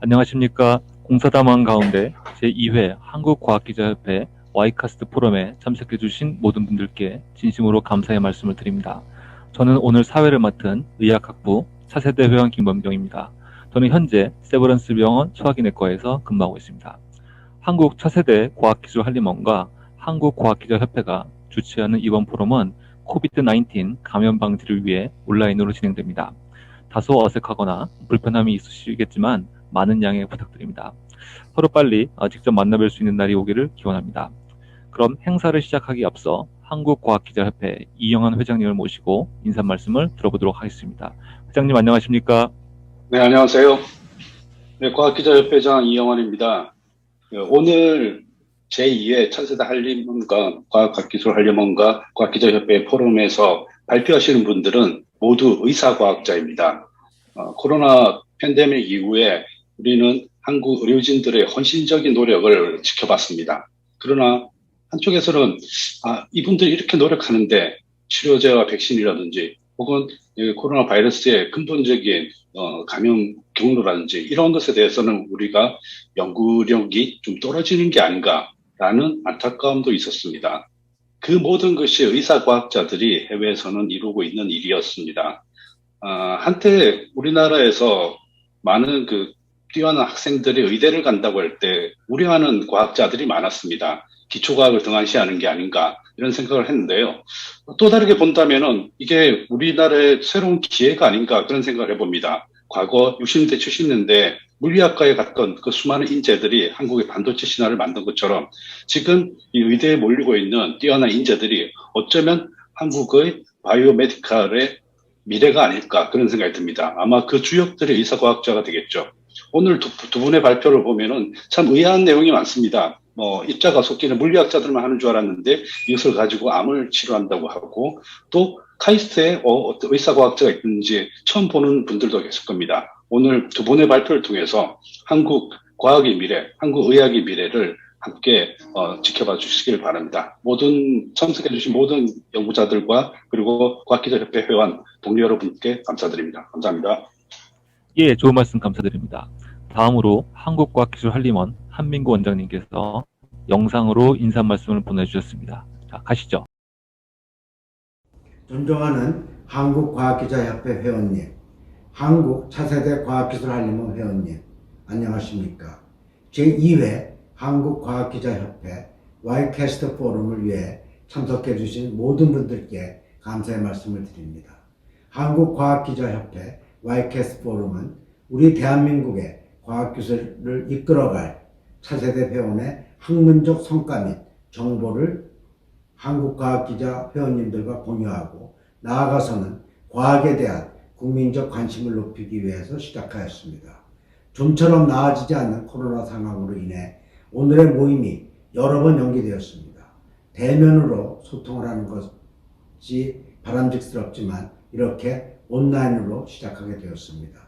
안녕하십니까. 공사담원 가운데 제2회 한국과학기자협회 와이카스트 포럼에 참석해주신 모든 분들께 진심으로 감사의 말씀을 드립니다. 저는 오늘 사회를 맡은 의학학부 차세대 회원 김범경입니다. 저는 현재 세브란스 병원 소화기내과에서 근무하고 있습니다. 한국 차세대 과학기술한림원과 한국과학기자협회가 주최하는 이번 포럼은 코비드-19 감염 방지를 위해 온라인으로 진행됩니다. 다소 어색하거나 불편함이 있으시겠지만 많은 양해 부탁드립니다. 서로 빨리 직접 만나뵐 수 있는 날이 오기를 기원합니다. 그럼 행사를 시작하기 앞서 한국과학기자협회 이영환 회장님을 모시고 인사 말씀을 들어보도록 하겠습니다. 회장님 안녕하십니까? 네, 안녕하세요. 네, 과학기자협회장 이영환입니다. 오늘 제2회 차세대 한림원과 과학기술 한림원과 과학기자협회 포럼에서 발표하시는 분들은 모두 의사과학자입니다. 코로나 팬데믹 이후에 우리는 한국 의료진들의 헌신적인 노력을 지켜봤습니다. 그러나 한쪽에서는 이분들이 이렇게 노력하는데 치료제와 백신이라든지 혹은 코로나 바이러스의 근본적인 감염 경로라든지 이런 것에 대해서는 우리가 연구력이 좀 떨어지는 게 아닌가라는 안타까움도 있었습니다. 그 모든 것이 의사과학자들이 해외에서는 이루고 있는 일이었습니다. 한때 우리나라에서 많은 뛰어난 학생들이 의대를 간다고 할 때 우려하는 과학자들이 많았습니다. 기초과학을 등한시하는 게 아닌가 이런 생각을 했는데요. 또 다르게 본다면은 이게 우리나라의 새로운 기회가 아닌가 그런 생각을 해봅니다. 과거 60년대, 70년대 물리학과에 갔던 그 수많은 인재들이 한국의 반도체 신화를 만든 것처럼 지금 이 의대에 몰리고 있는 뛰어난 인재들이 어쩌면 한국의 바이오메디칼의 미래가 아닐까 그런 생각이 듭니다. 아마 그 주역들의 의사과학자가 되겠죠. 오늘 두 분의 발표를 보면은 참 의아한 내용이 많습니다. 입자가 섞이는 물리학자들만 하는 줄 알았는데 이것을 가지고 암을 치료한다고 하고 또 카이스트에 어떤 의사과학자가 있는지 처음 보는 분들도 계실 겁니다. 오늘 두 분의 발표를 통해서 한국 과학의 미래, 한국 의학의 미래를 함께 지켜봐 주시길 바랍니다. 모든 참석해 주신 모든 연구자들과 그리고 과학기자협회 회원 동료 여러분께 감사드립니다. 감사합니다. 예, 좋은 말씀 감사드립니다. 다음으로 한국과학기술한림원 한민구 원장님께서 영상으로 인사 말씀을 보내주셨습니다. 자, 가시죠. 존경하는 한국과학기자협회 회원님, 한국차세대 과학기술한림원 회원님, 안녕하십니까? 제2회 한국과학기자협회 와이캐스트 포럼을 위해 참석해 주신 모든 분들께 감사의 말씀을 드립니다. 한국과학기자협회 와이캐스트 포럼은 우리 대한민국의 과학기술을 이끌어갈 차세대 회원의 학문적 성과 및 정보를 한국과학기자 회원님들과 공유하고 나아가서는 과학에 대한 국민적 관심을 높이기 위해서 시작하였습니다. 좀처럼 나아지지 않는 코로나 상황으로 인해 오늘의 모임이 여러 번 연기되었습니다. 대면으로 소통을 하는 것이 바람직스럽지만 이렇게 온라인으로 시작하게 되었습니다.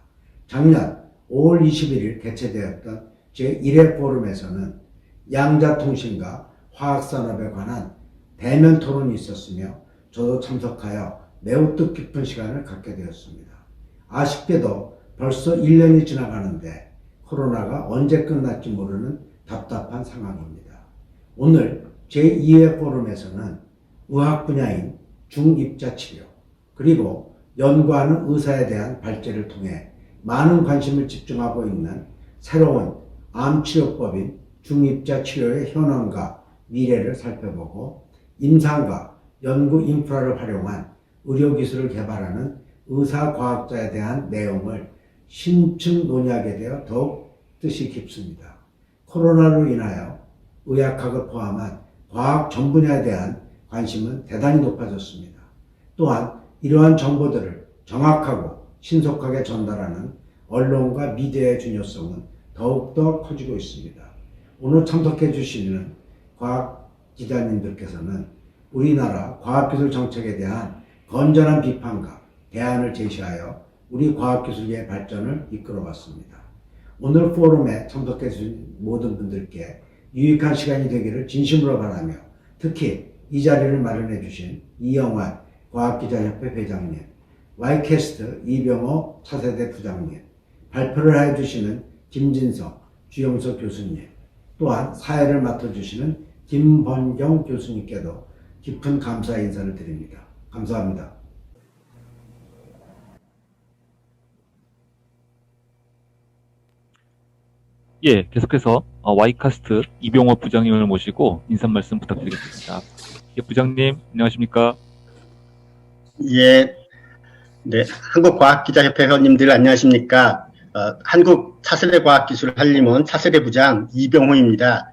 작년 5월 21일 개최되었던 제1회 포럼에서는 양자통신과 화학산업에 관한 대면 토론이 있었으며 저도 참석하여 매우 뜻깊은 시간을 갖게 되었습니다. 아쉽게도 벌써 1년이 지나가는데 코로나가 언제 끝날지 모르는 답답한 상황입니다. 오늘 제2회 포럼에서는 의학 분야인 중입자 치료 그리고 연구하는 의사에 대한 발제를 통해 많은 관심을 집중하고 있는 새로운 암치료법인 중입자 치료의 현황과 미래를 살펴보고 임상과 연구 인프라를 활용한 의료기술을 개발하는 의사과학자에 대한 내용을 심층 논의하게 되어 더욱 뜻이 깊습니다. 코로나로 인하여 의학학을 포함한 과학 전 분야에 대한 관심은 대단히 높아졌습니다. 또한 이러한 정보들을 정확하고 신속하게 전달하는 언론과 미디어의 중요성은 더욱더 커지고 있습니다. 오늘 참석해 주시는 과학 기자님들께서는 우리나라 과학기술 정책에 대한 건전한 비판과 대안을 제시하여 우리 과학기술의 발전을 이끌어왔습니다. 오늘 포럼에 참석해 주신 모든 분들께 유익한 시간이 되기를 진심으로 바라며 특히 이 자리를 마련해 주신 이영환 과학기자협회 회장님, 와이캐스트 이병호 차세대 부장님, 발표를 해주시는 김진성, 주영석 교수님, 또한 사회를 맡아주시는 김번경 교수님께도 깊은 감사 인사를 드립니다. 감사합니다. 예, 계속해서 와이카스트 이병호 부장님을 모시고 인사 말씀 부탁드리겠습니다. 예, 부장님, 안녕하십니까? 예, 네, 한국과학기자협회 회원님들 안녕하십니까? 한국 차세대 과학기술 한림원 차세대 부장 이병호입니다.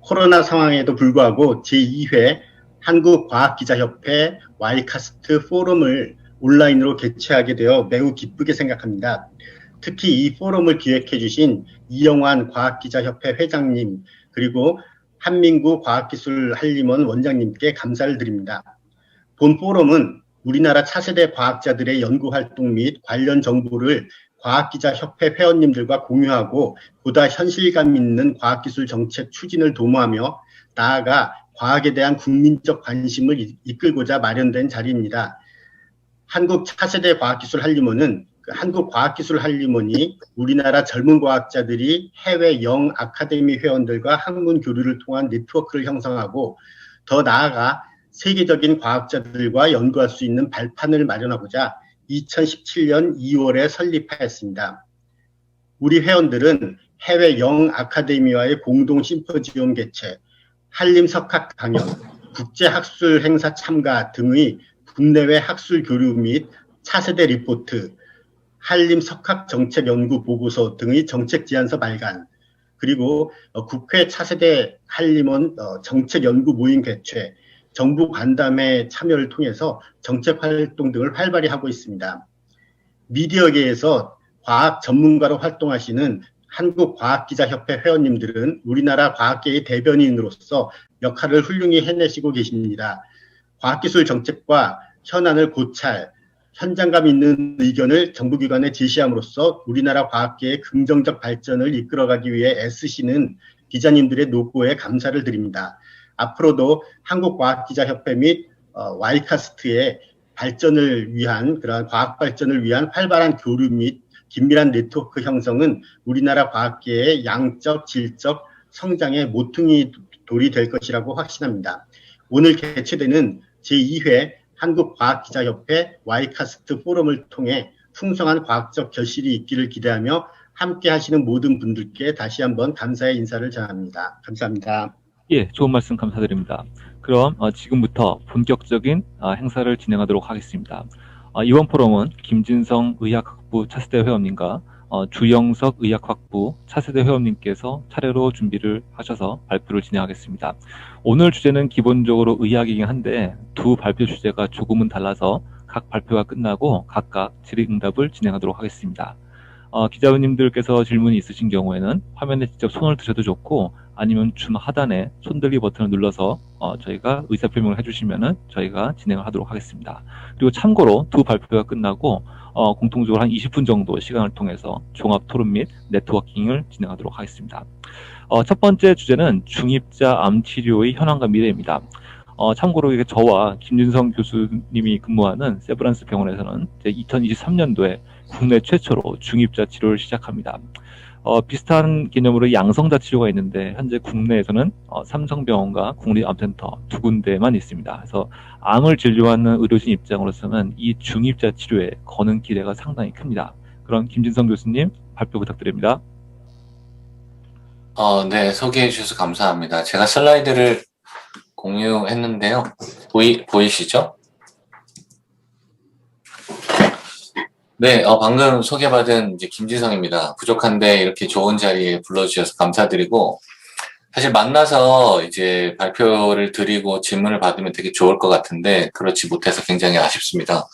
코로나 상황에도 불구하고 제2회 한국과학기자협회 와이카스트 포럼을 온라인으로 개최하게 되어 매우 기쁘게 생각합니다. 특히 이 포럼을 기획해 주신 이영환 과학기자협회 회장님, 그리고 한민구 과학기술 한림원 원장님께 감사를 드립니다. 본 포럼은 우리나라 차세대 과학자들의 연구활동 및 관련 정보를 과학기자협회 회원님들과 공유하고 보다 현실감 있는 과학기술 정책 추진을 도모하며 나아가 과학에 대한 국민적 관심을 이끌고자 마련된 자리입니다. 한국 차세대 과학기술 한림원은 한국과학기술한림원이 우리나라 젊은 과학자들이 해외 영 아카데미 회원들과 학문 교류를 통한 네트워크를 형성하고 더 나아가 세계적인 과학자들과 연구할 수 있는 발판을 마련하고자 2017년 2월에 설립하였습니다. 우리 회원들은 해외 영 아카데미와의 공동 심포지엄 개최, 한림 석학 강연, 국제 학술 행사 참가 등의 국내외 학술 교류 및 차세대 리포트, 한림 석학 정책 연구 보고서 등의 정책 제안서 발간, 그리고 국회 차세대 한림원 정책 연구 모임 개최, 정부 간담회 참여를 통해서 정책 활동 등을 활발히 하고 있습니다. 미디어계에서 과학 전문가로 활동하시는 한국과학기자협회 회원님들은 우리나라 과학계의 대변인으로서 역할을 훌륭히 해내시고 계십니다. 과학기술 정책과 현안을 고찰, 현장감 있는 의견을 정부기관에 제시함으로써 우리나라 과학계의 긍정적 발전을 이끌어가기 위해 애쓰시는 기자님들의 노고에 감사를 드립니다. 앞으로도 한국과학기자협회 및 와이카스트의 발전을 위한 그러한 과학 발전을 위한 활발한 교류 및 긴밀한 네트워크 형성은 우리나라 과학계의 양적, 질적 성장의 모퉁이 돌이 될 것이라고 확신합니다. 오늘 개최되는 제2회 한국과학기자협회 와이카스트 포럼을 통해 풍성한 과학적 결실이 있기를 기대하며 함께 하시는 모든 분들께 다시 한번 감사의 인사를 전합니다. 감사합니다. 예, 좋은 말씀 감사드립니다. 그럼 지금부터 본격적인 행사를 진행하도록 하겠습니다. 이번 포럼은 김진성 의학학부 차세대 회원님과 주영석 의학학부 차세대 회원님께서 차례로 준비를 하셔서 발표를 진행하겠습니다. 오늘 주제는 기본적으로 의학이긴 한데 두 발표 주제가 조금은 달라서 각 발표가 끝나고 각각 질의응답을 진행하도록 하겠습니다. 기자님들께서 질문이 있으신 경우에는 화면에 직접 손을 드셔도 좋고 아니면 줌 하단에 손들기 버튼을 눌러서 저희가 의사표명을 해주시면은 저희가 진행을 하도록 하겠습니다. 그리고 참고로 두 발표가 끝나고 공통적으로 한 20분 정도 시간을 통해서 종합 토론 및 네트워킹을 진행하도록 하겠습니다. 첫 번째 주제는 중입자 암 치료의 현황과 미래입니다. 참고로 이게 저와 김진성 교수님이 근무하는 세브란스 병원에서는 2023년도에 국내 최초로 중입자 치료를 시작합니다. 비슷한 개념으로 양성자 치료가 있는데 현재 국내에서는 삼성병원과 국립암센터 두 군데만 있습니다. 그래서 암을 진료하는 의료진 입장으로서는 이 중입자 치료에 거는 기대가 상당히 큽니다. 그럼 김진성 교수님 발표 부탁드립니다. 네, 소개해 주셔서 감사합니다. 제가 슬라이드를 공유했는데요. 보이시죠? 네, 방금 소개받은 이제 김지성입니다. 부족한데 이렇게 좋은 자리에 불러주셔서 감사드리고, 사실 만나서 이제 발표를 드리고 질문을 받으면 되게 좋을 것 같은데, 그렇지 못해서 굉장히 아쉽습니다.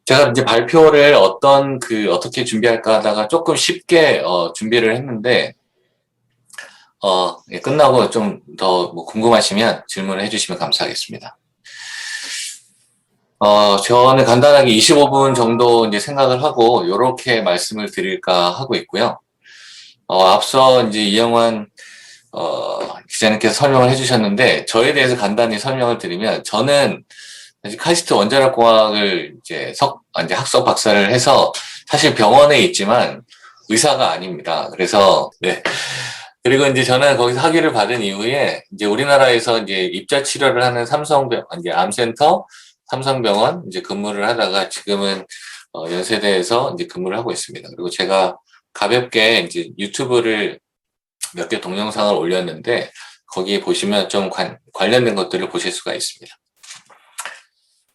제가 이제 발표를 어떻게 준비할까 하다가 조금 쉽게, 준비를 했는데, 끝나고 좀 더 궁금하시면 질문을 해주시면 감사하겠습니다. 저는 간단하게 25분 정도 이제 생각을 하고, 요렇게 말씀을 드릴까 하고 있고요. 앞서 이제 이영환, 기자님께서 설명을 해주셨는데, 저에 대해서 간단히 설명을 드리면, 저는 카이스트 원자력공학을 이제 학석 박사를 해서, 사실 병원에 있지만, 의사가 아닙니다. 그래서, 네. 그리고 이제 저는 거기서 학위를 받은 이후에 이제 우리나라에서 이제 입자 치료를 하는 이제 암센터, 삼성병원 이제 근무를 하다가 지금은 연세대에서 이제 근무를 하고 있습니다. 그리고 제가 가볍게 이제 유튜브를 몇 개 동영상을 올렸는데 거기에 보시면 좀 관련된 것들을 보실 수가 있습니다.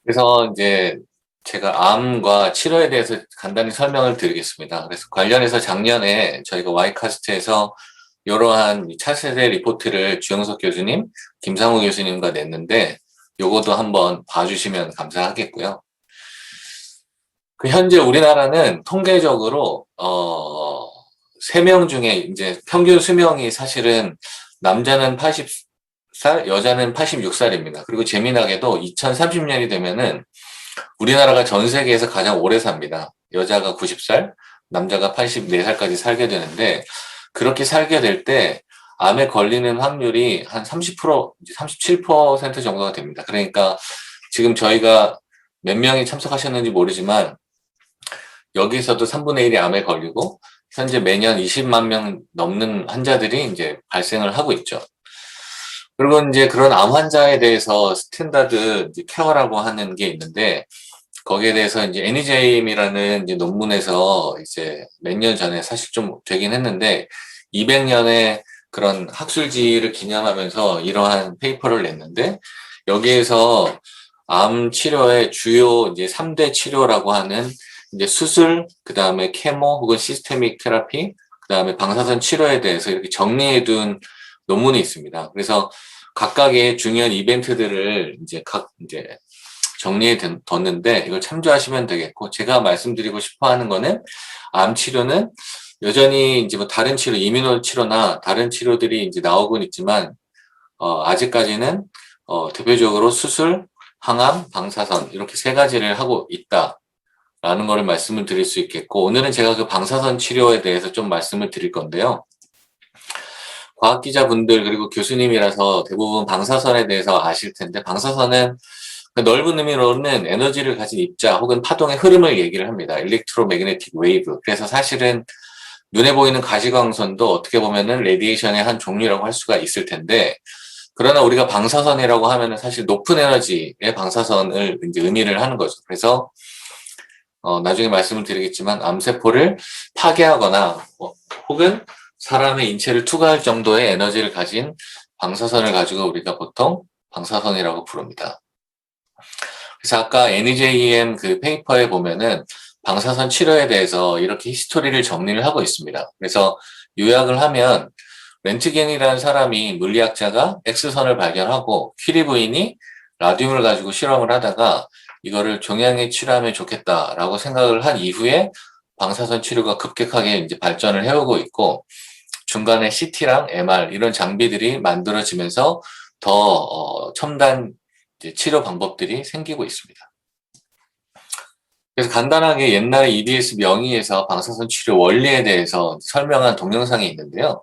그래서 이제 제가 암과 치료에 대해서 간단히 설명을 드리겠습니다. 그래서 관련해서 작년에 저희가 Y카스트에서 이러한 차세대 리포트를 주영석 교수님, 김상우 교수님과 냈는데 요것도 한번 봐주시면 감사하겠고요. 현재 우리나라는 통계적으로 3명 중에 이제 평균 수명이 사실은 남자는 80살, 여자는 86살입니다. 그리고 재미나게도 2030년이 되면은 우리나라가 전 세계에서 가장 오래 삽니다. 여자가 90살, 남자가 84살까지 살게 되는데 그렇게 살게 될 때 암에 걸리는 확률이 한 30%, 37% 정도가 됩니다. 그러니까 지금 저희가 몇 명이 참석하셨는지 모르지만 여기서도 3분의 1이 암에 걸리고 현재 매년 20만 명 넘는 환자들이 이제 발생을 하고 있죠. 그리고 이제 그런 암 환자에 대해서 스탠다드 케어라고 하는 게 있는데 거기에 대해서 이제 NEJM이라는 이제 논문에서 이제 몇 년 전에 사실 좀 되긴 했는데 200년의 그런 학술지를 기념하면서 이러한 페이퍼를 냈는데 여기에서 암 치료의 주요 이제 3대 치료라고 하는 이제 수술, 그 다음에 케모 혹은 시스테믹 테라피, 그 다음에 방사선 치료에 대해서 이렇게 정리해 둔 논문이 있습니다. 그래서 각각의 중요한 이벤트들을 이제 정리해 뒀는데 이걸 참조하시면 되겠고, 제가 말씀드리고 싶어 하는 거는 암 치료는 여전히 이제 뭐 다른 치료, 이뮤노 치료나 다른 치료들이 이제 나오곤 있지만, 아직까지는, 대표적으로 수술, 항암, 방사선, 이렇게 3가지를 하고 있다라는 거를 말씀을 드릴 수 있겠고, 오늘은 제가 그 방사선 치료에 대해서 좀 말씀을 드릴 건데요. 과학기자분들 그리고 교수님이라서 대부분 방사선에 대해서 아실 텐데, 방사선은 넓은 의미로는 에너지를 가진 입자 혹은 파동의 흐름을 얘기를 합니다. 일렉트로매그네틱 웨이브. 그래서 사실은 눈에 보이는 가시광선도 어떻게 보면은 레디에이션의 한 종류라고 할 수가 있을 텐데, 그러나 우리가 방사선이라고 하면은 사실 높은 에너지의 방사선을 이제 의미를 하는 거죠. 그래서 나중에 말씀을 드리겠지만 암세포를 파괴하거나 혹은 사람의 인체를 투과할 정도의 에너지를 가진 방사선을 가지고 우리가 보통 방사선이라고 부릅니다. 그래서 아까 NEJM 그 페이퍼에 보면은 방사선 치료에 대해서 이렇게 히스토리를 정리를 하고 있습니다. 그래서 요약을 하면 렌트겐이라는 사람이 물리학자가 X선을 발견하고 퀴리 부인이 라듐을 가지고 실험을 하다가 이거를 종양에 치료하면 좋겠다라고 생각을 한 이후에 방사선 치료가 급격하게 이제 발전을 해오고 있고 중간에 CT랑 MR 이런 장비들이 만들어지면서 더 첨단 치료 방법들이 생기고 있습니다. 그래서 간단하게 옛날에 EBS 명의에서 방사선 치료 원리에 대해서 설명한 동영상이 있는데요.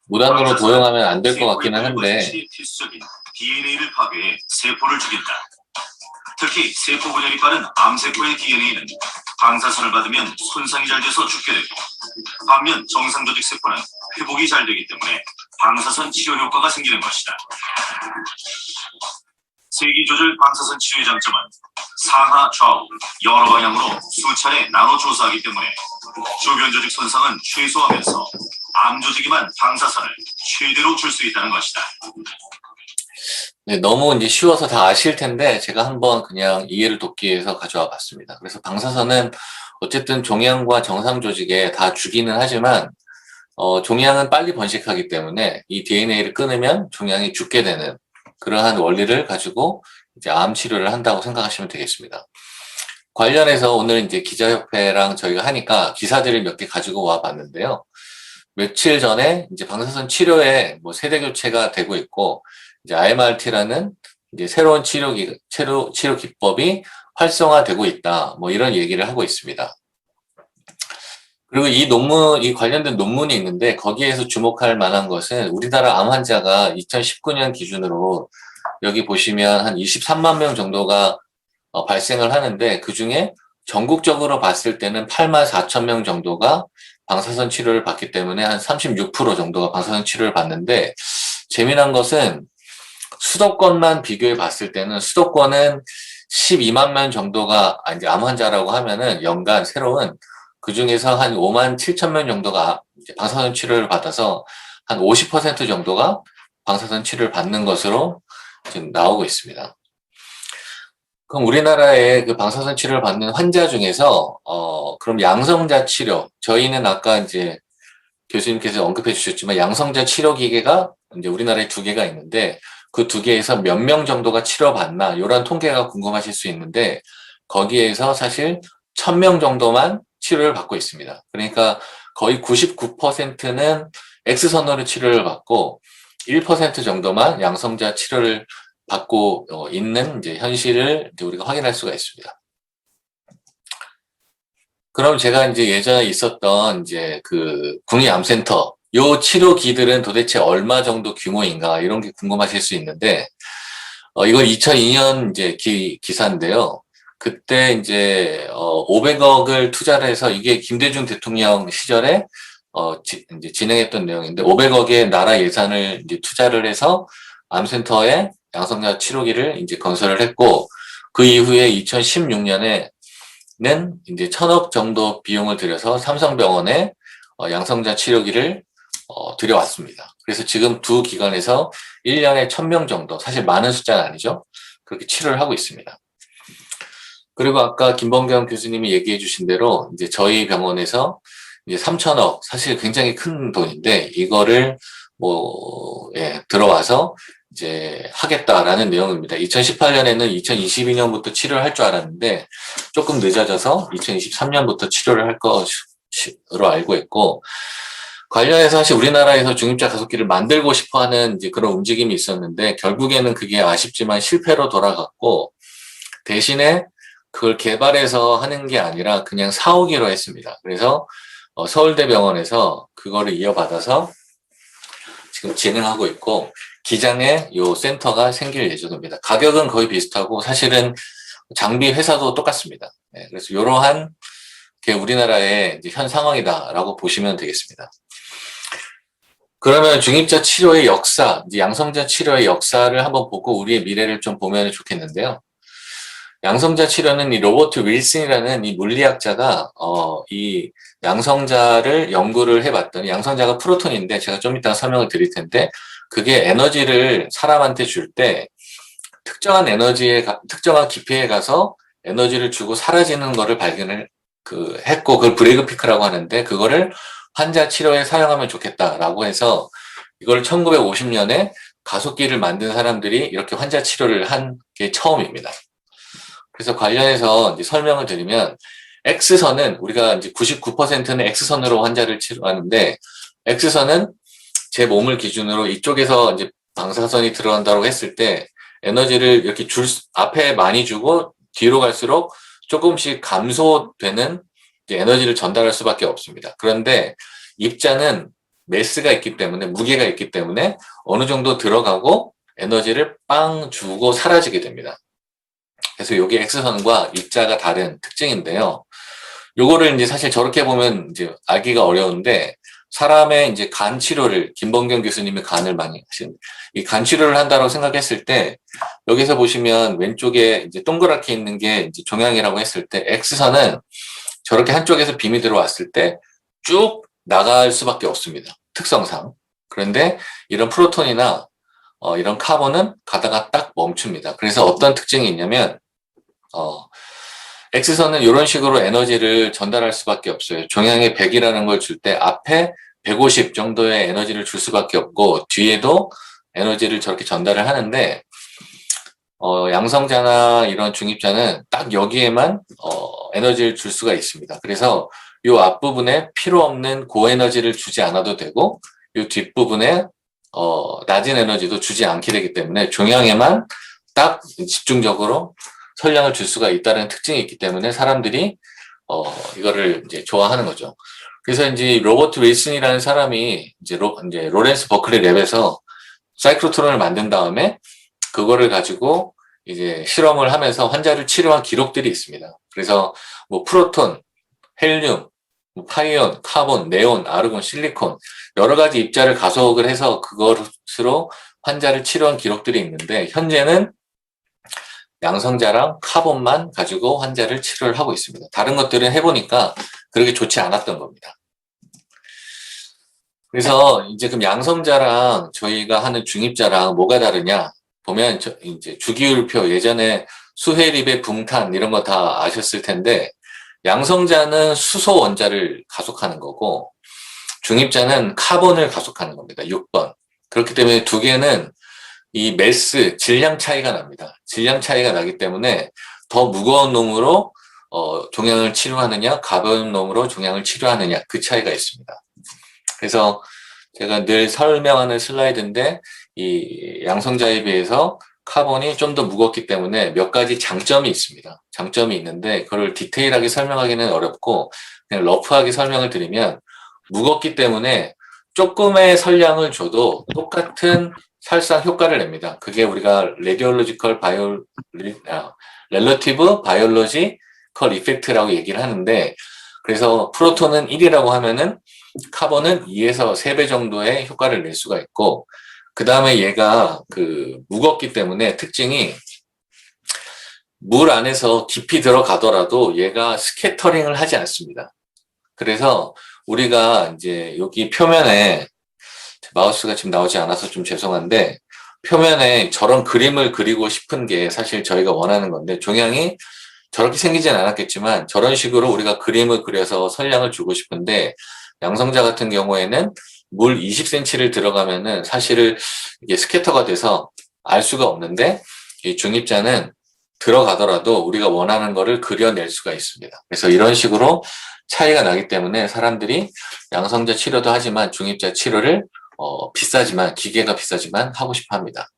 무단으로 도용하면 안 될 것 같기는 한데 필수적인 DNA를 파괴해 세포를 죽인다. 특히 세포 분열이 빠른 암세포의 DNA는 방사선을 받으면 손상이 잘 돼서 죽게 되고 반면 정상 조직 세포는 회복이 잘 되기 때문에 방사선 치료 효과가 생기는 것이다. 세기조절 방사선 치료의 장점은 상하 좌우 여러 방향으로 수차례 나눠 조사하기 때문에 주변 조직 손상은 최소화하면서 암 조직에만 방사선을 최대로 줄 수 있다는 것이다. 네, 너무 이제 쉬워서 다 아실 텐데 제가 한번 그냥 이해를 돕기 위해서 가져와 봤습니다. 그래서 방사선은 어쨌든 종양과 정상 조직에 다 주기는 하지만 종양은 빨리 번식하기 때문에 이 DNA를 끊으면 종양이 죽게 되는 그러한 원리를 가지고 이제 암 치료를 한다고 생각하시면 되겠습니다. 관련해서 오늘 이제 기자협회랑 저희가 하니까 기사들을 몇 개 가지고 와 봤는데요. 며칠 전에 이제 방사선 치료에 뭐 세대 교체가 되고 있고 이제 IMRT라는 이제 새로운 치료 기법이 활성화되고 있다. 뭐 이런 얘기를 하고 있습니다. 그리고 이 관련된 논문이 있는데 거기에서 주목할 만한 것은 우리나라 암 환자가 2019년 기준으로 여기 보시면 한 23만 명 정도가 발생을 하는데 그 중에 전국적으로 봤을 때는 84,000명 정도가 방사선 치료를 받기 때문에 한 36% 정도가 방사선 치료를 받는데, 재미난 것은 수도권만 비교해 봤을 때는 수도권은 12만 명 정도가 이제 암 환자라고 하면은 연간 새로운, 그 중에서 한 5만 7천 명 정도가 이제 방사선 치료를 받아서 한 50% 정도가 방사선 치료를 받는 것으로 지금 나오고 있습니다. 그럼 우리나라의 그 방사선 치료를 받는 환자 중에서 그럼 양성자 치료, 저희는 아까 이제 교수님께서 언급해 주셨지만 양성자 치료 기계가 이제 우리나라에 2개가 있는데, 그 2개에서 몇 명 정도가 치료받나 이런 통계가 궁금하실 수 있는데, 거기에서 사실 1,000명 정도만 치료를 받고 있습니다. 그러니까 거의 99%는 X선으로 치료를 받고 1% 정도만 양성자 치료를 받고 있는 이제 현실을 이제 우리가 확인할 수가 있습니다. 그럼 제가 이제 예전에 있었던 이제 그 국립암센터, 요 치료기들은 도대체 얼마 정도 규모인가 이런 게 궁금하실 수 있는데, 이건 2002년 이제 기사인데요. 그때 이제 500억을 투자를 해서, 이게 김대중 대통령 시절에 이제 진행했던 내용인데, 500억의 나라 예산을 이제 투자를 해서 암센터에 양성자 치료기를 이제 건설을 했고, 그 이후에 2016년에는 이제 1,000억 정도 비용을 들여서 삼성병원에 양성자 치료기를 들여왔습니다. 그래서 지금 2 기관에서 1년에 1,000명 정도, 사실 많은 숫자는 아니죠, 그렇게 치료를 하고 있습니다. 그리고 아까 김범경 교수님이 얘기해 주신 대로 이제 저희 병원에서 이제 3,000억, 사실 굉장히 큰 돈인데, 이거를 들어와서 이제 하겠다라는 내용입니다. 2018년에는 2022년부터 치료를 할 줄 알았는데 조금 늦어져서 2023년부터 치료를 할 것으로 알고 있고, 관련해서 사실 우리나라에서 중입자 가속기를 만들고 싶어 하는 이제 그런 움직임이 있었는데, 결국에는 그게 아쉽지만 실패로 돌아갔고, 대신에 그걸 개발해서 하는 게 아니라 그냥 사오기로 했습니다. 그래서 서울대병원에서 그거를 이어받아서 지금 진행하고 있고, 기장에 요 센터가 생길 예정입니다. 가격은 거의 비슷하고 사실은 장비 회사도 똑같습니다. 네, 그래서 이러한 게 우리나라의 이제 현 상황이다라고 보시면 되겠습니다. 그러면 중입자 치료의 역사, 이제 양성자 치료의 역사를 한번 보고 우리의 미래를 좀 보면 좋겠는데요. 양성자 치료는 이 로버트 윌슨이라는 이 물리학자가 이 양성자를 연구를 해봤더니, 양성자가 프로톤인데 제가 좀 이따가 설명을 드릴 텐데, 그게 에너지를 사람한테 줄 때 특정한 특정한 깊이에 가서 에너지를 주고 사라지는 거를 발견을 했고, 그걸 브레이크 피크라고 하는데, 그거를 환자 치료에 사용하면 좋겠다라고 해서 이걸 1950년에 가속기를 만든 사람들이 이렇게 환자 치료를 한 게 처음입니다. 그래서 관련해서 이제 설명을 드리면, X선은 우리가 이제 99%는 X선으로 환자를 치료하는데, X선은 제 몸을 기준으로 이쪽에서 이제 방사선이 들어간다고 했을 때 에너지를 이렇게 앞에 많이 주고 뒤로 갈수록 조금씩 감소되는 이제 에너지를 전달할 수밖에 없습니다. 그런데 입자는 매스가 있기 때문에, 무게가 있기 때문에 어느 정도 들어가고 에너지를 빵 주고 사라지게 됩니다. 그래서 이게 X선과 입자가 다른 특징인데요. 요거를 이제 사실 저렇게 보면 이제 알기가 어려운데, 사람의 이제 간 치료를, 김범경 교수님이 간을 많이 하신, 이 간 치료를 한다고 생각했을 때, 여기서 보시면 왼쪽에 이제 동그랗게 있는 게 이제 종양이라고 했을 때, X선은 저렇게 한쪽에서 빔이 들어왔을 때 쭉 나갈 수밖에 없습니다. 특성상. 그런데 이런 프로톤이나 이런 카본은 가다가 딱 멈춥니다. 그래서 어떤 특징이 있냐면, X선은 이런 식으로 에너지를 전달할 수밖에 없어요. 종양에 100이라는 걸 줄 때 앞에 150 정도의 에너지를 줄 수밖에 없고, 뒤에도 에너지를 저렇게 전달을 하는데, 양성자나 이런 중입자는 딱 여기에만 에너지를 줄 수가 있습니다. 그래서 이 앞부분에 필요 없는 고에너지를 주지 않아도 되고, 이 뒷부분에 낮은 에너지도 주지 않게 되기 때문에 종양에만 딱 집중적으로 설량을 줄 수가 있다는 특징이 있기 때문에 사람들이 이거를 이제 좋아하는 거죠. 그래서 이제 로버트 윌슨이라는 사람이 이제 로렌스 버클리 랩에서 사이클로트론을 만든 다음에 그거를 가지고 이제 실험을 하면서 환자를 치료한 기록들이 있습니다. 그래서 뭐 프로톤, 헬륨, 뭐 파이온, 카본, 네온, 아르곤, 실리콘 여러 가지 입자를 가속을 해서 그것으로 환자를 치료한 기록들이 있는데 현재는 양성자랑 카본만 가지고 환자를 치료를 하고 있습니다. 다른 것들은 해보니까 그렇게 좋지 않았던 겁니다. 그래서 이제 그럼 양성자랑 저희가 하는 중입자랑 뭐가 다르냐 보면 이제 주기율표 예전에 수해립의 붕탄 이런 거 다 아셨을 텐데 양성자는 수소 원자를 가속하는 거고 중입자는 카본을 가속하는 겁니다. 6번. 그렇기 때문에 두 개는 이 매스 질량 차이가 납니다. 질량 차이가 나기 때문에 더 무거운 놈으로 종양을 치료하느냐 가벼운 놈으로 종양을 치료하느냐 그 차이가 있습니다. 그래서 제가 늘 설명하는 슬라이드인데 이 양성자에 비해서 카본이 좀 더 무겁기 때문에 몇 가지 장점이 있습니다. 장점이 있는데 그걸 디테일하게 설명하기는 어렵고 그냥 러프하게 설명을 드리면 무겁기 때문에 조금의 설량을 줘도 똑같은 살상 효과를 냅니다. 그게 우리가 렐러티브 바이올로지컬 이펙트라고 얘기를 하는데 그래서 프로톤은 1이라고 하면은 카본은 2에서 3배 정도의 효과를 낼 수가 있고 그 다음에 얘가 무겁기 때문에 특징이 물 안에서 깊이 들어가더라도 얘가 스캐터링을 하지 않습니다. 그래서 우리가 이제 여기 표면에 마우스가 지금 나오지 않아서 좀 죄송한데 표면에 저런 그림을 그리고 싶은 게 사실 저희가 원하는 건데 종양이 저렇게 생기진 않았겠지만 저런 식으로 우리가 그림을 그려서 설량을 주고 싶은데 양성자 같은 경우에는 물 20cm를 들어가면은 사실은 이게 스캐터가 돼서 알 수가 없는데 이 중입자는 들어가더라도 우리가 원하는 거를 그려낼 수가 있습니다. 그래서 이런 식으로 차이가 나기 때문에 사람들이 양성자 치료도 하지만 중입자 치료를 비싸지만 기계가 비싸지만 하고 싶어 합니다.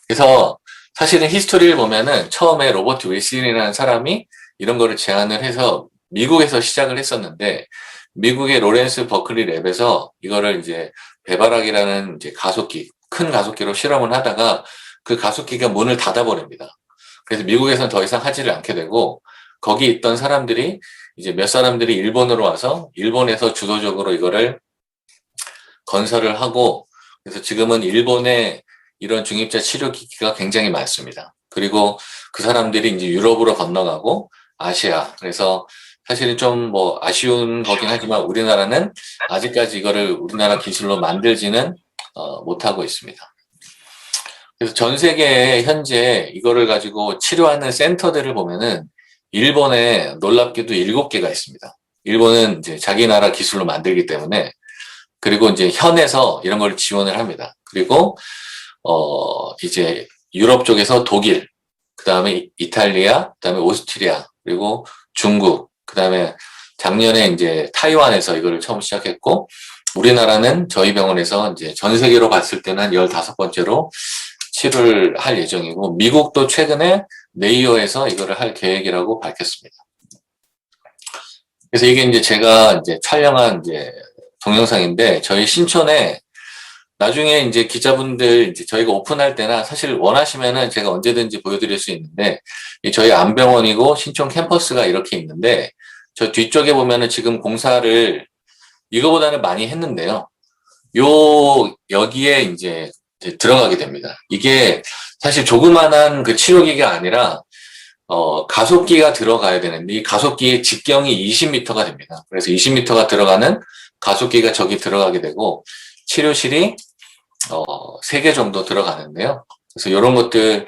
그래서 사실은 히스토리를 보면은 처음에 로버트 윌슨이라는 사람이 이런 거를 제안을 해서 미국에서 시작을 했었는데 미국의 로렌스 버클리 랩에서 이거를 이제 배바락이라는 이제 가속기, 큰 가속기로 실험을 하다가 그 가속기가 문을 닫아버립니다. 그래서 미국에서는 더 이상 하지를 않게 되고 거기 있던 사람들이 이제 몇 사람들이 일본으로 와서 일본에서 주도적으로 이거를 건설을 하고 그래서 지금은 일본에 이런 중입자 치료 기기가 굉장히 많습니다. 그리고 그 사람들이 이제 유럽으로 건너가고 아시아 그래서 사실은 좀 뭐 아쉬운 거긴 하지만 우리나라는 아직까지 이거를 우리나라 기술로 만들지는 못하고 있습니다. 그래서 전 세계에 현재 이거를 가지고 치료하는 센터들을 보면은 일본에 놀랍게도 7개가 있습니다. 일본은 이제 자기 나라 기술로 만들기 때문에 그리고 이제 현에서 이런 걸 지원을 합니다. 그리고 이제 유럽 쪽에서 독일, 그 다음에 이탈리아, 그 다음에 오스트리아, 그리고 중국, 그 다음에 작년에 이제 타이완에서 이거를 처음 시작했고, 우리나라는 저희 병원에서 이제 전 세계로 봤을 때는 한 15번째로 치료를 할 예정이고, 미국도 최근에 네이어에서 이거를 할 계획이라고 밝혔습니다. 그래서 이게 이제 제가 이제 촬영한 이제 동영상인데, 저희 신촌에 나중에 이제 기자분들 이제 저희가 오픈할 때나 사실 원하시면은 제가 언제든지 보여드릴 수 있는데, 저희 안병원이고 신촌 캠퍼스가 이렇게 있는데, 저 뒤쪽에 보면은 지금 공사를 이거보다는 많이 했는데요. 여기에 이제 들어가게 됩니다. 이게 사실 조그만한 그 치료기가 아니라, 가속기가 들어가야 되는데, 이 가속기의 직경이 20m가 됩니다. 그래서 20m가 들어가는 가속기가 저기 들어가게 되고, 치료실이 3개 정도 들어가는데요. 그래서 이런 것들,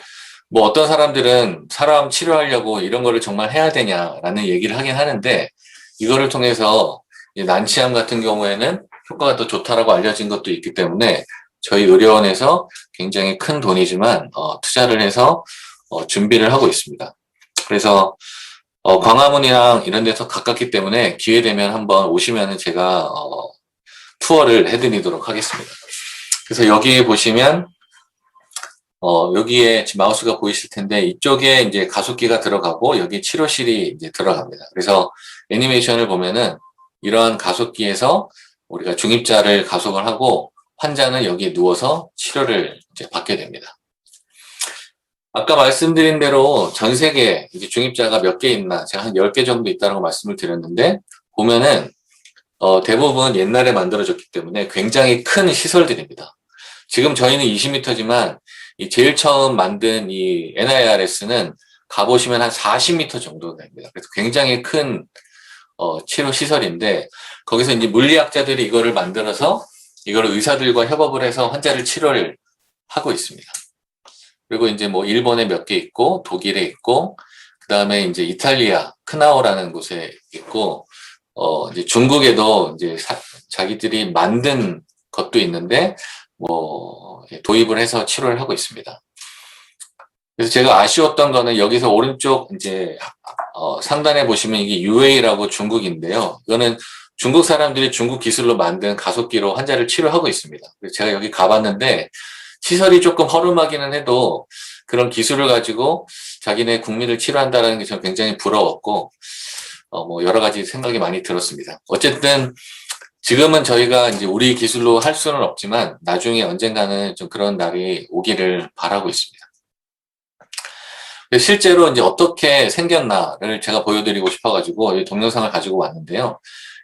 뭐 어떤 사람들은 사람 치료하려고 이런 거를 정말 해야 되냐라는 얘기를 하긴 하는데, 이거를 통해서 난치암 같은 경우에는 효과가 더 좋다라고 알려진 것도 있기 때문에 저희 의료원에서 굉장히 큰 돈이지만 투자를 해서 준비를 하고 있습니다. 그래서 광화문이랑 이런 데서 가깝기 때문에 기회 되면 한번 오시면은 제가 투어를 해드리도록 하겠습니다. 그래서 여기 보시면 여기에 지금 마우스가 보이실 텐데 이쪽에 이제 가속기가 들어가고 여기 치료실이 이제 들어갑니다. 그래서 애니메이션을 보면은 이러한 가속기에서 우리가 중입자를 가속을 하고 환자는 여기에 누워서 치료를 이제 받게 됩니다. 아까 말씀드린 대로 전 세계 이제 중입자가 몇 개 있나, 제가 한 10개 정도 있다고 말씀을 드렸는데, 보면은, 대부분 옛날에 만들어졌기 때문에 굉장히 큰 시설들입니다. 지금 저희는 20m지만, 이 제일 처음 만든 이 NIRS는 가보시면 한 40m 정도 됩니다. 그래서 굉장히 큰, 치료 시설인데, 거기서 이제 물리학자들이 이거를 만들어서, 이거를 의사들과 협업을 해서 환자를 치료를 하고 있습니다. 그리고 이제 뭐 일본에 몇 개 있고, 독일에 있고, 그 다음에 이제 이탈리아, 크나우라는 곳에 있고, 이제 중국에도 이제 자기들이 만든 것도 있는데, 뭐, 도입을 해서 치료를 하고 있습니다. 그래서 제가 아쉬웠던 거는 여기서 오른쪽 이제, 상단에 보시면 이게 UA라고 중국인데요. 이거는 중국 사람들이 중국 기술로 만든 가속기로 환자를 치료하고 있습니다. 그래서 제가 여기 가봤는데, 시설이 조금 허름하기는 해도 그런 기술을 가지고 자기네 국민을 치료한다는 게 저는 굉장히 부러웠고, 뭐 여러 가지 생각이 많이 들었습니다. 어쨌든 지금은 저희가 이제 우리 기술로 할 수는 없지만 나중에 언젠가는 좀 그런 날이 오기를 바라고 있습니다. 실제로 이제 어떻게 생겼나를 제가 보여드리고 싶어가지고 이 동영상을 가지고 왔는데요.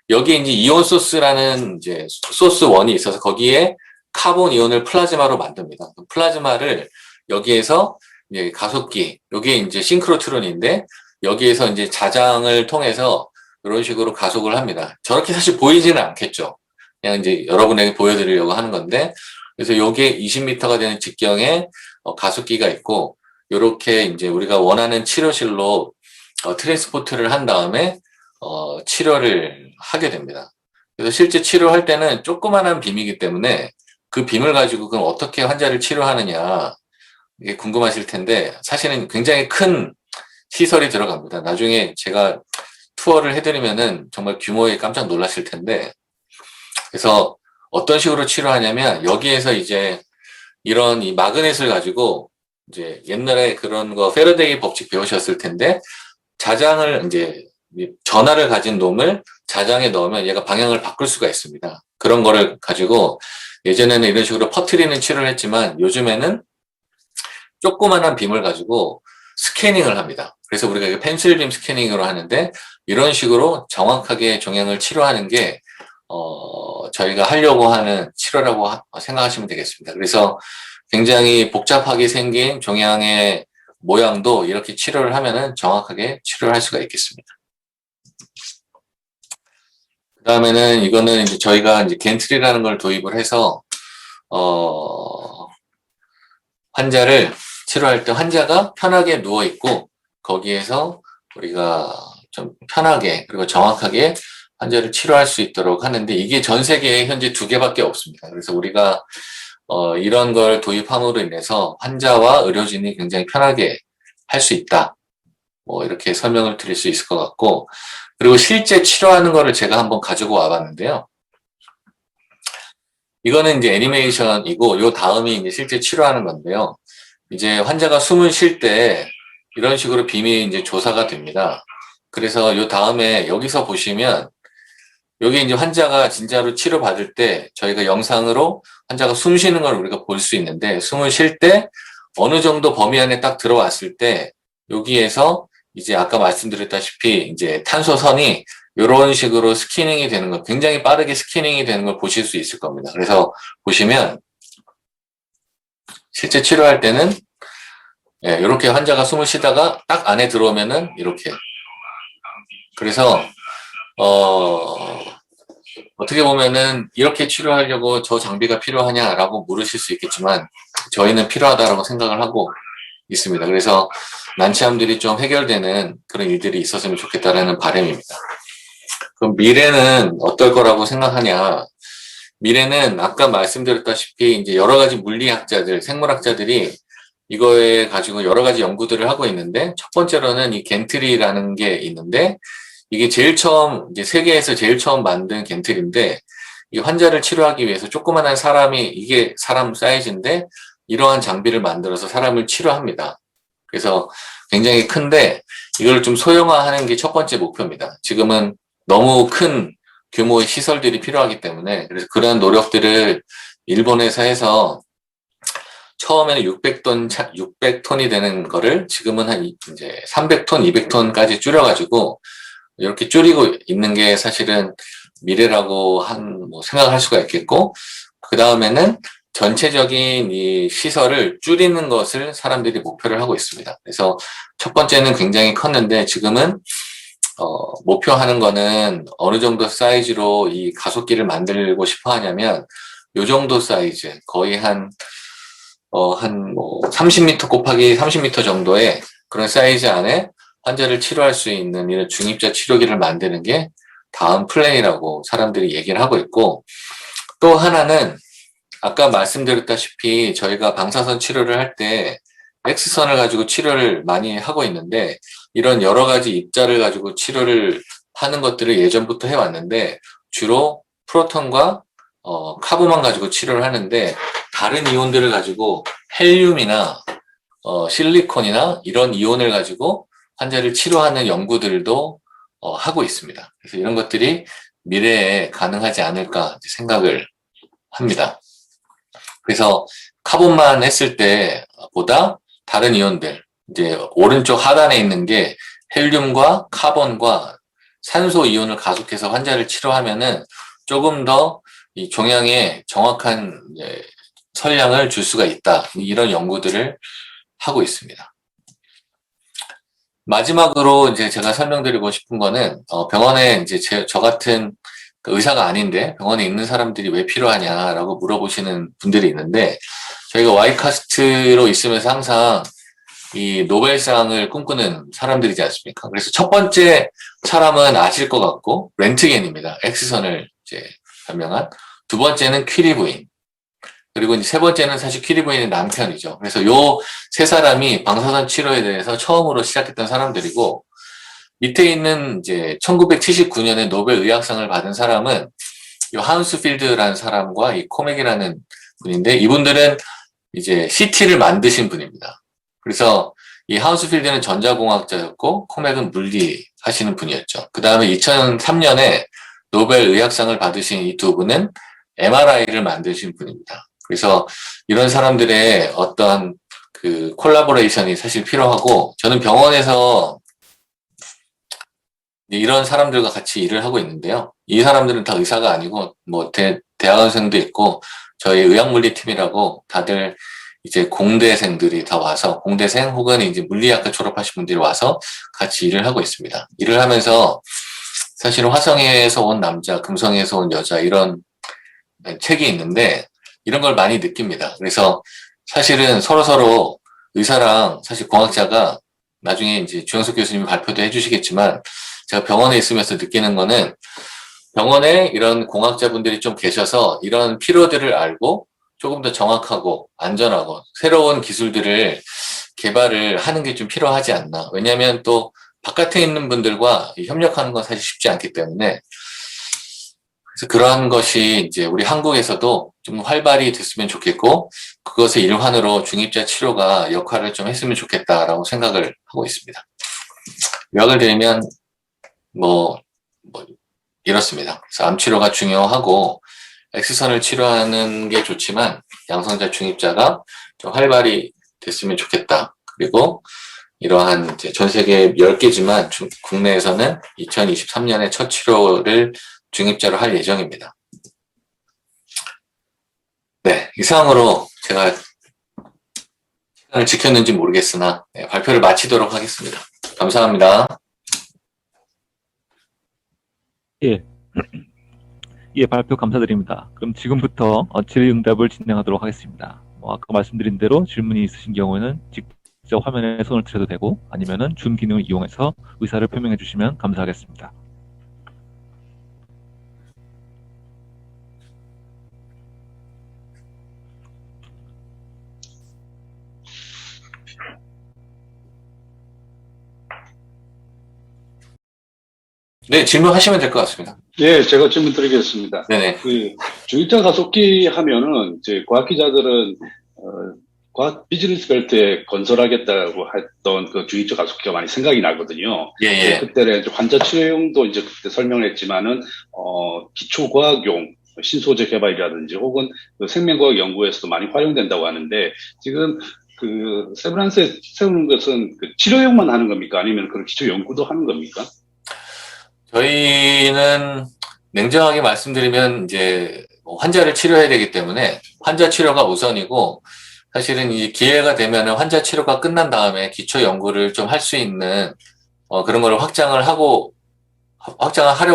여기 이제 이온 소스라는 이제 소스 원이 있어서 거기에 카본 이온을 플라즈마로 만듭니다. 플라즈마를 여기에서 이제 가속기, 여기에 이제 싱크로트론인데 여기에서 이제 자장을 통해서 이런 식으로 가속을 합니다. 저렇게 사실 보이지는 않겠죠. 그냥 이제 여러분에게 보여드리려고 하는 건데, 그래서 여기에 20m가 되는 직경에 가속기가 있고, 이렇게 이제 우리가 원하는 치료실로 트랜스포트를 한 다음에 치료를 하게 됩니다. 그래서 실제 치료할 때는 조그만한 빔이기 때문에 그 빔을 가지고 그럼 어떻게 환자를 치료하느냐 이게 궁금하실 텐데 사실은 굉장히 큰 시설이 들어갑니다. 나중에 제가 투어를 해드리면은 정말 규모에 깜짝 놀라실 텐데 그래서 어떤 식으로 치료하냐면 여기에서 이제 이런 이 마그넷을 가지고 이제 옛날에 그런 거 페러데이 법칙 배우셨을 텐데 자장을 이제 전하를 가진 놈을 자장에 넣으면 얘가 방향을 바꿀 수가 있습니다. 그런 거를 가지고 예전에는 이런 식으로 퍼트리는 치료를 했지만 요즘에는 조그만한 빔을 가지고 스캐닝을 합니다. 그래서 우리가 이거 펜슬빔 스캐닝으로 하는데 이런 식으로 정확하게 종양을 치료하는 게 저희가 하려고 하는 치료라고 생각하시면 되겠습니다. 그래서 굉장히 복잡하게 생긴 종양의 모양도 이렇게 치료를 하면은 정확하게 치료를 할 수가 있겠습니다. 그 다음에는 이거는 이제 저희가 이제 겐트리라는 걸 도입을 해서, 환자를 치료할 때 환자가 편하게 누워있고, 거기에서 우리가 좀 편하게, 그리고 정확하게 환자를 치료할 수 있도록 하는데, 이게 전 세계에 현재 2개밖에 없습니다. 그래서 우리가, 이런 걸 도입함으로 인해서 환자와 의료진이 굉장히 편하게 할 수 있다. 뭐, 이렇게 설명을 드릴 수 있을 것 같고, 그리고 실제 치료하는 거를 제가 한번 가지고 와봤는데요. 이거는 이제 애니메이션이고, 요 다음이 이제 실제 치료하는 건데요. 이제 환자가 숨을 쉴 때 이런 식으로 빔이 이제 조사가 됩니다. 그래서 요 다음에 여기서 보시면, 여기 이제 환자가 진짜로 치료받을 때 저희가 영상으로 환자가 숨 쉬는 걸 우리가 볼 수 있는데, 숨을 쉴 때 어느 정도 범위 안에 딱 들어왔을 때, 여기에서 이제 아까 말씀드렸다시피 이제 탄소선이 이런 식으로 스캐닝이 되는 거, 굉장히 빠르게 스캐닝이 되는 걸 보실 수 있을 겁니다. 그래서 보시면 실제 치료할 때는 이렇게 환자가 숨을 쉬다가 딱 안에 들어오면은 이렇게. 그래서 어떻게 보면은 이렇게 치료하려고 저 장비가 필요하냐라고 물으실 수 있겠지만 저희는 필요하다라고 생각을 하고 있습니다. 그래서 난치암들이 좀 해결되는 그런 일들이 있었으면 좋겠다라는 바람입니다. 그럼 미래는 어떨 거라고 생각하냐? 미래는 아까 말씀드렸다시피 이제 여러 가지 물리학자들, 생물학자들이 이거에 가지고 여러 가지 연구들을 하고 있는데 첫 번째로는 이 겐트리라는 게 있는데 이게 제일 처음 이제 세계에서 제일 처음 만든 겐트리인데 이 환자를 치료하기 위해서 조그만한 사람이 이게 사람 사이즈인데 이러한 장비를 만들어서 사람을 치료합니다. 그래서 굉장히 큰데 이걸 좀 소형화하는 게 첫 번째 목표입니다. 지금은 너무 큰 규모의 시설들이 필요하기 때문에 그래서 그런 노력들을 일본에서 해서 처음에는 600톤이 되는 거를 지금은 한 이제 300톤, 200톤까지 줄여가지고 이렇게 줄이고 있는 게 사실은 미래라고 뭐 생각할 수가 있겠고, 그 다음에는 전체적인 이 시설을 줄이는 것을 사람들이 목표를 하고 있습니다. 그래서 첫 번째는 굉장히 컸는데 지금은 목표하는 거는 어느 정도 사이즈로 이 가속기를 만들고 싶어 하냐면 요 정도 사이즈, 거의 한 30m 곱하기 30m 정도의 그런 사이즈 안에 환자를 치료할 수 있는 이런 중입자 치료기를 만드는 게 다음 플랜이라고 사람들이 얘기를 하고 있고, 또 하나는 아까 말씀드렸다시피 저희가 방사선 치료를 할 때 X선을 가지고 치료를 많이 하고 있는데, 이런 여러 가지 입자를 가지고 치료를 하는 것들을 예전부터 해왔는데 주로 프로톤과 카본만 가지고 치료를 하는데, 다른 이온들을 가지고 헬륨이나 실리콘이나 이런 이온을 가지고 환자를 치료하는 연구들도 하고 있습니다. 그래서 이런 것들이 미래에 가능하지 않을까 생각을 합니다. 그래서 카본만 했을 때보다 다른 이온들, 이제 오른쪽 하단에 있는 게 헬륨과 카본과 산소 이온을 가속해서 환자를 치료하면은 조금 더 이 종양에 정확한 선량을 줄 수가 있다. 이런 연구들을 하고 있습니다. 마지막으로 이제 제가 설명드리고 싶은 거는 병원에 이제 저 같은 의사가 아닌데 병원에 있는 사람들이 왜 필요하냐라고 물어보시는 분들이 있는데, 저희가 Y카스트로 있으면서 항상 이 노벨상을 꿈꾸는 사람들이지 않습니까? 그래서 첫 번째 사람은 아실 것 같고 렌트겐입니다. X선을 이제 발명한. 두 번째는 퀴리 부인. 그리고 이제 세 번째는 사실 퀴리 부인의 남편이죠. 그래서 요 세 사람이 방사선 치료에 대해서 처음으로 시작했던 사람들이고, 밑에 있는 이제 1979년에 노벨 의학상을 받은 사람은 이 하운스필드라는 사람과 이 코맥이라는 분인데, 이분들은 이제 CT를 만드신 분입니다. 그래서 이 하운스필드는 전자공학자였고 코맥은 물리 하시는 분이었죠. 그 다음에 2003년에 노벨 의학상을 받으신 이 두 분은 MRI를 만드신 분입니다. 그래서 이런 사람들의 어떤 그 콜라보레이션이 사실 필요하고, 저는 병원에서 이런 사람들과 같이 일을 하고 있는데요. 이 사람들은 다 의사가 아니고 뭐 대학원생도 있고, 저희 의학물리팀이라고 다들 이제 공대생들이 다 와서, 공대생 혹은 이제 물리학과 졸업하신 분들이 와서 같이 일을 하고 있습니다. 일을 하면서 사실은 화성에서 온 남자, 금성에서 온 여자, 이런 책이 있는데 이런 걸 많이 느낍니다. 그래서 사실은 서로서로 의사랑 사실 공학자가, 나중에 이제 주영석 교수님이 발표도 해주시겠지만 제가 병원에 있으면서 느끼는 거는, 병원에 이런 공학자분들이 좀 계셔서 이런 필요들을 알고 조금 더 정확하고 안전하고 새로운 기술들을 개발을 하는 게 좀 필요하지 않나. 왜냐하면 또 바깥에 있는 분들과 협력하는 건 사실 쉽지 않기 때문에, 그래서 그러한 것이 이제 우리 한국에서도 좀 활발히 됐으면 좋겠고, 그것의 일환으로 중입자 치료가 역할을 좀 했으면 좋겠다라고 생각을 하고 있습니다. 요약을 드리면 이렇습니다. 그래서 암 치료가 중요하고 X선을 치료하는 게 좋지만 양성자 중입자가 좀 활발히 됐으면 좋겠다. 그리고 이러한 이제 전 세계 10개지만 국내에서는 2023년에 첫 치료를 중입자로 할 예정입니다. 네, 이상으로 제가 시간을 지켰는지 모르겠으나 발표를 마치도록 하겠습니다. 감사합니다. 예, 발표 감사드립니다. 그럼 지금부터 질의응답을 진행하도록 하겠습니다. 아까 말씀드린 대로 질문이 있으신 경우에는 직접 화면에 손을 드셔도 되고, 아니면은 줌 기능을 이용해서 의사를 표명해 주시면 감사하겠습니다. 네, 질문하시면 될 것 같습니다. 예, 제가 질문 드리겠습니다. 네네. 중입자 가속기 하면은 이제 과학기자들은 과학 비즈니스 벨트에 건설하겠다고 했던 그 중입자 가속기가 많이 생각이 나거든요. 예. 그때 이제 환자 치료용도 이제 그때 설명했지만은 기초과학용 신소재 개발이라든지 혹은 그 생명과학 연구에서도 많이 활용된다고 하는데 지금 그 세브란스에 세우는 것은 그 치료용만 하는 겁니까? 아니면 그런 기초 연구도 하는 겁니까? 저희는 냉정하게 말씀드리면 이제 환자를 치료해야 되기 때문에 환자 치료가 우선이고, 사실은 이 기회가 되면 환자 치료가 끝난 다음에 기초 연구를 좀 할 수 있는 그런 거를 확장을 하려고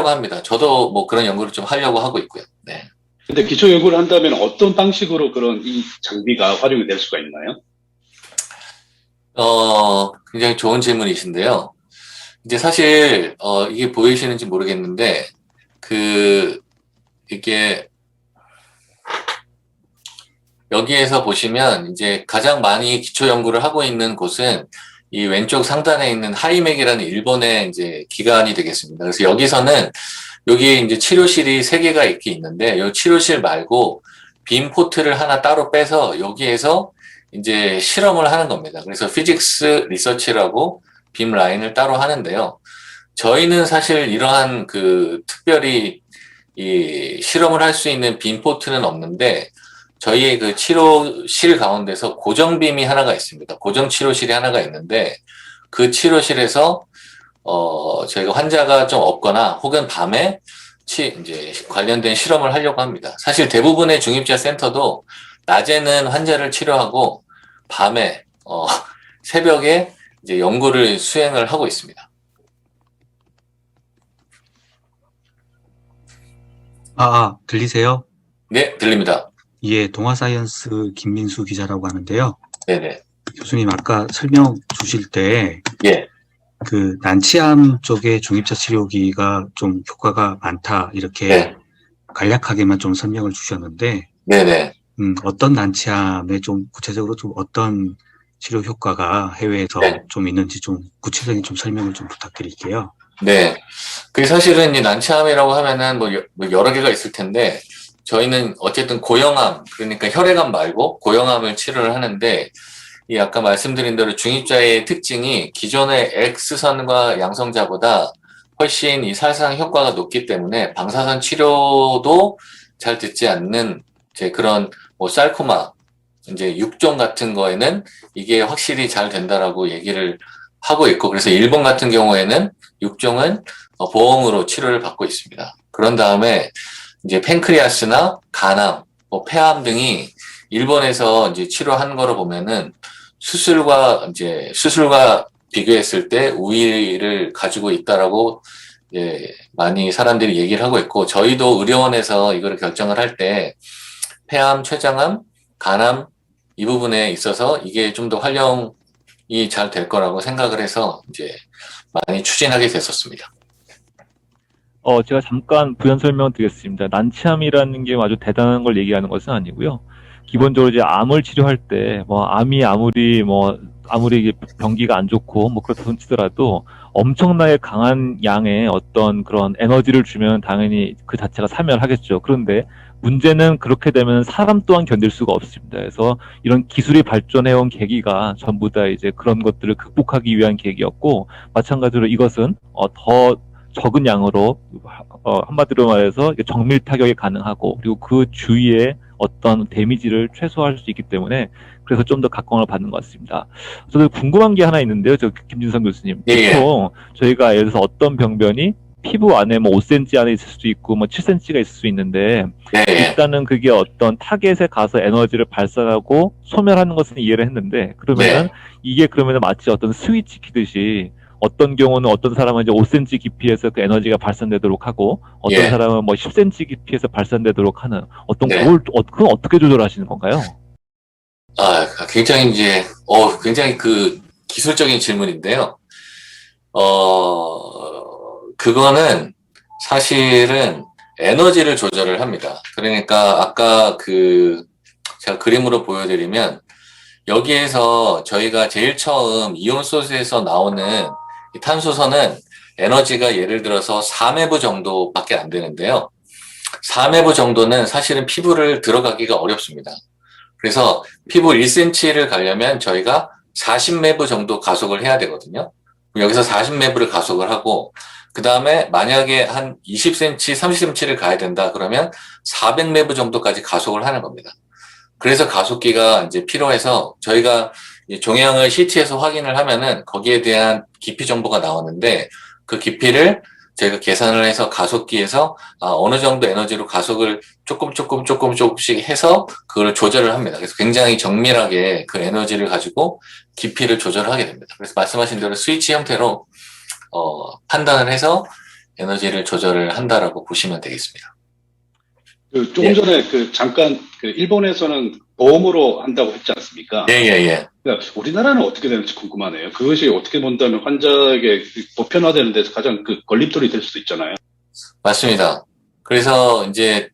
합니다. 저도 뭐 그런 연구를 좀 하려고 하고 있고요. 네. 근데 기초 연구를 한다면 어떤 방식으로 그런 이 장비가 활용이 될 수가 있나요? 굉장히 좋은 질문이신데요. 이제 사실 이게 보이시는지 모르겠는데 이게 여기에서 보시면 이제 가장 많이 기초 연구를 하고 있는 곳은 이 왼쪽 상단에 있는 하이맥이라는 일본의 이제 기관이 되겠습니다. 그래서 여기서는 여기에 이제 치료실이 3개가 이렇게 있는데, 이 치료실 말고 빔 포트를 하나 따로 빼서 여기에서 이제 실험을 하는 겁니다. 그래서 피직스 리서치라고 빔 라인을 따로 하는데요. 저희는 사실 이러한 특별히 이 실험을 할 수 있는 빔 포트는 없는데, 저희의 그 치료실 가운데서 고정빔이 하나가 있습니다. 고정 치료실이 하나가 있는데, 그 치료실에서 저희가 환자가 좀 없거나 혹은 밤에 이제 관련된 실험을 하려고 합니다. 사실 대부분의 중입자 센터도 낮에는 환자를 치료하고 밤에 새벽에 이제 연구를 수행을 하고 있습니다. 들리세요? 네, 들립니다. 예, 동아사이언스 김민수 기자라고 하는데요. 네네. 교수님 아까 설명 주실 때 예. 그 난치암 쪽의 중입자 치료기가 좀 효과가 많다 이렇게 네. 간략하게만 좀 설명을 주셨는데 네네. 어떤 난치암에 좀 구체적으로 좀 어떤 치료 효과가 해외에서 네. 좀 있는지 좀 구체적인 좀 설명을 좀 부탁드릴게요. 네. 그게 사실은 이 난치암이라고 하면은 뭐 여러 개가 있을 텐데, 저희는 어쨌든 고형암, 그러니까 혈액암 말고 고형암을 치료를 하는데, 이 아까 말씀드린 대로 중입자의 특징이 기존의 X선과 양성자보다 훨씬 이 살상 효과가 높기 때문에 방사선 치료도 잘 듣지 않는 이제 그런 뭐 sarcoma, 이제 육종 같은 거에는 이게 확실히 잘 된다라고 얘기를 하고 있고, 그래서 일본 같은 경우에는 육종은 보험으로 치료를 받고 있습니다. 그런 다음에 이제 팬크리아스나 간암, 뭐 폐암 등이 일본에서 이제 치료한 거로 보면은 수술과 비교했을 때 우위를 가지고 있다라고 많이 사람들이 얘기를 하고 있고, 저희도 의료원에서 이거를 결정을 할 때 폐암, 췌장암, 간암 이 부분에 있어서 이게 좀 더 활용이 잘 될 거라고 생각을 해서 이제 많이 추진하게 됐었습니다. 제가 잠깐 부연 설명 드리겠습니다. 난치암이라는 게 아주 대단한 걸 얘기하는 것은 아니고요. 기본적으로 이제 암을 치료할 때, 암이 아무리 이게 병기가 안 좋고, 그렇다 치더라도 엄청나게 강한 양의 어떤 그런 에너지를 주면 당연히 그 자체가 사멸하겠죠. 그런데 문제는 그렇게 되면 사람 또한 견딜 수가 없습니다. 그래서 이런 기술이 발전해온 계기가 전부 다 이제 그런 것들을 극복하기 위한 계기였고, 마찬가지로 이것은 더 적은 양으로 한마디로 말해서 정밀 타격이 가능하고, 그리고 그 주위에 어떤 데미지를 최소화할 수 있기 때문에 그래서 좀 더 각광을 받는 것 같습니다. 저도 궁금한 게 하나 있는데요, 김진성 교수님. 예. 보통 저희가 예를 들어서 어떤 병변이 피부 안에 5cm 안에 있을 수도 있고 7cm가 있을 수 있는데, 네. 일단은 그게 어떤 타겟에 가서 에너지를 발산하고 소멸하는 것은 이해를 했는데, 그러면은 이게 그러면은 마치 어떤 스위치 키듯이 어떤 경우는 어떤 사람은 이제 5cm 깊이에서 그 에너지가 발산되도록 하고, 어떤 사람은 10cm 깊이에서 발산되도록 하는 그건 어떻게 조절하시는 건가요? 굉장히 굉장히 기술적인 질문인데요. 그거는 사실은 에너지를 조절을 합니다. 그러니까 아까 제가 그림으로 보여드리면, 여기에서 저희가 제일 처음 이온소스에서 나오는 이 탄소선은 에너지가 예를 들어서 4매부 정도밖에 안 되는데요. 4매부 정도는 사실은 피부를 들어가기가 어렵습니다. 그래서 피부 1cm를 가려면 저희가 40매부 정도 가속을 해야 되거든요. 여기서 40매부를 가속을 하고, 그 다음에 만약에 한 20cm, 30cm를 가야 된다 그러면 400매브 정도까지 가속을 하는 겁니다. 그래서 가속기가 이제 필요해서 저희가 종양을 CT에서 확인을 하면은 거기에 대한 깊이 정보가 나오는데 그 깊이를 저희가 계산을 해서 가속기에서 어느 정도 에너지로 가속을 조금씩 해서 그걸 조절을 합니다. 그래서 굉장히 정밀하게 그 에너지를 가지고 깊이를 조절하게 됩니다. 그래서 말씀하신 대로 스위치 형태로 판단을 해서 에너지를 조절을 한다라고 보시면 되겠습니다. 조금 전에 잠깐 일본에서는 보험으로 한다고 했지 않습니까? 예. 그러니까 우리나라는 어떻게 되는지 궁금하네요. 그것이 어떻게 본다면 환자에게 보편화되는 데서 가장 걸림돌이 될 수도 있잖아요. 맞습니다. 그래서 이제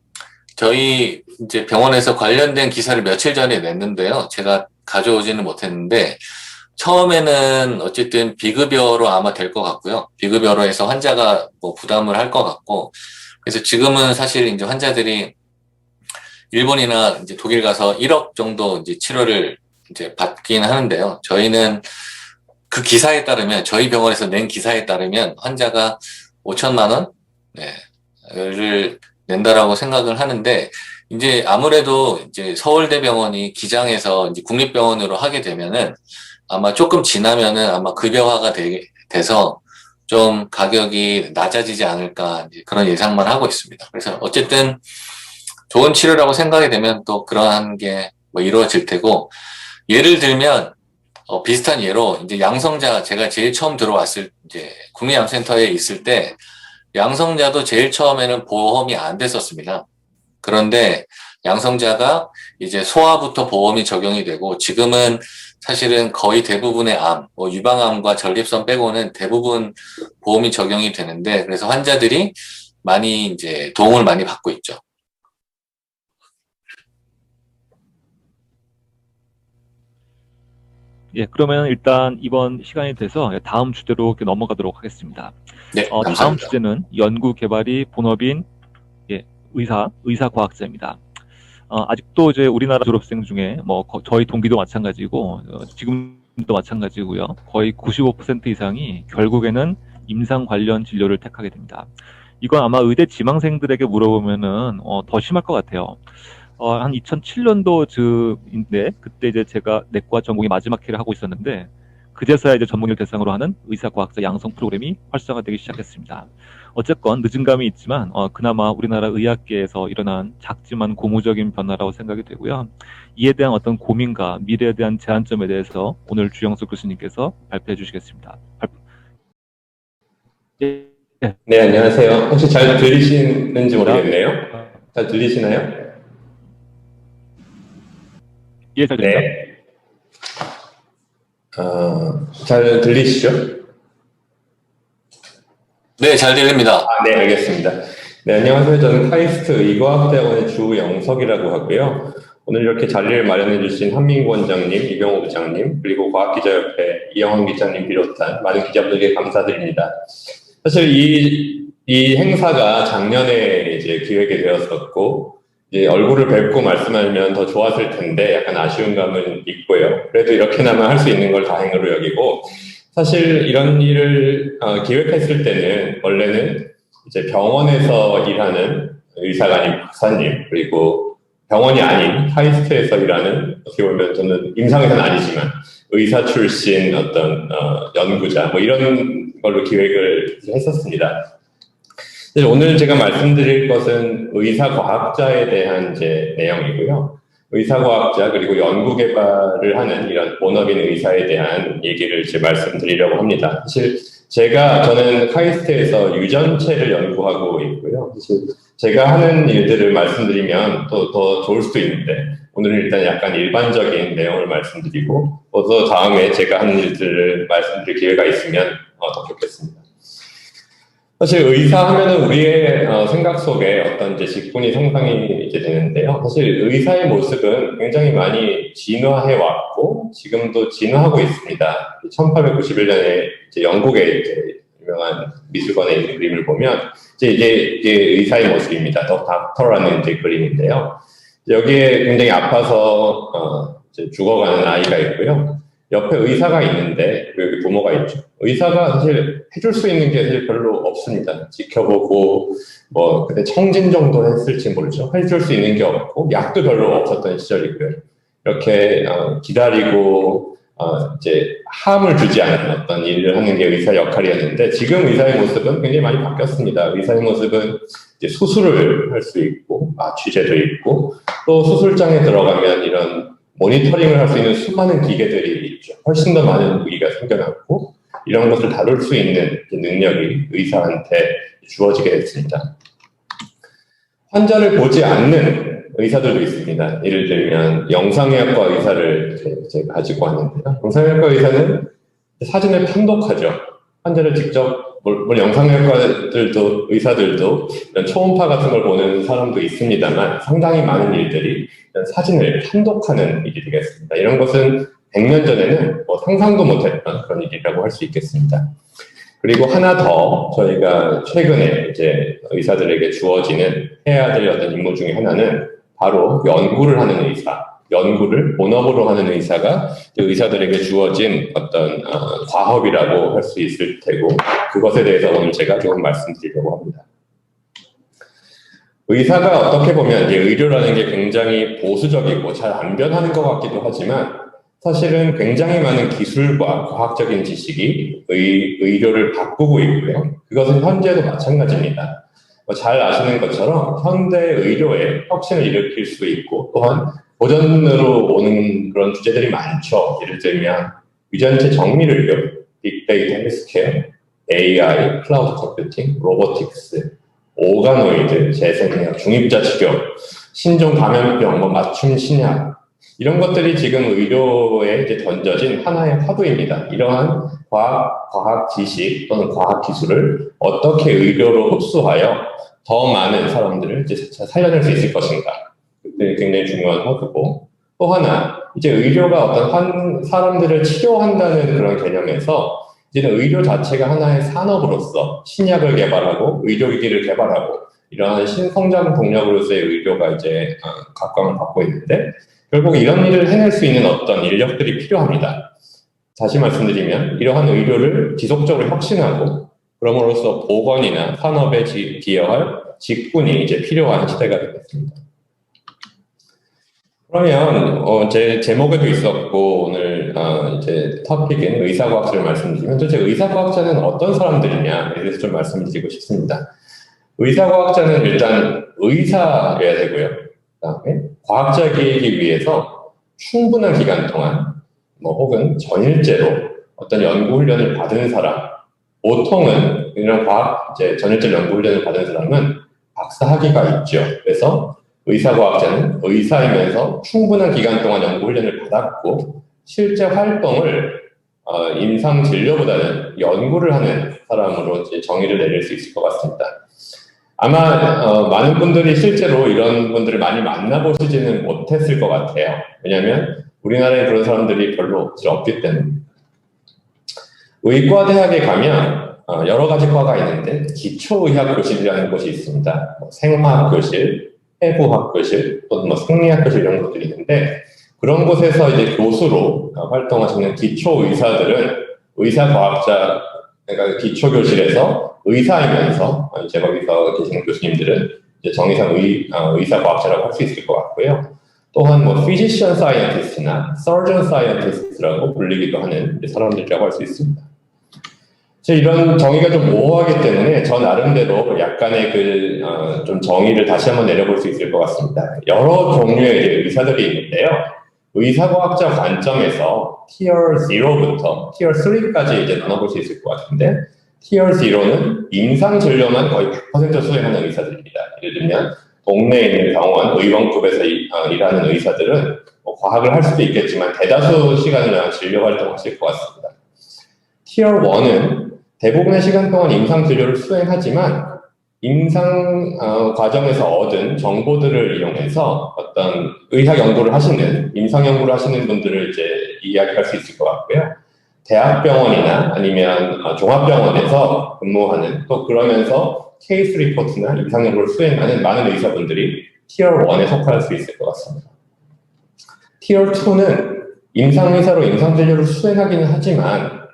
저희 이제 병원에서 관련된 기사를 며칠 전에 냈는데요. 제가 가져오지는 못했는데 처음에는 어쨌든 비급여로 아마 될 것 같고요. 비급여로 해서 환자가 뭐 부담을 할 것 같고, 그래서 지금은 사실 이제 환자들이 일본이나 이제 독일 가서 1억 정도 이제 치료를 이제 받긴 하는데요. 저희는 그 기사에 따르면, 저희 병원에서 낸 기사에 따르면 환자가 5천만 원? 를 낸다라고 생각을 하는데, 이제 아무래도 이제 서울대병원이 기장에서 이제 국립병원으로 하게 되면은 아마 조금 지나면은 아마 급여화가 돼서 좀 가격이 낮아지지 않을까 그런 예상만 하고 있습니다. 그래서 어쨌든 좋은 치료라고 생각이 되면 또 그러한 게 뭐 이루어질 테고, 예를 들면 비슷한 예로 이제 양성자, 제가 제일 처음 들어왔을 이제 국립암센터에 있을 때 양성자도 제일 처음에는 보험이 안 됐었습니다. 그런데 양성자가 이제 소아부터 보험이 적용이 되고, 지금은 사실은 거의 대부분의 암, 뭐 유방암과 전립선 빼고는 대부분 보험이 적용이 되는데, 그래서 환자들이 많이 이제 도움을 많이 받고 있죠. 예, 그러면 일단 이번 시간이 돼서 다음 주제로 이렇게 넘어가도록 하겠습니다. 네, 다음 감사합니다. 주제는 연구 개발이 본업인 의사과학자입니다. 아직도 이제 우리나라 졸업생 중에 뭐 저희 동기도 마찬가지고 지금도 마찬가지고요. 거의 95% 이상이 결국에는 임상 관련 진료를 택하게 됩니다. 이건 아마 의대 지망생들에게 물어보면은 더 심할 것 같아요. 한 2007년도인데 그때 이제 제가 내과 전공의 마지막 해를 하고 있었는데 그제서야 이제 전문의를 대상으로 하는 의사과학자 양성 프로그램이 활성화되기 시작했습니다. 어쨌건 늦은 감이 있지만 그나마 우리나라 의학계에서 일어난 작지만 고무적인 변화라고 생각이 되고요. 이에 대한 어떤 고민과 미래에 대한 제한점에 대해서 오늘 주영석 교수님께서 발표해 주시겠습니다. 네, 안녕하세요. 혹시 잘 들리시는지 모르겠네요. 잘 들리시나요? 예, 잘 들립니다. 네. 잘 들리시죠? 네, 잘 들립니다. 네, 알겠습니다. 네, 안녕하세요. 저는 카이스트 의과학대학원의 주영석이라고 하고요. 오늘 이렇게 자리를 마련해 주신 한민구 원장님, 이병호 부장님, 그리고 과학기자협회 이영환 기자님 비롯한 많은 기자분들께 감사드립니다. 사실 이 행사가 작년에 이제 기획이 되었었고, 이제 얼굴을 뵙고 말씀하면 더 좋았을 텐데 약간 아쉬운 감은 있고요. 그래도 이렇게나마 할 수 있는 걸 다행으로 여기고, 사실 이런 일을 기획했을 때는 원래는 이제 병원에서 일하는 의사가 아닌 박사님, 그리고 병원이 아닌 카이스트에서 일하는, 어떻게 보면 저는 임상의사는 아니지만 의사 출신 어떤 연구자 뭐 이런 걸로 기획을 했었습니다. 오늘 제가 말씀드릴 것은 의사과학자에 대한 이제 내용이고요. 의사과학자 그리고 연구개발을 하는 이런 본업인 의사에 대한 얘기를 이제 말씀드리려고 합니다. 사실 저는 카이스트에서 유전체를 연구하고 있고요. 사실 제가 하는 일들을 말씀드리면 또 더 좋을 수도 있는데, 오늘은 일단 약간 일반적인 내용을 말씀드리고, 또 다음에 제가 하는 일들을 말씀드릴 기회가 있으면 더 좋겠습니다. 사실 의사 하면은 우리의 생각 속에 어떤 이제 직군이 상상이 이제 되는데요. 사실 의사의 모습은 굉장히 많이 진화해 왔고 지금도 진화하고 있습니다. 1891년에 이제 영국의 이제 유명한 미술관에 있는 그림을 보면 이게 의사의 모습입니다. 더 닥터라는 이제 그림인데요. 여기에 굉장히 아파서 이제 죽어가는 아이가 있고요. 옆에 의사가 있는데, 그리고 여기 부모가 있죠. 의사가 사실 해줄 수 있는 게 사실 별로 없습니다. 지켜보고, 뭐, 그때 청진 정도 했을지 모르죠. 해줄 수 있는 게 없고, 약도 별로 없었던 시절이고요. 이렇게, 기다리고, 이제, 함을 주지 않는 어떤 일을 하는 게 의사 역할이었는데, 지금 의사의 모습은 굉장히 많이 바뀌었습니다. 의사의 모습은 이제 수술을 할 수 있고, 취재도 있고, 또 수술장에 들어가면 이런 모니터링을 할 수 있는 수많은 기계들이 있죠. 훨씬 더 많은 무기가 생겨났고, 이런 것을 다룰 수 있는 능력이 의사한테 주어지게 됐습니다. 환자를 보지 않는 의사들도 있습니다. 예를 들면 영상의학과 의사를 제가 가지고 왔는데요. 영상의학과 의사는 사진을 판독하죠. 환자를 직접, 물론 영상의학과들도, 의사들도 이런 초음파 같은 걸 보는 사람도 있습니다만 상당히 많은 일들이 이런 사진을 판독하는 일이 되겠습니다. 이런 것은 100년 전에는 뭐 상상도 못했던 그런 일이라고 할 수 있겠습니다. 그리고 하나 더 저희가 최근에 이제 의사들에게 주어지는 해야 될 어떤 임무 중에 하나는 바로 연구를 하는 의사, 연구를 본업으로 하는 의사가 의사들에게 주어진 어떤 과업이라고 할 수 있을 테고, 그것에 대해서 오늘 제가 조금 말씀드리려고 합니다. 의사가 어떻게 보면 이제 의료라는 게 굉장히 보수적이고 잘 안 변하는 것 같기도 하지만 사실은 굉장히 많은 기술과 과학적인 지식이 의료를 바꾸고 있고요. 그것은 현재도 마찬가지입니다. 잘 아시는 것처럼 현대 의료에 혁신을 일으킬 수 있고 또한 고전으로 오는 그런 주제들이 많죠. 예를 들면 유전체 정밀의료, 빅데이터 헬스케어, AI, 클라우드 컴퓨팅, 로보틱스, 오가노이드, 재생의학, 중입자 치료, 신종 감염병, 맞춤 신약, 이런 것들이 지금 의료에 이제 던져진 하나의 화두입니다. 이러한 과학 지식 또는 과학 기술을 어떻게 의료로 흡수하여 더 많은 사람들을 이제 살려낼 수 있을 것인가. 그게 굉장히 중요한 화두고, 또 하나, 이제 의료가 어떤 사람들을 치료한다는 그런 개념에서 이제는 의료 자체가 하나의 산업으로서 신약을 개발하고 의료기기를 개발하고 이러한 신성장 동력으로서의 의료가 이제 각광을 받고 있는데, 결국 이런 일을 해낼 수 있는 어떤 인력들이 필요합니다. 다시 말씀드리면 이러한 의료를 지속적으로 혁신하고 그럼으로써 보건이나 산업에 기여할 직군이 이제 필요한 시대가 되겠습니다. 그러면 제 제목에도 있었고 오늘 이제 토픽인 의사과학자를 말씀드리면 도대체 의사과학자는 어떤 사람들이냐에 대해서 좀 말씀드리고 싶습니다. 의사과학자는 일단 의사여야 되고요. 그다음에 과학자이기 위해서 충분한 기간 동안 혹은 전일제로 어떤 연구 훈련을 받은 사람, 보통은 이런 전일제 연구 훈련을 받은 사람은 박사학위가 있죠. 그래서 의사과학자는 의사이면서 충분한 기간 동안 연구 훈련을 받았고 실제 활동을 임상 진료보다는 연구를 하는 사람으로 이제 정의를 내릴 수 있을 것 같습니다. 아마 많은 분들이 실제로 이런 분들을 많이 만나보시지는 못했을 것 같아요. 왜냐하면 우리나라에 그런 사람들이 별로 없기 때문에. 의과대학에 가면 여러 가지 과가 있는데 기초의학교실이라는 곳이 있습니다. 생화학교실, 해부학교실, 또는 생리학교실 이런 것들이 있는데 그런 곳에서 이제 교수로 활동하시는 기초의사들은 의사과학자, 그러니까 기초교실에서 의사이면서 이제 거기서 계시는 교수님들은 이제 정의상 의사과학자라고 할 수 있을 것 같고요. 또한 physician scientist나 surgeon scientist라고 불리기도 하는 사람들이라고 할 수 있습니다. 이런 정의가 좀 모호하기 때문에 저 나름대로 약간의 좀 정의를 다시 한번 내려볼 수 있을 것 같습니다. 여러 종류의 이제 의사들이 있는데요. 의사과학자 관점에서 Tier 0부터 Tier 3까지 이제 나눠볼 수 있을 것 같은데, Tier 0는 임상 진료만 거의 100% 수행하는 의사들입니다. 예를 들면 동네에 있는 병원, 의원급에서 일하는 의사들은 과학을 할 수도 있겠지만 대다수 시간을 진료 활동을 하실 것 같습니다. Tier 1은 대부분의 시간 동안 임상 진료를 수행하지만 임상 과정에서 얻은 정보들을 이용해서 어떤 의학 연구를 하시는, 임상 연구를 하시는 분들을 이제 이야기할 수 있을 것 같고요. 대학병원이나 아니면 종합병원에서 근무하는, 또 그러면서 케이스 리포트나 임상 연구를 수행하는 많은 의사분들이 Tier 1에 속할 수 있을 것 같습니다. Tier 2는 임상의사로 임상진료를 수행하기는 하지만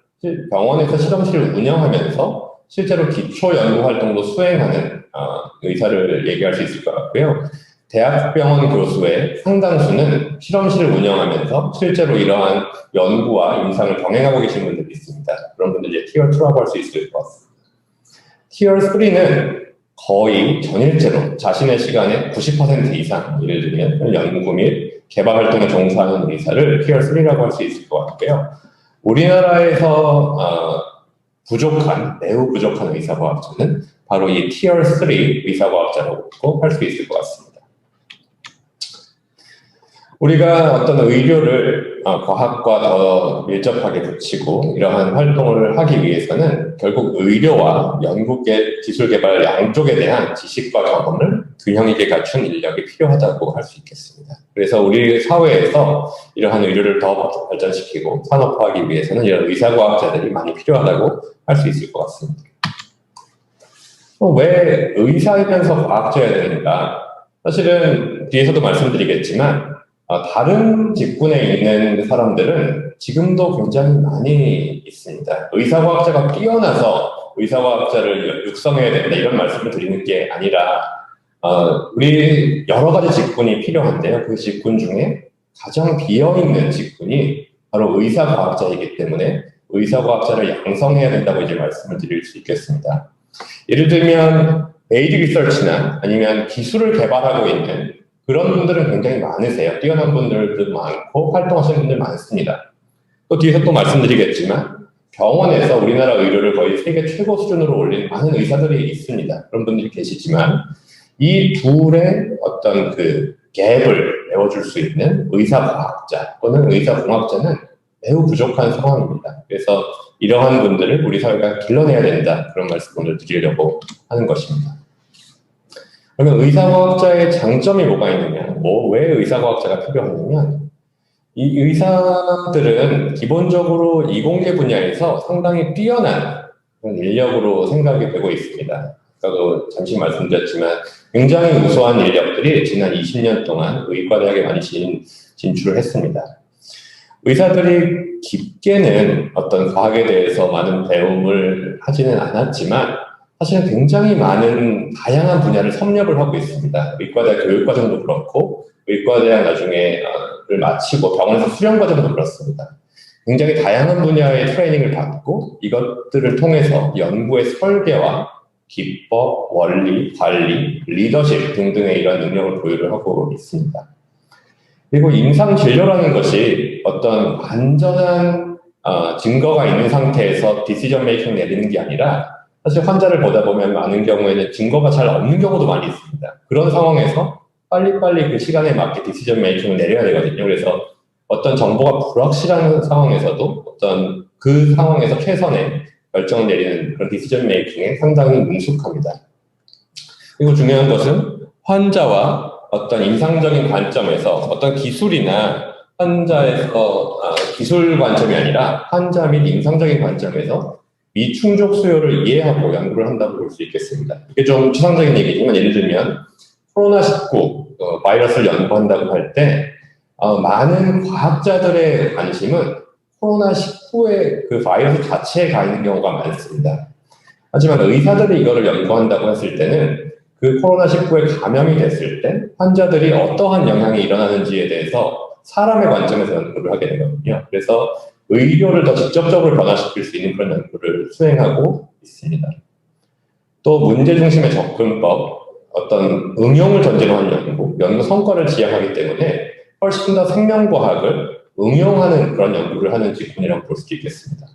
병원에서 실험실을 운영하면서 실제로 기초 연구 활동도 수행하는 의사를 얘기할 수 있을 것 같고요. 대학병원 교수의 상당수는 실험실을 운영하면서 실제로 이러한 연구와 임상을 병행하고 계신 분들이 있습니다. 그런 분들 이제 Tier 2라고 할 수 있을 것 같습니다. Tier 3는 거의 전일제로 자신의 시간의 90% 이상, 예를 들면 연구 및 개발 활동에 종사하는 의사를 Tier 3라고 할 수 있을 것 같고요. 우리나라에서 매우 부족한 의사과학자는 바로 이 Tier 3 의사과학자라고 할 수 있을 것 같습니다. 우리가 어떤 의료를 과학과 더 밀접하게 붙이고 이러한 활동을 하기 위해서는 결국 의료와 연구계 기술 개발 양쪽에 대한 지식과 경험을 균형 있게 갖춘 인력이 필요하다고 할 수 있겠습니다. 그래서 우리 사회에서 이러한 의료를 더 발전시키고 산업화하기 위해서는 이런 의사과학자들이 많이 필요하다고 할 수 있을 것 같습니다. 왜 의사이면서 과학자여야 되는가? 사실은 뒤에서도 말씀드리겠지만 다른 직군에 있는 사람들은 지금도 굉장히 많이 있습니다. 의사과학자가 뛰어나서 의사과학자를 육성해야 된다 이런 말씀을 드리는 게 아니라 우리 여러 가지 직군이 필요한데요. 그 직군 중에 가장 비어있는 직군이 바로 의사과학자이기 때문에 의사과학자를 양성해야 된다고 이제 말씀을 드릴 수 있겠습니다. 예를 들면 에이드 리서치나 아니면 기술을 개발하고 있는 그런 분들은 굉장히 많으세요. 뛰어난 분들도 많고 활동하시는 분들 많습니다. 또 뒤에서 또 말씀드리겠지만 병원에서 우리나라 의료를 거의 세계 최고 수준으로 올린 많은 의사들이 있습니다. 그런 분들이 계시지만 이 둘의 어떤 그 갭을 메워줄 수 있는 의사과학자 또는 의사공학자는 매우 부족한 상황입니다. 그래서 이러한 분들을 우리 사회가 길러내야 된다. 그런 말씀을 드리려고 하는 것입니다. 그러면 의사과학자의 장점이 뭐가 있느냐? 왜 의사과학자가 필요하냐면 이 의사들은 기본적으로 이공계 분야에서 상당히 뛰어난 인력으로 생각이 되고 있습니다. 아까도 잠시 말씀드렸지만 굉장히 우수한 인력들이 지난 20년 동안 의과대학에 많이 진출을 했습니다. 의사들이 깊게는 어떤 과학에 대해서 많은 배움을 하지는 않았지만 사실은 굉장히 많은 다양한 분야를 섭렵을 하고 있습니다. 의과대학 교육과정도 그렇고 의과대학 나중에를 마치고 병원에서 수련과정도 그렇습니다. 굉장히 다양한 분야의 트레이닝을 받고 이것들을 통해서 연구의 설계와 기법, 원리, 관리, 리더십 등등의 이런 능력을 보유를 하고 있습니다. 그리고 임상진료라는 것이 어떤 완전한 증거가 있는 상태에서 디시전 메이킹 내리는 게 아니라 사실 환자를 보다 보면 많은 경우에는 증거가 잘 없는 경우도 많이 있습니다. 그런 상황에서 빨리빨리 그 시간에 맞게 디시전 메이킹을 내려야 되거든요. 그래서 어떤 정보가 불확실한 상황에서도 어떤 그 상황에서 최선의 결정을 내리는 그런 디시전 메이킹에 상당히 능숙합니다. 그리고 중요한 것은 환자와 어떤 임상적인 관점에서 어떤 기술이나 환자에서 기술 관점이 아니라 환자 및 임상적인 관점에서 미충족 수요를 이해하고 연구를 한다고 볼 수 있겠습니다. 이게 좀 추상적인 얘기지만 예를 들면 코로나19 바이러스를 연구한다고 할 때 많은 과학자들의 관심은 코로나19의 그 바이러스 자체에 가 있는 경우가 많습니다. 하지만 의사들이 이거를 연구한다고 했을 때는 그 코로나19에 감염이 됐을 때 환자들이 어떠한 영향이 일어나는지에 대해서 사람의 관점에서 연구를 하게 되거든요. 그래서 의료를 더 직접적으로 변화시킬 수 있는 그런 연구를 수행하고 있습니다. 또 문제 중심의 접근법, 어떤 응용을 전제로 한 연구 성과를 지향하기 때문에 훨씬 더 생명과학을 응용하는 그런 연구를 하는 직군이라고 볼 수도 있겠습니다.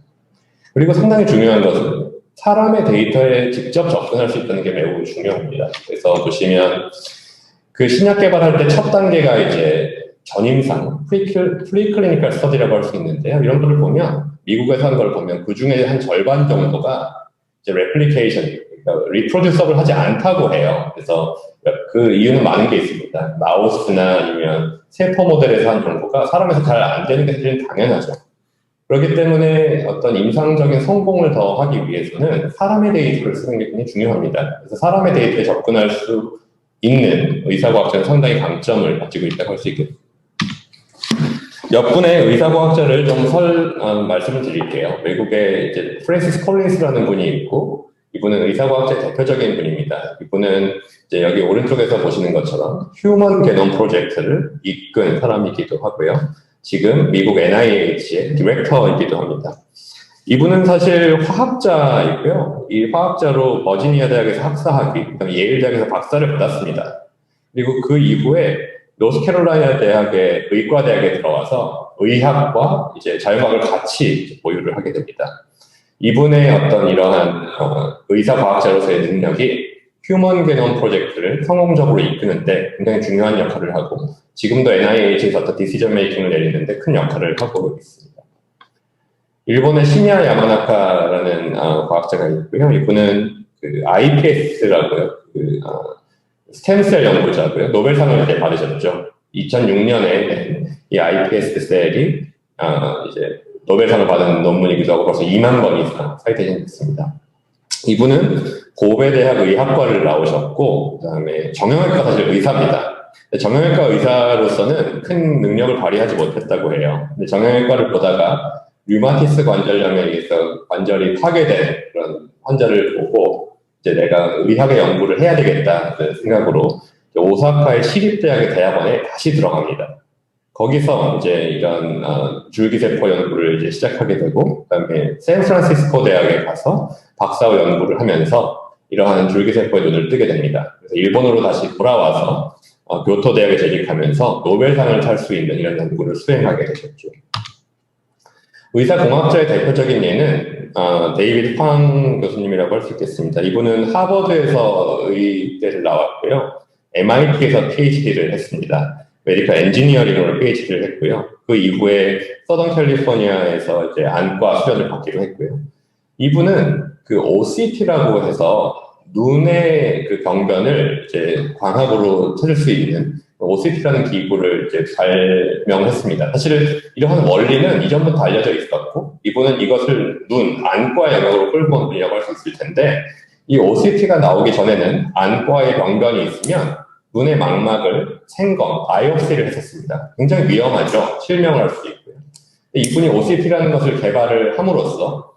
그리고 상당히 중요한 것은 사람의 데이터에 직접 접근할 수 있다는 게 매우 중요합니다. 그래서 보시면 그 신약 개발할 때 첫 단계가 이제 전임상, 프리클리니컬 스터디라고 할 수 있는데요. 이런 거를 보면, 미국에서 한 걸 보면 그 중에 한 절반 정도가 이제 레플리케이션, 그러니까 리프로듀서블 하지 않다고 해요. 그래서 그 이유는 많은 게 있습니다. 마우스나 아니면 세포 모델에서 한 정보가 사람에서 잘 안 되는 게 사실은 당연하죠. 그렇기 때문에 어떤 임상적인 성공을 더 하기 위해서는 사람의 데이터를 쓰는 게 굉장히 중요합니다. 그래서 사람의 데이터에 접근할 수 있는 의사과학자는 상당히 강점을 가지고 있다고 할 수 있겠습니다. 몇 분의 의사과학자를 좀 말씀을 드릴게요. 외국에 이제 프랜시스 콜린스라는 분이 있고, 이분은 의사과학자의 대표적인 분입니다. 이분은 이제 여기 오른쪽에서 보시는 것처럼 휴먼 게놈 프로젝트를 이끈 사람이기도 하고요. 지금 미국 NIH의 디렉터이기도 합니다. 이분은 사실 화학자이고요. 이 화학자로 버지니아 대학에서 학사학위, 그다음에 예일 대학에서 박사를 받았습니다. 그리고 그 이후에 노스캐롤라이나 대학의 의과대학에 들어와서 의학과 이제 자연과학을 같이 보유를 하게 됩니다. 이분의 어떤 이러한 의사과학자로서의 능력이 휴먼 게놈 프로젝트를 성공적으로 이끄는데 굉장히 중요한 역할을 하고 지금도 NIH에서 어떤 디시전 메이킹을 내리는데 큰 역할을 하고 있습니다. 일본의 시냐 야마나카라는 과학자가 있고요. 이분은 그 IPS라고요. 스템셀 연구자고요. 노벨상을 이제 받으셨죠. 2006년에 이 IPS 셀이 이제 노벨상을 받은 논문이기도 하고 벌써 2만 번 이상 사이테이션 됐습니다. 이분은 고베대학 의학과를 나오셨고, 그 다음에 정형외과 사실 의사입니다. 정형외과 의사로서는 큰 능력을 발휘하지 못했다고 해요. 근데 정형외과를 보다가 류마티스 관절염에 의해서 관절이 파괴된 그런 환자를 보고 이제 내가 의학의 연구를 해야 되겠다는 생각으로 오사카의 시립대학의 대학원에 다시 들어갑니다. 거기서 이제 이런 줄기세포 연구를 이제 시작하게 되고, 그다음에 샌프란시스코 대학에 가서 박사후 연구를 하면서 이러한 줄기세포의 눈을 뜨게 됩니다. 그래서 일본으로 다시 돌아와서 교토 대학에 재직하면서 노벨상을 탈 수 있는 이런 연구를 수행하게 되셨죠. 의사공학자의 대표적인 예는 데이비드 팡 교수님이라고 할 수 있겠습니다. 이분은 하버드에서 의대를 나왔고요. MIT에서 PhD를 했습니다. 메디컬 엔지니어링으로 PhD를 했고요. 그 이후에 서던 캘리포니아에서 이제 안과 수련을 받기로 했고요. 이분은 그 OCT라고 해서 눈의 그 병변을 이제 광학으로 찾을 수 있는 OCT라는 기구를 이제 발명했습니다. 사실은 이러한 원리는 이전부터 알려져 있었고, 이분은 이것을 눈, 안과 영역으로 끌고 온 분이라고 할 수 있을 텐데, 이 OCT가 나오기 전에는 안과의 병변이 있으면 눈의 망막을 생검, 바이옵시를 했었습니다. 굉장히 위험하죠. 실명을 할 수도 있고요. 이분이 OCT라는 것을 개발을 함으로써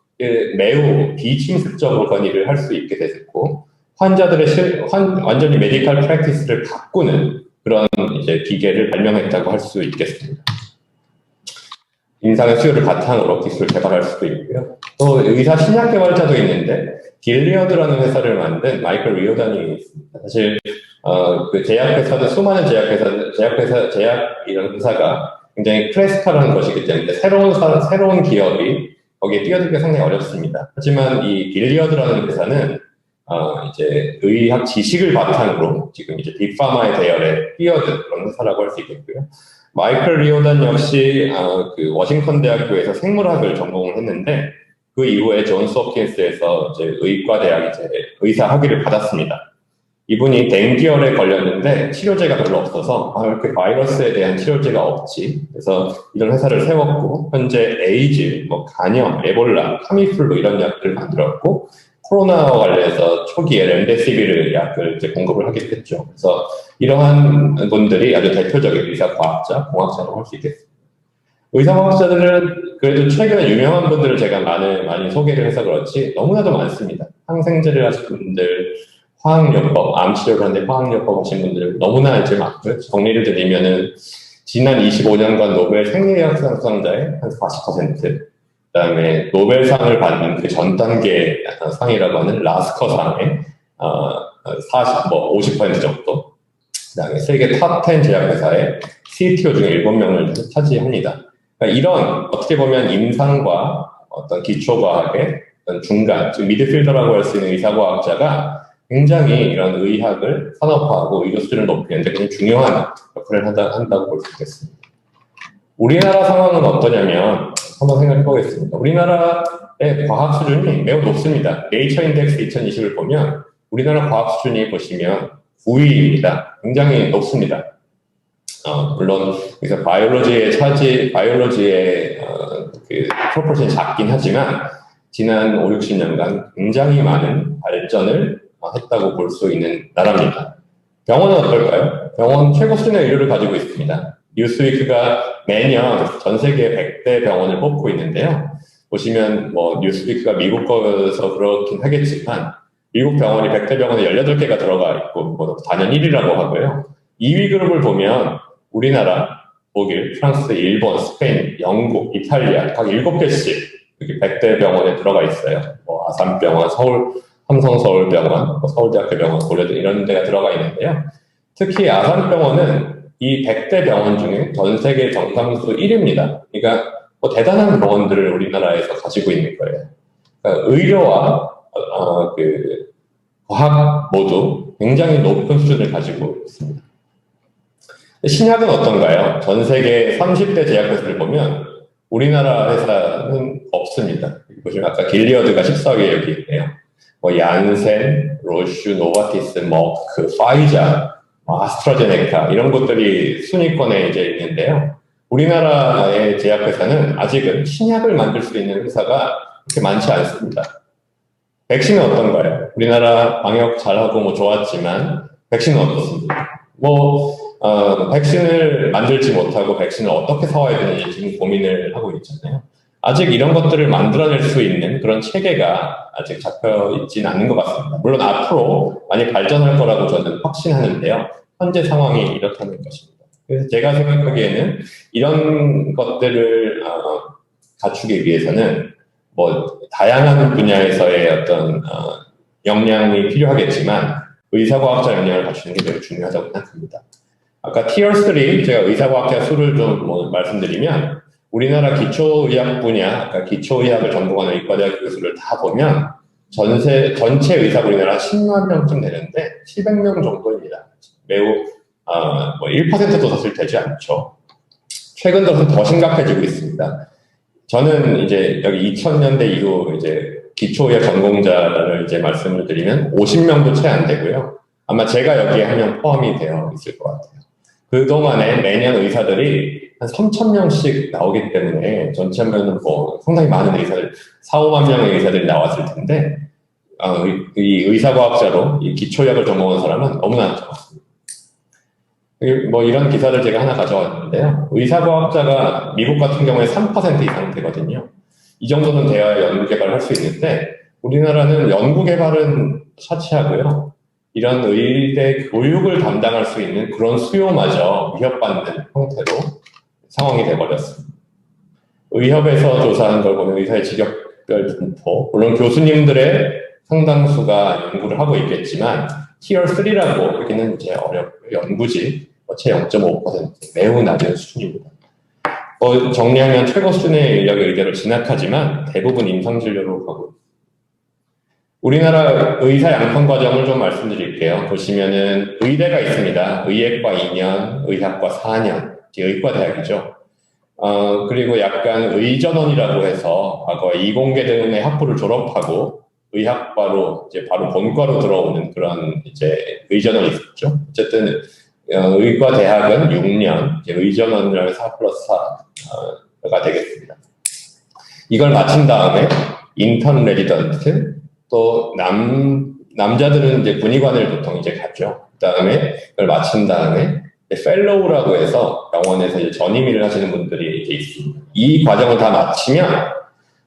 매우 비침습적으로 건의를 할 수 있게 됐고, 환자들의 완전히 메디컬 프랙티스를 바꾸는 그런 이제 기계를 발명했다고 할 수 있겠습니다. 임상의 수요를 바탕으로 기술을 개발할 수도 있고요. 또 의사 신약 개발자도 있는데 딜리어드라는 회사를 만든 마이클 리오단이 있습니다. 사실 그 제약회사도 수많은 제약 이런 회사가 굉장히 클래시컬한 것이기 때문에 새로운 기업이 거기에 뛰어들기가 상당히 어렵습니다. 하지만 이 딜리어드라는 회사는 이제 의학 지식을 바탕으로 지금 이제 빅파마의 대열에 뛰어든 그런 회사라고 할 수 있겠고요. 마이클 리오단 역시 그 워싱턴 대학교에서 생물학을 전공을 했는데 그 이후에 존스 홉킨스에서 이제 의과대학 이제 의사 학위를 받았습니다. 이분이 댕기열에 걸렸는데 치료제가 별로 없어서 이렇게 바이러스에 대한 치료제가 없지. 그래서 이런 회사를 세웠고 현재 에이즈, 간염, 에볼라, 타미플루 이런 약들을 만들었고 코로나와 관련해서 초기에 렘데시비르 약을 이제 공급을 하기도 했죠. 그래서 이러한 분들이 아주 대표적인 의사과학자, 공학자라고 할 수 있겠습니다. 의사과학자들은 그래도 최근에 유명한 분들을 제가 많이 소개를 해서 그렇지 너무나도 많습니다. 항생제를 하신 분들, 화학요법, 암치료를 하는데 화학요법 하신 분들 너무나 이제 많고요. 정리를 드리면은 지난 25년간 노벨 생리의학상 수상자의 한 40%, 그다음에 노벨상을 받는 그 전 단계 상이라고 하는 라스커상의 50% 정도, 그다음에 세계 탑 10 제약회사의 CTO 중 7명을 차지합니다. 그러니까 이런 어떻게 보면 임상과 어떤 기초과학의 어떤 중간, 즉 미드필더라고 할 수 있는 의사과학자가 굉장히 이런 의학을 산업화하고 의료 수준을 높이는 데 굉장히 중요한 역할을 한다고 볼 수 있겠습니다. 우리나라 상황은 어떠냐면 한번 생각해 보겠습니다. 우리나라의 과학 수준이 매우 높습니다. 네이처 인덱스 2020을 보면 우리나라 과학 수준이 보시면 9위입니다. 굉장히 높습니다. 물론 그래서 바이올로지의 그 프로포션이 작긴 하지만 지난 5, 60년간 굉장히 많은 발전을 했다고 볼 수 있는 나라입니다. 병원은 어떨까요? 병원 최고 수준의 의료를 가지고 있습니다. 뉴스위크가 매년 전 세계 100대 병원을 뽑고 있는데요. 보시면 뭐 뉴스위크가 미국 거여서 그렇긴 하겠지만 미국 병원이 100대 병원에 18개가 들어가 있고 뭐 단연 1위라고 하고요. 2위 그룹을 보면 우리나라, 독일, 프랑스, 일본, 스페인, 영국, 이탈리아 각 7개씩 이렇게 100대 병원에 들어가 있어요. 뭐 아산병원, 삼성서울병원, 서울대학교 병원, 고려대 이런 데가 들어가 있는데요. 특히 아산병원은 이 100대 병원 중에 전 세계 정상수 1위입니다. 그러니까 뭐 대단한 병원들을 우리나라에서 가지고 있는 거예요. 그러니까 의료와 과학 모두 굉장히 높은 수준을 가지고 있습니다. 신약은 어떤가요? 전 세계 30대 제약회사를 보면 우리나라 회사는 없습니다. 보시면 아까 길리어드가 14개 여기 있네요. 뭐 얀센, 로슈, 노바티스, 머크, 파이자, 아스트라제네카 이런 것들이 순위권에 이제 있는데요. 우리나라의 제약회사는 아직은 신약을 만들 수 있는 회사가 그렇게 많지 않습니다. 백신은 어떤가요? 우리나라 방역 잘하고 뭐 좋았지만 백신은 어떻습니까? 백신을 만들지 못하고 백신을 어떻게 사와야 되는지 지금 고민을 하고 있잖아요. 아직 이런 것들을 만들어낼 수 있는 그런 체계가 아직 잡혀 있지는 않는 것 같습니다. 물론 앞으로 많이 발전할 거라고 저는 확신하는데요. 현재 상황이 이렇다는 것입니다. 그래서 제가 생각하기에는 이런 것들을 갖추기 위해서는 뭐 다양한 분야에서의 어떤 역량이 필요하겠지만 의사과학자 역량을 갖추는 게 매우 중요하다고 생각합니다. 아까 티어 3 제가 의사과학자 수를 좀 말씀드리면 우리나라 기초의학 분야, 아까 기초의학을 전공하는 의과대학 교수를 다 보면 전체 의사가 우리나라 10만 명쯤 되는데 700명 정도입니다. 매우 1%도 사실 되지 않죠. 최근 들어서 더 심각해지고 있습니다. 저는 이제 여기 2000년대 이후 이제 기초의학 전공자를 이제 말씀을 드리면 50명도 채 안 되고요. 아마 제가 여기에 한 명 포함이 되어 있을 것 같아요. 그동안에 매년 의사들이 한 3,000명씩 나오기 때문에 전체 하면은 뭐 상당히 많은 의사들, 4-5만 명의 의사들이 나왔을 텐데, 이 의사과학자로 이 기초의학을 전공한 사람은 너무나 적었습니다. 뭐 이런 기사를 제가 하나 가져왔는데요. 의사과학자가 미국 같은 경우에 3% 이상 되거든요. 이 정도는 돼야 연구개발을 할 수 있는데 우리나라는 연구개발은 차치하고요. 이런 의대 교육을 담당할 수 있는 그런 수요마저 위협받는 형태로 상황이 돼버렸습니다. 의협에서 조사한 걸 보면 의사의 직업별 분포, 물론 교수님들의 상당수가 연구를 하고 있겠지만 티어 3라고 여기는 이제 어렵고요. 연구직 채 0.5% 매우 낮은 수준입니다. 정리하면 최고 수준의 인력의 의대로 진학하지만 대부분 임상진료로 가고 있습니다. 우리나라 의사 양성 과정을 좀 말씀드릴게요. 보시면은 의대가 있습니다. 의예과 2년, 의학과 4년, 의과대학이죠. 그리고 약간 의전원이라고 해서 과거 이공계 등의 학부를 졸업하고 의학과로 이제 바로 본과로 들어오는 그런 이제 의전원이 있었죠. 어쨌든 의과대학은 6년, 의전원이라고 4+4가 되겠습니다. 이걸 마친 다음에 인턴 레지던트, 또 남자들은 이제 군의관을 보통 이제 가죠. 그 다음에 이걸 마친 다음에 펠로우라고 해서 병원에서 이제 전임 일을 하시는 분들이 이제 있습니다. 이 과정을 다 마치면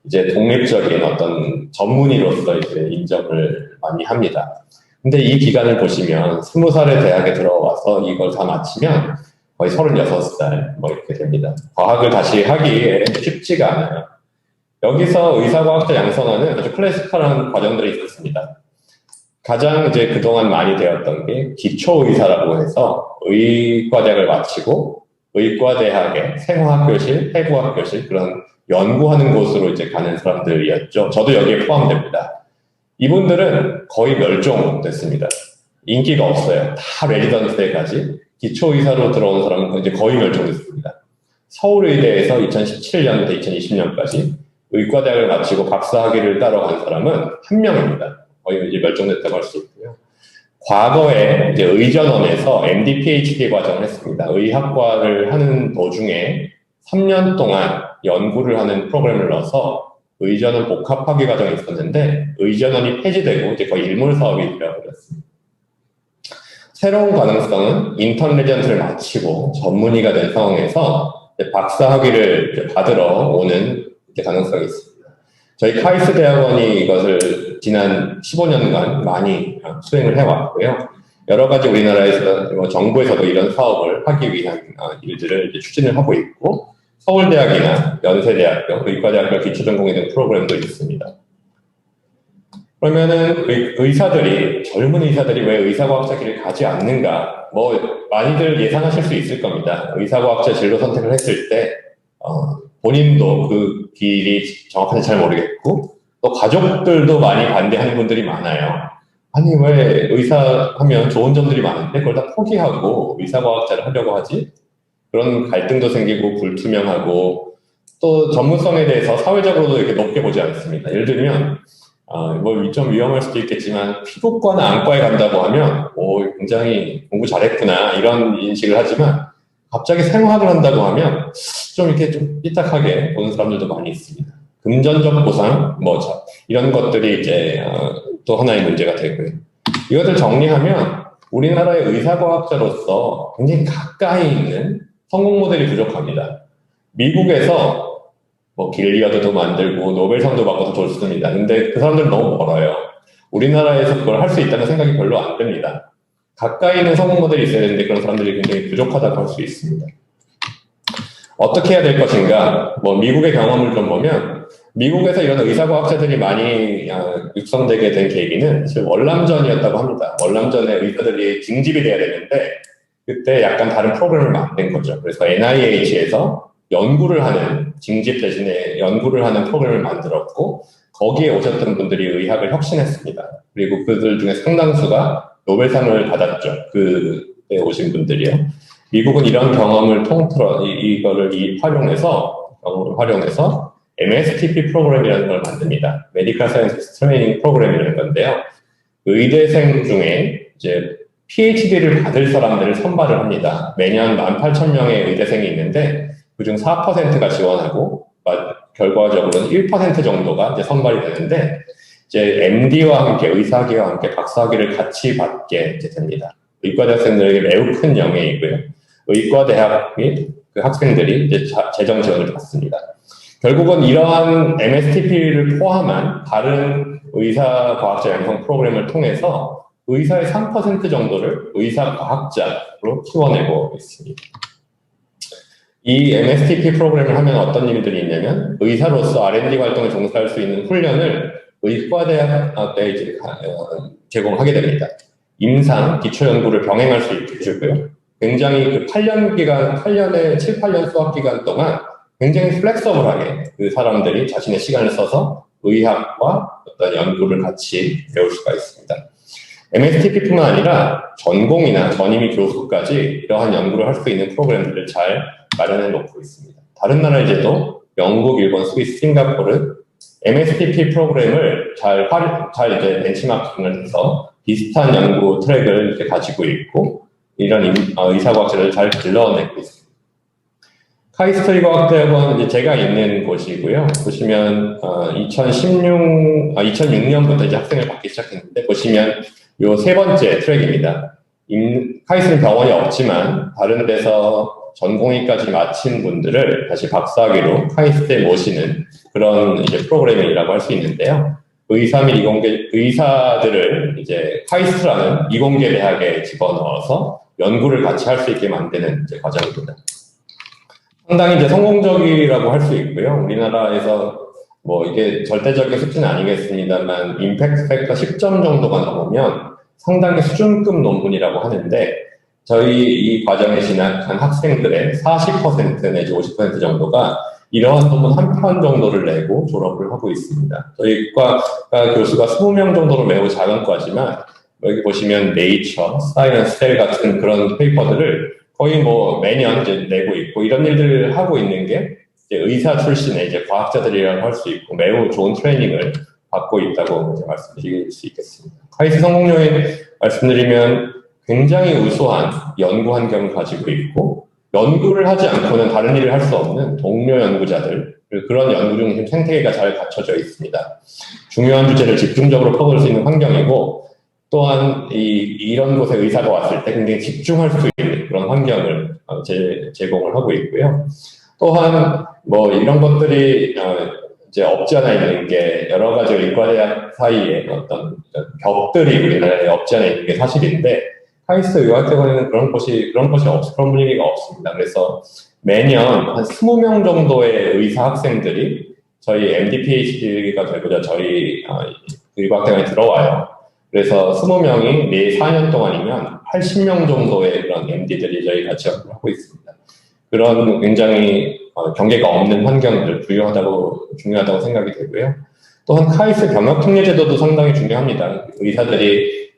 이제 독립적인 어떤 전문의로서 이제 인정을 많이 합니다. 근데 이 기간을 보시면 20살에 대학에 들어와서 이걸 다 마치면 거의 36살 뭐 이렇게 됩니다. 과학을 다시 하기에 쉽지가 않아요. 여기서 의사과학자 양성하는 아주 클래식한 과정들이 있었습니다. 가장 이제 그동안 많이 되었던 게 기초의사라고 해서 의과대학을 마치고 의과대학의 생화학교실, 해부학교실 그런 연구하는 곳으로 이제 가는 사람들이었죠. 저도 여기에 포함됩니다. 이분들은 거의 멸종됐습니다. 인기가 없어요. 다 레지던트에까지 기초의사로 들어온 사람은 이제 거의 멸종됐습니다. 서울의대에서 2017년부터 2020년까지 의과대학을 마치고 박사학위를 따러 간 사람은 한 명입니다. 거의 이제 멸종됐다고 할 수 있고요. 과거에 이제 의전원에서 MD, PhD 과정을 했습니다. 의학과를 하는 도중에 3년 동안 연구를 하는 프로그램을 넣어서 의전원 복합학위 과정이 있었는데 의전원이 폐지되고 이제 거의 일몰 사업이 되어버렸습니다. 새로운 가능성은 인턴 레지던트를 마치고 전문의가 된 상황에서 이제 박사 학위를 이제 받으러 오는 이제 가능성이 있습니다. 저희 카이스트 대학원이 이것을 지난 15년간 많이 수행을 해왔고요. 여러 가지 우리나라에서 정부에서도 이런 사업을 하기 위한 일들을 이제 추진을 하고 있고, 서울대학이나 연세대학교, 의과대학교 기초전공의 등 프로그램도 있습니다. 그러면은 젊은 의사들이 왜 의사과학자 길을 가지 않는가? 많이들 예상하실 수 있을 겁니다. 의사과학자 진로 선택을 했을 때 본인도 그 길이 정확한지 잘 모르겠고, 또 가족들도 많이 반대하는 분들이 많아요. 아니, 왜 의사 하면 좋은 점들이 많은데 그걸 다 포기하고 의사과학자를 하려고 하지? 그런 갈등도 생기고 불투명하고, 또 전문성에 대해서 사회적으로도 이렇게 높게 보지 않습니다. 예를 들면 좀 위험할 수도 있겠지만 피부과나 안과에 간다고 하면 굉장히 공부 잘했구나 이런 인식을 하지만, 갑자기 생화학을 한다고 하면 좀 이렇게 좀 삐딱하게 보는 사람들도 많이 있습니다. 금전적 보상 이런 것들이 이제 또 하나의 문제가 되고요. 이것을 정리하면 우리나라의 의사과학자로서 굉장히 가까이 있는 성공 모델이 부족합니다. 미국에서 길리어드도 만들고 노벨상도 받고도 좋습니다. 근데 그 사람들은 너무 멀어요. 우리나라에서 그걸 할 수 있다는 생각이 별로 안 듭니다. 가까이 있는 성공 모델이 있어야 되는데 그런 사람들이 굉장히 부족하다고 할 수 있습니다. 어떻게 해야 될 것인가? 미국의 경험을 좀 보면, 미국에서 이런 의사과학자들이 많이 육성되게 된 계기는 사실 월남전이었다고 합니다. 월남전에 의사들이 징집이 돼야 되는데 그때 약간 다른 프로그램을 만든 거죠. 그래서 NIH에서 징집 대신에 연구를 하는 프로그램을 만들었고, 거기에 오셨던 분들이 의학을 혁신했습니다. 그리고 그들 중에 상당수가 노벨상을 받았죠. 그때 오신 분들이요. 미국은 이런 경험을 이거를 활용해서 MSTP 프로그램이라는 걸 만듭니다. 메디컬 사이언티스트 트레이닝 프로그램이라는 건데요. 의대생 중에 이제 PhD를 받을 사람들을 선발을 합니다. 매년 18,000명의 의대생이 있는데 그중 4%가 지원하고 결과적으로는 1% 정도가 이제 선발이 되는데, 이제 MD와 함께 의사학위와 함께 박사학위를 같이 받게 이제 됩니다. 의과대학생들에게 매우 큰 영예이고요. 의과대학 및 그 학생들이 이제 재정 지원을 받습니다. 결국은 이러한 MSTP를 포함한 다른 의사과학자 양성 프로그램을 통해서 의사의 3% 정도를 의사과학자로 키워내고 있습니다. 이 MSTP 프로그램을 하면 어떤 일들이 있냐면, 의사로서 R&D 활동에 종사할 수 있는 훈련을 의과대학에 이제 제공하게 됩니다. 임상, 기초연구를 병행할 수 있게 해주고요. 굉장히 그 8년에 7, 8년 수학 기간 동안 굉장히 플렉서블하게 그 사람들이 자신의 시간을 써서 의학과 어떤 연구를 같이 배울 수가 있습니다. MSTP뿐만 아니라 전공이나 전임의 교수까지 이러한 연구를 할 수 있는 프로그램들을 잘 마련해 놓고 있습니다. 다른 나라에도 영국, 일본, 스위스, 싱가포르 MSTP 프로그램을 잘 이제 벤치마킹을 해서 비슷한 연구 트랙을 이제 가지고 있고, 이런 의사과학자를 잘 길러내고 있습니다. 카이스트 의과학대학원 이제 제가 있는 곳이고요. 보시면 2006년부터 이제 학생을 받기 시작했는데, 보시면 요 세 번째 트랙입니다. 카이스트는 병원이 없지만 다른 데서 전공의까지 마친 분들을 다시 박사학위로 카이스트에 모시는 그런 이제 프로그램이라고 할 수 있는데요. 의사 및 의사들을 이제 카이스트라는 이공계 대학에 집어넣어서 연구를 같이 할 수 있게 만드는 이제 과정입니다. 상당히 이제 성공적이라고 할 수 있고요. 우리나라에서 이게 절대적인 수치는 아니겠습니다만, 임팩트 팩터 10점 정도가 넘으면 상당히 수준급 논문이라고 하는데, 저희 이 과정에 진학한 학생들의 40% 내지 50% 정도가 이러한 논문 한 편 정도를 내고 졸업을 하고 있습니다. 저희 과 교수가 20명 정도로 매우 작은 과지만, 여기 보시면 네이처, 사이언스, 셀 같은 그런 페이퍼들을 거의 매년 이제 내고 있고, 이런 일들을 하고 있는 게 이제 의사 출신의 이제 과학자들이라고 할 수 있고, 매우 좋은 트레이닝을 받고 있다고 이제 말씀드릴 수 있겠습니다. 카이스트 성공 요인 말씀드리면, 굉장히 우수한 연구 환경을 가지고 있고, 연구를 하지 않고는 다른 일을 할 수 없는 동료 연구자들, 그런 연구 중심 생태계가 잘 갖춰져 있습니다. 중요한 주제를 집중적으로 퍼볼 수 있는 환경이고, 또한 이런 곳에 의사가 왔을 때 굉장히 집중할 수 있는 그런 환경을 제공을 하고 있고요. 또한 뭐 이런 것들이 이제 없지 않아 있는 게 여러 가지 의과대학 사이에 어떤 벽들이 우리나라에 없지 않아 있는 게 사실인데 카이스트 의과대학원에는 그런 분위기가 없습니다. 그래서 매년 한 20명 정도의 의사 학생들이 저희 MD, PhD가 되고자 저희 의과대학원에 들어와요. 그래서 20명이 4년 동안이면 80명 정도의 그런 MD들이 저희 같이 하고 있습니다. 그런 굉장히 경계가 없는 환경들 중요하다고 생각이 되고요. 또한 카이스트 병역특례 제도도 상당히 중요합니다. 의사들이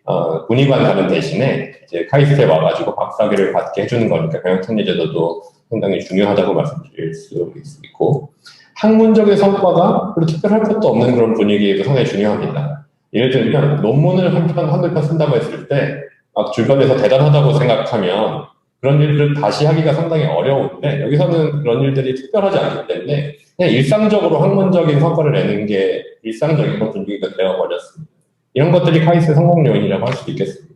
군의관 가는 대신에 이제 카이스트에 와가지고 박사학위를 받게 해주는 거니까 병역특례 제도도 상당히 중요하다고 말씀드릴 수 있고, 학문적인 성과가 그리고 특별할 것도 없는 그런 분위기도 상당히 중요합니다. 예를 들면 논문을 한두 편 쓴다고 했을 때 막 주변에서 대단하다고 생각하면 그런 일들을 다시 하기가 상당히 어려운데, 여기서는 그런 일들이 특별하지 않기 때문에 그냥 일상적으로 학문적인 성과를 내는 게 일상적인 그런 분위기가 되어버렸습니다. 이런 것들이 카이스트의 성공 요인이라고 할 수도 있겠습니다.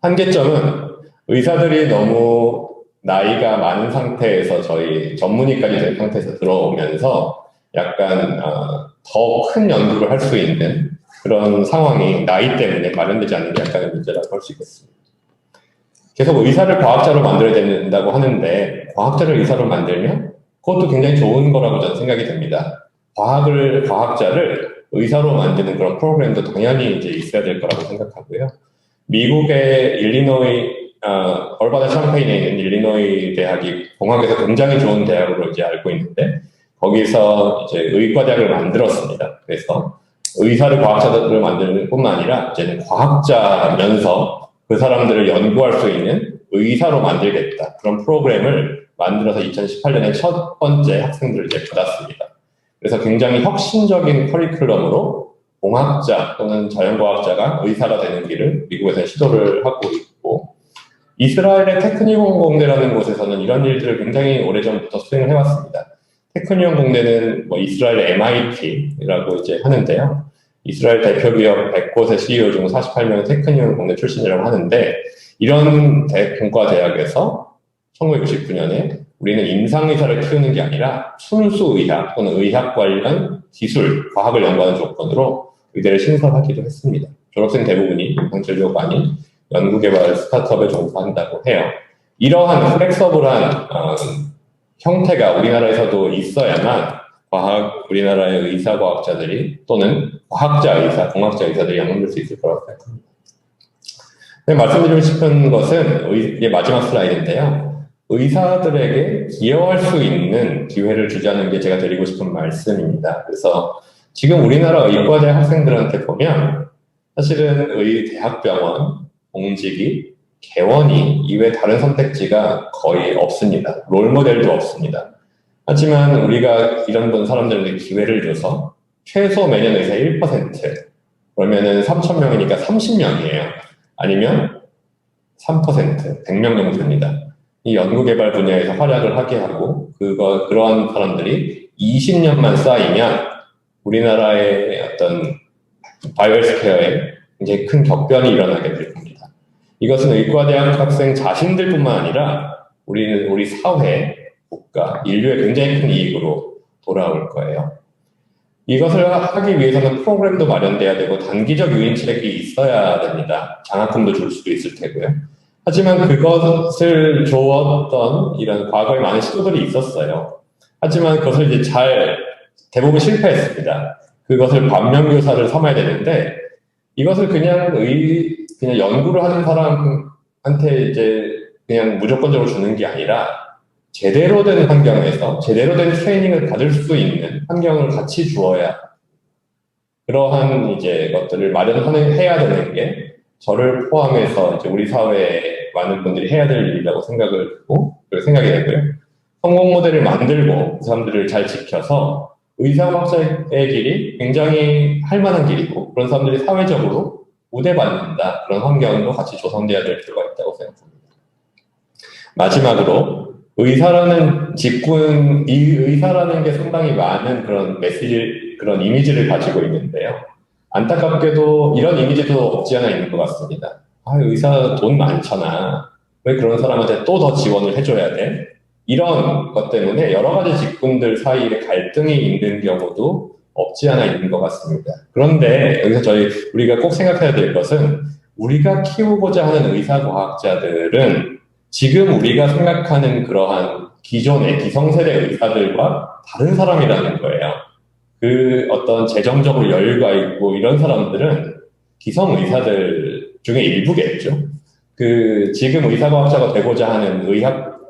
한계점은 의사들이 너무 나이가 많은 상태에서 저희 전문의까지 된 상태에서 들어오면서 약간 더 큰 연구를 할 수 있는 그런 상황이 나이 때문에 마련되지 않는 게 약간의 문제라고 할 수 있겠습니다. 계속 의사를 과학자로 만들어야 된다고 하는데 과학자를 의사로 만들면 그것도 굉장히 좋은 거라고 저는 생각이 됩니다. 과학자를 의사로 만드는 그런 프로그램도 당연히 이제 있어야 될 거라고 생각하고요. 미국의 얼바나 샴페인에 있는 일리노이 대학이 공학에서 굉장히 좋은 대학으로 이제 알고 있는데 거기서 이제 의과대학을 만들었습니다. 그래서 의사를 과학자들을 만드는 뿐만 아니라 이제는 과학자면서 그 사람들을 연구할 수 있는 의사로 만들겠다. 그런 프로그램을 만들어서 2018년에 첫 번째 학생들을 이제 받았습니다. 그래서 굉장히 혁신적인 커리큘럼으로 공학자 또는 자연과학자가 의사가 되는 길을 미국에서 시도를 하고 있고, 이스라엘의 테크니온 공대라는 곳에서는 이런 일들을 굉장히 오래전부터 수행을 해왔습니다. 테크니온 공대는 뭐 이스라엘의 MIT라고 이제 하는데요. 이스라엘 대표 기업 100곳의 CEO 중 48명은 테크니온 공대 출신이라고 하는데, 이런 공과 대학에서 1999년에 우리는 임상의사를 키우는 게 아니라 순수의학 또는 의학 관련 기술, 과학을 연구하는 조건으로 의대를 신설하기도 했습니다. 졸업생 대부분이 임상진료가 아닌 연구개발 스타트업에 종사한다고 해요. 이러한 플렉서블한 형태가 우리나라에서도 있어야만 우리나라의 의사과학자들이 또는 과학자 공학자 의사들이 양성될 수 있을 거라고 생각합니다. 말씀드리고 싶은 것은 이게 마지막 슬라이드인데요. 의사들에게 기여할 수 있는 기회를 주자는 게 제가 드리고 싶은 말씀입니다. 그래서 지금 우리나라 의과대 학생들한테 보면 사실은 대학병원, 공직이, 개원이 이외에 다른 선택지가 거의 없습니다. 롤모델도 없습니다. 하지만 우리가 이런 사람들에게 기회를 줘서 최소 매년 의사 1%, 그러면은 3,000명이니까 30명이에요. 아니면 3%, 100명 정도 됩니다. 이 연구개발 분야에서 활약을 하게 하고 그러한 사람들이 20년만 쌓이면 우리나라의 어떤 바이오헬스케어에 굉장히 큰 격변이 일어나게 될 겁니다. 이것은 의과대학 학생 자신들뿐만 아니라 우리 사회, 국가, 인류의 굉장히 큰 이익으로 돌아올 거예요. 이것을 하기 위해서는 프로그램도 마련돼야 되고 단기적 유인책이 있어야 됩니다. 장학금도 줄 수도 있을 테고요. 하지만 그것을 주었던 이런 과거에 많은 시도들이 있었어요. 하지만 그것을 이제 대부분 실패했습니다. 그것을 반면교사를 삼아야 되는데, 이것을 그냥 연구를 하는 사람한테 이제 그냥 무조건적으로 주는 게 아니라 제대로 된 환경에서 제대로 된 트레이닝을 받을 수 있는 환경을 같이 주어야, 그러한 이제 것들을 마련해야 되는 게 저를 포함해서 이제 우리 사회에 많은 분들이 해야 될 일이라고 생각이 되고요. 성공 모델을 만들고 그 사람들을 잘 지켜서 의사과학자의 길이 굉장히 할만한 길이고, 그런 사람들이 사회적으로 우대받는다, 그런 환경도 같이 조성돼야 될 필요가 있다고 생각합니다. 마지막으로 의사라는 직군, 이 의사라는 게 상당히 많은 그런 메시지, 그런 이미지를 가지고 있는데요. 안타깝게도 이런 이미지도 없지 않아 있는 것 같습니다. 아, 의사 돈 많잖아. 왜 그런 사람한테 또 더 지원을 해줘야 돼? 이런 것 때문에 여러 가지 직군들 사이에 갈등이 있는 경우도 없지 않아 있는 것 같습니다. 그런데 여기서 우리가 꼭 생각해야 될 것은 우리가 키우고자 하는 의사과학자들은 지금 우리가 생각하는 그러한 기존의 기성세대 의사들과 다른 사람이라는 거예요. 그 어떤 재정적으로 여유가 있고 이런 사람들은 기성 의사들 중에 일부겠죠. 지금 의사과학자가 되고자 하는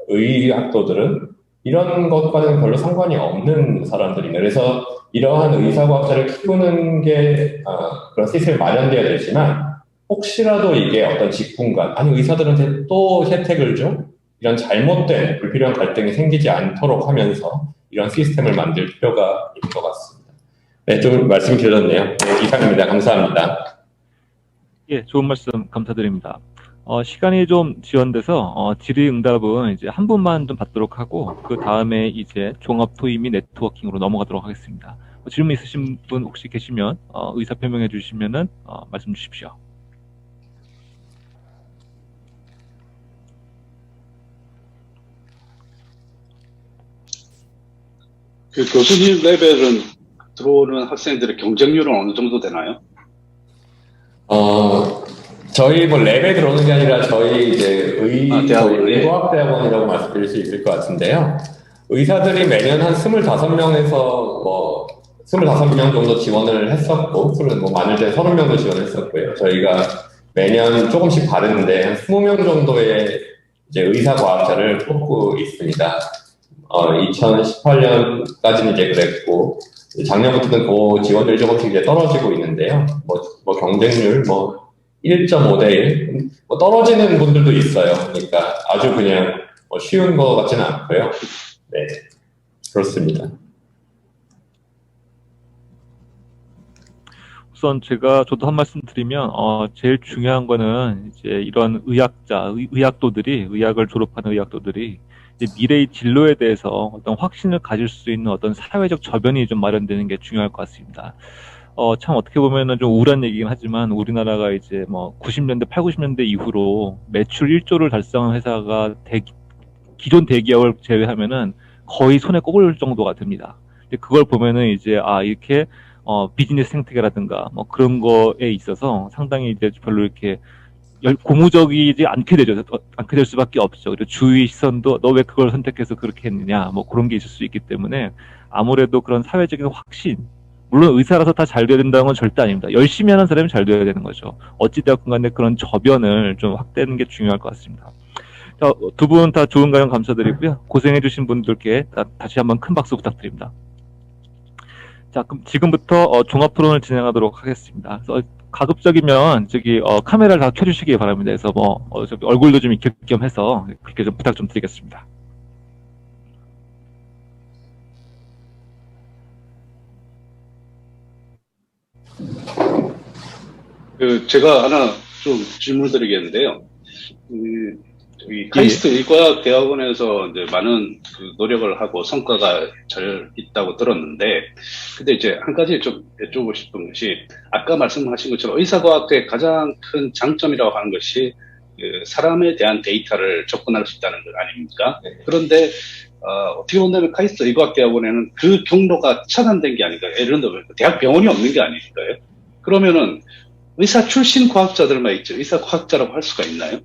의학도들은 이런 것과는 별로 상관이 없는 사람들입니다. 그래서 이러한 의사과학자를 키우는 게 그런 시스템이 마련되어야 되지만 혹시라도 이게 어떤 직군간 아니 의사들한테 또 혜택을 줘? 이런 잘못된 불필요한 갈등이 생기지 않도록 하면서 이런 시스템을 만들 필요가 있는 것 같습니다. 네, 좀 말씀 길었네요. 네, 이상입니다. 감사합니다. 예, 좋은 말씀 감사드립니다. 시간이 좀 지연돼서 질의응답은 이제 한 분만 좀 받도록 하고 그 다음에 이제 종합 토의 및 네트워킹으로 넘어가도록 하겠습니다. 질문 있으신 분 혹시 계시면 의사 표명해 주시면은 말씀 주십시오. 그 교수님 레벨은 들어오는 학생들의 경쟁률은 어느 정도 되나요? 저희 레벨 들어오는 게 아니라 저희 이제 대학원에. 의과학대학원이라고 말씀드릴 수 있을 것 같은데요. 의사들이 매년 한 25명에서 25명 정도 지원을 했었고, 많을 때 30명도 지원을 했었고요. 저희가 매년 조금씩 바르는데 한 20명 정도의 이제 의사과학자를 뽑고 있습니다. 2018년까지는 이제 그랬고, 작년부터는 그 지원들이 조금씩 이제 떨어지고 있는데요. 경쟁률 1.5대 1 떨어지는 분들도 있어요. 그러니까 아주 그냥 쉬운 것 같지는 않고요. 네, 그렇습니다. 우선 저도 한 말씀 드리면 제일 중요한 거는 이제 이런 의학도들이 의학을 졸업하는 의학도들이 이제 미래의 진로에 대해서 어떤 확신을 가질 수 있는 어떤 사회적 저변이 좀 마련되는 게 중요할 것 같습니다. 참 어떻게 보면은 좀 우울한 얘기긴 하지만 우리나라가 이제 90년대, 80년대 이후로 매출 1조를 달성한 회사가 기존 대기업을 제외하면은 거의 손에 꼽을 정도가 됩니다. 근데 그걸 보면은 이제 이렇게 비즈니스 생태계라든가 그런 거에 있어서 상당히 이제 별로 이렇게 고무적이지 않게 될 수밖에 없죠. 그리고 주위 시선도 너 왜 그걸 선택해서 그렇게 했느냐 그런 게 있을 수 있기 때문에 아무래도 그런 사회적인 확신, 물론 의사라서 다 잘 돼야 된다는 건 절대 아닙니다. 열심히 하는 사람이 잘 돼야 되는 거죠. 어찌되었건 간에 그런 저변을 좀 확대하는 게 중요할 것 같습니다. 두 분 다 좋은 강연 감사드리고요. 고생해주신 분들께 다시 한번 큰 박수 부탁드립니다. 자, 그럼 지금부터 종합 토론을 진행하도록 하겠습니다. 그래서 가급적이면 카메라를 다 켜주시기 바랍니다. 그래서 얼굴도 좀 익힐 겸 해서 그렇게 좀 부탁 좀 드리겠습니다. 제가 하나 좀 질문 드리겠는데요. 저희 카이스트 의과대학원에서 이제 많은 노력을 하고 성과가 잘 있다고 들었는데, 근데 이제 한 가지 좀 여쭤보고 싶은 것이, 아까 말씀하신 것처럼 의사과학의 가장 큰 장점이라고 하는 것이 사람에 대한 데이터를 접근할 수 있다는 것 아닙니까? 그런데 어떻게 본다면 카이스트 의과대학원에는 그 경로가 차단된 게 아닐까요? 예를 들면 대학 병원이 없는 게 아닐까요? 그러면은 의사 출신 과학자들만 있죠. 의사과학자라고 할 수가 있나요?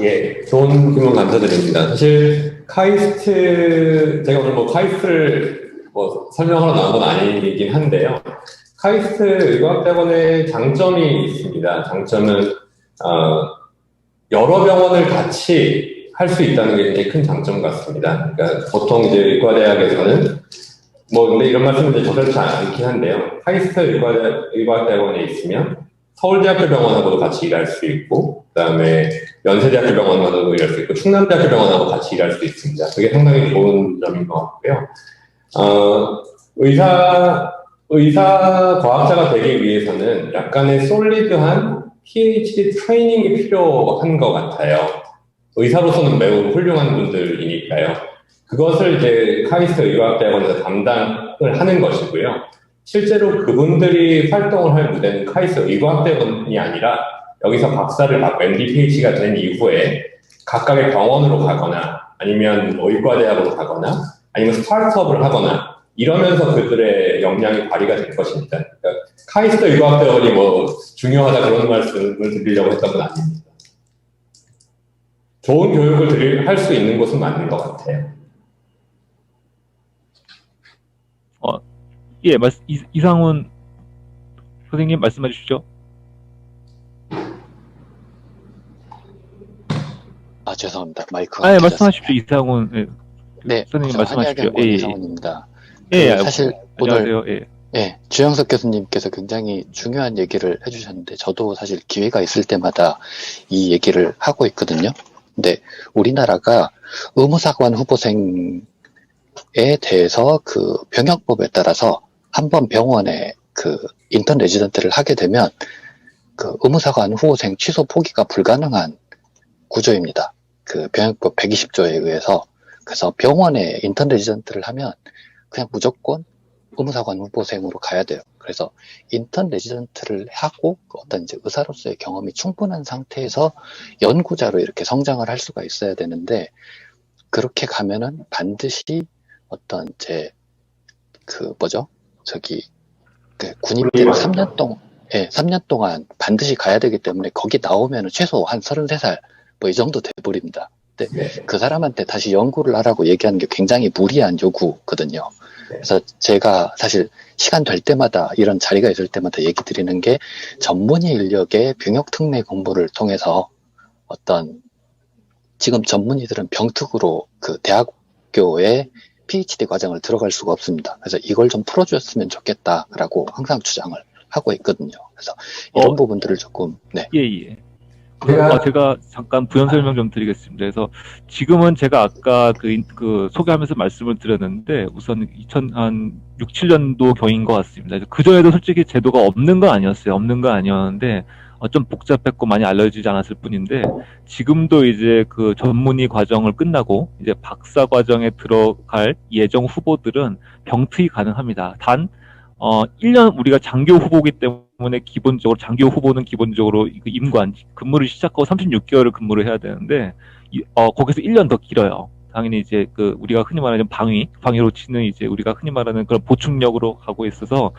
예. 좋은 질문 감사드립니다. 사실, 제가 오늘 카이스트를 설명하러 나온 건 아니긴 한데요. 카이스트 의과학대학원의 장점이 있습니다. 장점은, 여러 병원을 같이 할 수 있다는 게 굉장히 큰 장점 같습니다. 그러니까 보통 이제 의과대학에서는, 근데 이런 말씀은 저절치 않긴 한데요. 카이스트 의과대학원에 있으면 서울대학교 병원하고도 같이 일할 수 있고, 그 다음에 연세대학교 병원하고도 일할 수 있고, 충남대학교 병원하고 같이 일할 수 있습니다. 그게 상당히 좋은 점인 것 같고요. 의사 과학자가 되기 위해서는 약간의 솔리드한 PhD 트레이닝이 필요한 것 같아요. 의사로서는 매우 훌륭한 분들이니까요. 그것을 이제 카이스트 의과학대학원에서 담당을 하는 것이고요. 실제로 그분들이 활동을 할 무대는 카이스트 의과학대원이 아니라 여기서 박사를 받고 MD, PhD가 된 이후에 각각의 병원으로 가거나 아니면 의과대학으로 가거나 아니면 스타트업을 하거나 이러면서 그들의 역량이 발휘가 될 것입니다. 그러니까 카이스트 의과학대원이 뭐 중요하다 그런 말씀을 드리려고 했던 건 아닙니다. 좋은 교육을 할 수 있는 곳은 맞는 것 같아요. 예, 이상훈 선생님 말씀해 주시죠. 아, 죄송합니다. 마이크가 아, 예, 안 말씀하십시오. 이상훈 네, 선생님 말씀하십시오. 한의학연구원 예, 이상훈입니다. 예, 사실 오늘 안녕하세요. 예. 예, 주영석 교수님께서 굉장히 중요한 얘기를 해주셨는데 저도 사실 기회가 있을 때마다 이 얘기를 하고 있거든요. 근데 우리나라가 의무사관 후보생에 대해서 그 병역법에 따라서 한번 병원에 그 인턴 레지던트를 하게 되면 그 의무사관 후보생 취소 포기가 불가능한 구조입니다. 그 병역법 120조에 의해서. 그래서 병원에 인턴 레지던트를 하면 그냥 무조건 의무사관 후보생으로 가야 돼요. 그래서 인턴 레지던트를 하고 어떤 이제 의사로서의 경험이 충분한 상태에서 연구자로 이렇게 성장을 할 수가 있어야 되는데, 그렇게 가면은 반드시 어떤 군입 때를 3년 동안, 예, 3년 동안 반드시 가야 되기 때문에 거기 나오면은 최소 한 33살 뭐 이 정도 돼버립니다. 근데 그 사람한테 다시 연구를 하라고 얘기하는 게 굉장히 무리한 요구거든요. 그래서 제가 사실 시간 될 때마다 이런 자리가 있을 때마다 얘기 드리는 게, 전문의 인력의 병역 특례 공부를 통해서 어떤 지금 전문의들은 병특으로 그 대학교에 PhD 과정을 들어갈 수가 없습니다. 그래서 이걸 좀 풀어주었으면 좋겠다라고 항상 주장을 하고 있거든요. 그래서 이런 부분들을 조금 예. 제가 잠깐 부연 설명 좀 드리겠습니다. 그래서 지금은 제가 아까 그 소개하면서 말씀을 드렸는데, 우선 2006, 7년도 경인 것 같습니다. 그 전에도 솔직히 제도가 없는 건 아니었어요. 없는 건 아니었는데, 좀 복잡했고 많이 알려지지 않았을 뿐인데, 지금도 이제 그 전문의 과정을 끝나고 이제 박사 과정에 들어갈 예정 후보들은 병특이 가능합니다. 단 1년 우리가 장교 후보기 때문에 기본적으로 장교 후보는 기본적으로 임관 근무를 시작하고 36개월을 근무를 해야 되는데, 거기서 1년 더 길어요. 당연히 이제 우리가 흔히 말하는 방위로 치는 이제 우리가 흔히 말하는 그런 보충력으로 가고 있어서,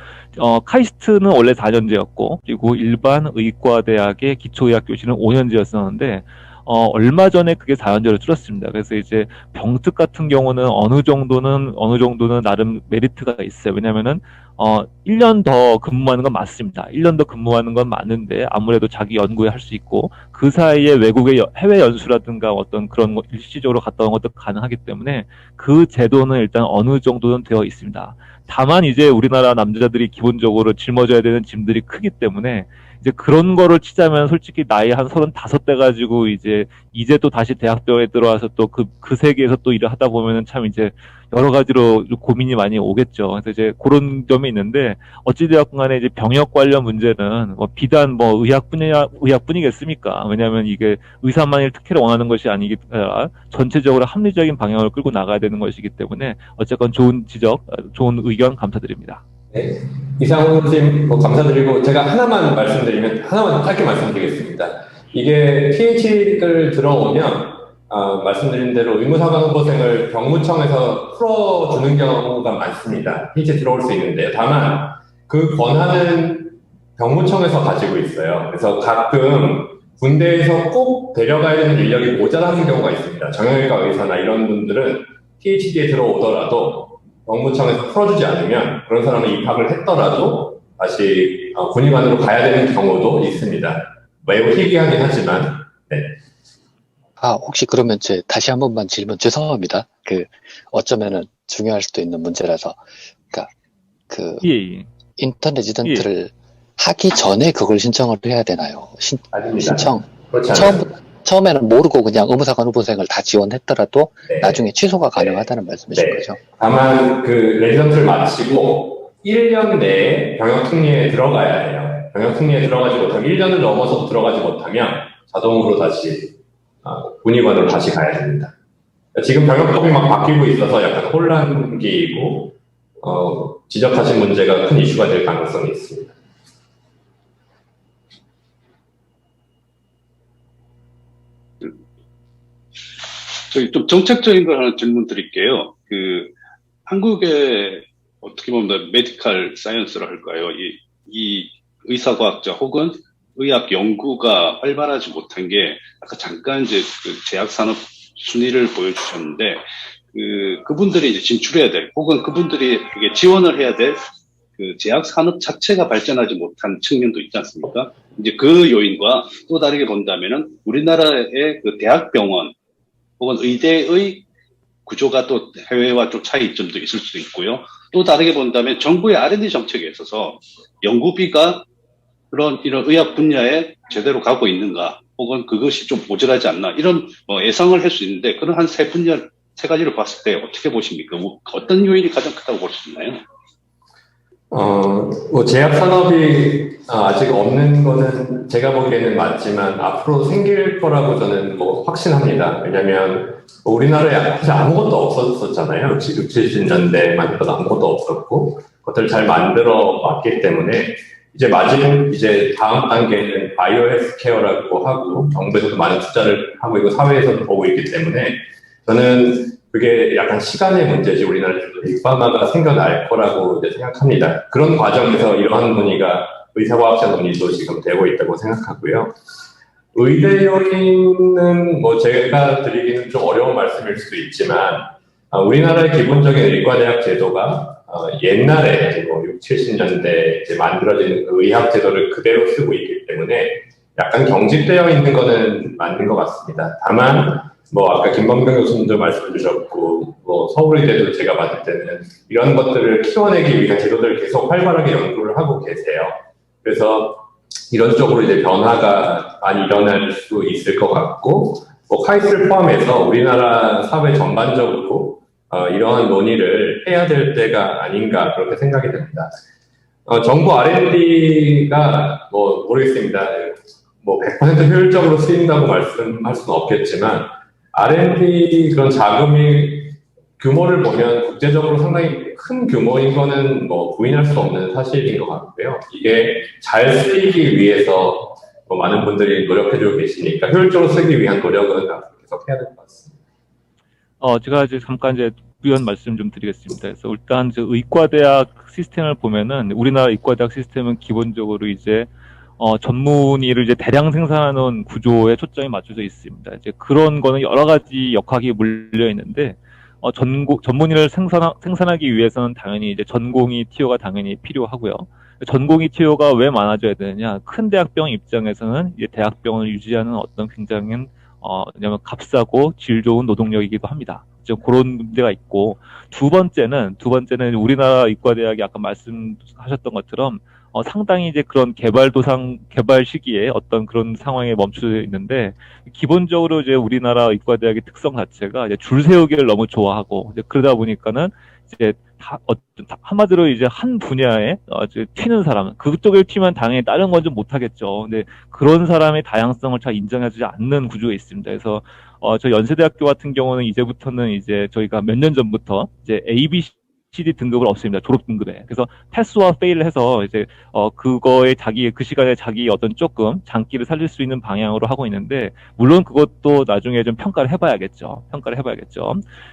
카이스트는 원래 4년제였고, 그리고 일반 의과대학의 기초의학교실은 5년제였었는데, 얼마 전에 그게 4년제로 줄었습니다. 그래서 이제 병특 같은 경우는 어느 정도는 나름 메리트가 있어요. 왜냐면은 1년 더 근무하는 건 맞습니다. 1년 더 근무하는 건 맞는데, 아무래도 자기 연구에 할 수 있고, 그 사이에 외국의 해외 연수라든가 어떤 그런 거 일시적으로 갔다 온 것도 가능하기 때문에 그 제도는 일단 어느 정도는 되어 있습니다. 다만 이제 우리나라 남자들이 기본적으로 짊어져야 되는 짐들이 크기 때문에, 이제 그런 거를 치자면 솔직히 나이 한 35대 가지고 이제 또 다시 대학병에 들어와서 또 그 세계에서 또 일을 하다 보면은 참 이제 여러 가지로 고민이 많이 오겠죠. 그래서 이제 그런 점이 있는데, 어찌되었건 간에 이제 병역 관련 문제는 비단 의학뿐이겠습니까? 왜냐하면 이게 의사만일 특혜를 원하는 것이 아니라 전체적으로 합리적인 방향을 끌고 나가야 되는 것이기 때문에, 어쨌건 좋은 지적, 좋은 의견 감사드립니다. 네. 이상훈 선생님 감사드리고, 제가 하나만 짧게 말씀드리겠습니다. 이게 PhD를 들어오면 말씀드린 대로 의무사관 후보생을 병무청에서 풀어주는 경우가 많습니다. PhD 들어올 수 있는데, 다만 그 권한은 병무청에서 가지고 있어요. 그래서 가끔 군대에서 꼭 데려가야 되는 인력이 모자라는 경우가 있습니다. 정형외과 의사나 이런 분들은 PhD에 들어오더라도 병무청에서 풀어주지 않으면 그런 사람은 입학을 했더라도 다시 군의관으로 가야 되는 경우도 있습니다. 매우 희귀하긴 하지만. 네. 혹시 그러면 다시 한 번만 질문 죄송합니다. 어쩌면은 중요할 수도 있는 문제라서. 예. 인턴 레지던트를 하기 전에 그걸 신청을 해야 되나요? 아닙니다. 처음에는 모르고 그냥 의무사관 후보생을 다 지원했더라도 네. 나중에 취소가 가능하다는 말씀이신 거죠? 다만 레지던트를 마치고 1년 내에 병역특례에 들어가야 해요. 병역특례에 들어가지 못하면 1년을 넘어서 들어가지 못하면 자동으로 다시 군의관으로 다시 가야 됩니다. 지금 병역법이 막 바뀌고 있어서 약간 혼란기이고, 지적하신 문제가 큰 이슈가 될 가능성이 있습니다. 저희 좀 정책적인 걸 하나 질문 드릴게요. 한국의 어떻게 보면 메디컬 사이언스라 할까요? 이 의사과학자 혹은 의학 연구가 활발하지 못한 게 아까 잠깐 이제 제약 산업 순위를 보여주셨는데 그분들이 이제 진출해야 될 혹은 그분들이 이게 지원을 해야 될 제약 산업 자체가 발전하지 못한 측면도 있지 않습니까? 이제 그 요인과 또 다르게 본다면은 우리나라의 대학병원 혹은 의대의 구조가 또 해외와 좀 차이점도 있을 수도 있고요. 또 다르게 본다면 정부의 R&D 정책에 있어서 연구비가 이런 의학 분야에 제대로 가고 있는가, 혹은 그것이 좀 모자라지 않나, 이런 예상을 할 수 있는데, 그런 한 세 가지를 봤을 때 어떻게 보십니까? 어떤 요인이 가장 크다고 볼 수 있나요? 제약 산업이 아직 없는 거는 제가 보기에는 맞지만 앞으로 생길 거라고 저는 확신합니다. 왜냐면 우리나라에 사실 아무것도 없었잖아요. 60, 70년대만 해도 아무것도 없었고 그것들을 잘 만들어 왔기 때문에 이제 다음 단계는 바이오 헬스케어라고 하고 정부에서도 많은 투자를 하고 있고 사회에서도 보고 있기 때문에 저는 그게 약간 시간의 문제지 우리나라에서 빅파마가 생겨날 거라고 생각합니다. 그런 과정에서 이러한 논의가 의사과학자 논의도 지금 되고 있다고 생각하고요. 의대 요인은 제가 드리기는 좀 어려운 말씀일 수도 있지만 우리나라의 기본적인 의과대학 제도가 옛날에 6, 70년대 이제 만들어진 의학 제도를 그대로 쓰고 있기 때문에 약간 경직되어 있는 거는 맞는 것 같습니다. 다만 아까 김범경 교수님도 말씀해 주셨고 서울의대도 제가 봤을 때는 이런 것들을 키워내기 위한 제도들을 계속 활발하게 연구를 하고 계세요. 그래서 이런 쪽으로 이제 변화가 많이 일어날 수 있을 것 같고 카이스트를 포함해서 우리나라 사회 전반적으로 이러한 논의를 해야 될 때가 아닌가 그렇게 생각이 됩니다. 정부 R&D가 모르겠습니다. 100% 효율적으로 쓰인다고 말씀할 수는 없겠지만 R&D 그런 자금이 규모를 보면 국제적으로 상당히 큰 규모인 거는 부인할 수 없는 사실인 것 같고요. 이게 잘 쓰이기 위해서 많은 분들이 노력해주고 계시니까 효율적으로 쓰기 위한 노력은 계속 해야 될 것 같습니다. 제가 이제 잠깐 부연 말씀 좀 드리겠습니다. 그래서 일단 의과대학 시스템을 보면은 우리나라 의과대학 시스템은 기본적으로 이제 전문의를 이제 대량 생산하는 구조에 초점이 맞춰져 있습니다. 이제 그런 거는 여러 가지 역학이 물려 있는데, 전문의를 생산하기 위해서는 당연히 이제 전공의 티오가 당연히 필요하고요. 전공의 티오가 왜 많아져야 되느냐? 큰 대학병 입장에서는 이제 대학병원을 유지하는 어떤 굉장히, 왜냐면 값싸고 질 좋은 노동력이기도 합니다. 그런 문제가 있고, 두 번째는 우리나라 의과대학이 아까 말씀하셨던 것처럼 상당히 이제 그런 개발 시기에 어떤 그런 상황에 멈춰져 있는데, 기본적으로 이제 우리나라 의과대학의 특성 자체가 이제 줄 세우기를 너무 좋아하고, 이제 그러다 보니까는 이제 한마디로 이제 한 분야에 튀는 사람, 그쪽을 튀면 당연히 다른 건 좀 못하겠죠. 근데 그런 사람의 다양성을 잘 인정해주지 않는 구조가 있습니다. 그래서 저 연세대학교 같은 경우는 이제부터는 이제 저희가 몇 년 전부터 이제 ABCD 등급을 없앱니다. 졸업 등급에. 그래서 패스와 페일을 해서 이제 그거에 그 시간에 자기 어떤 조금 장기를 살릴 수 있는 방향으로 하고 있는데, 물론 그것도 나중에 좀 평가를 해봐야겠죠.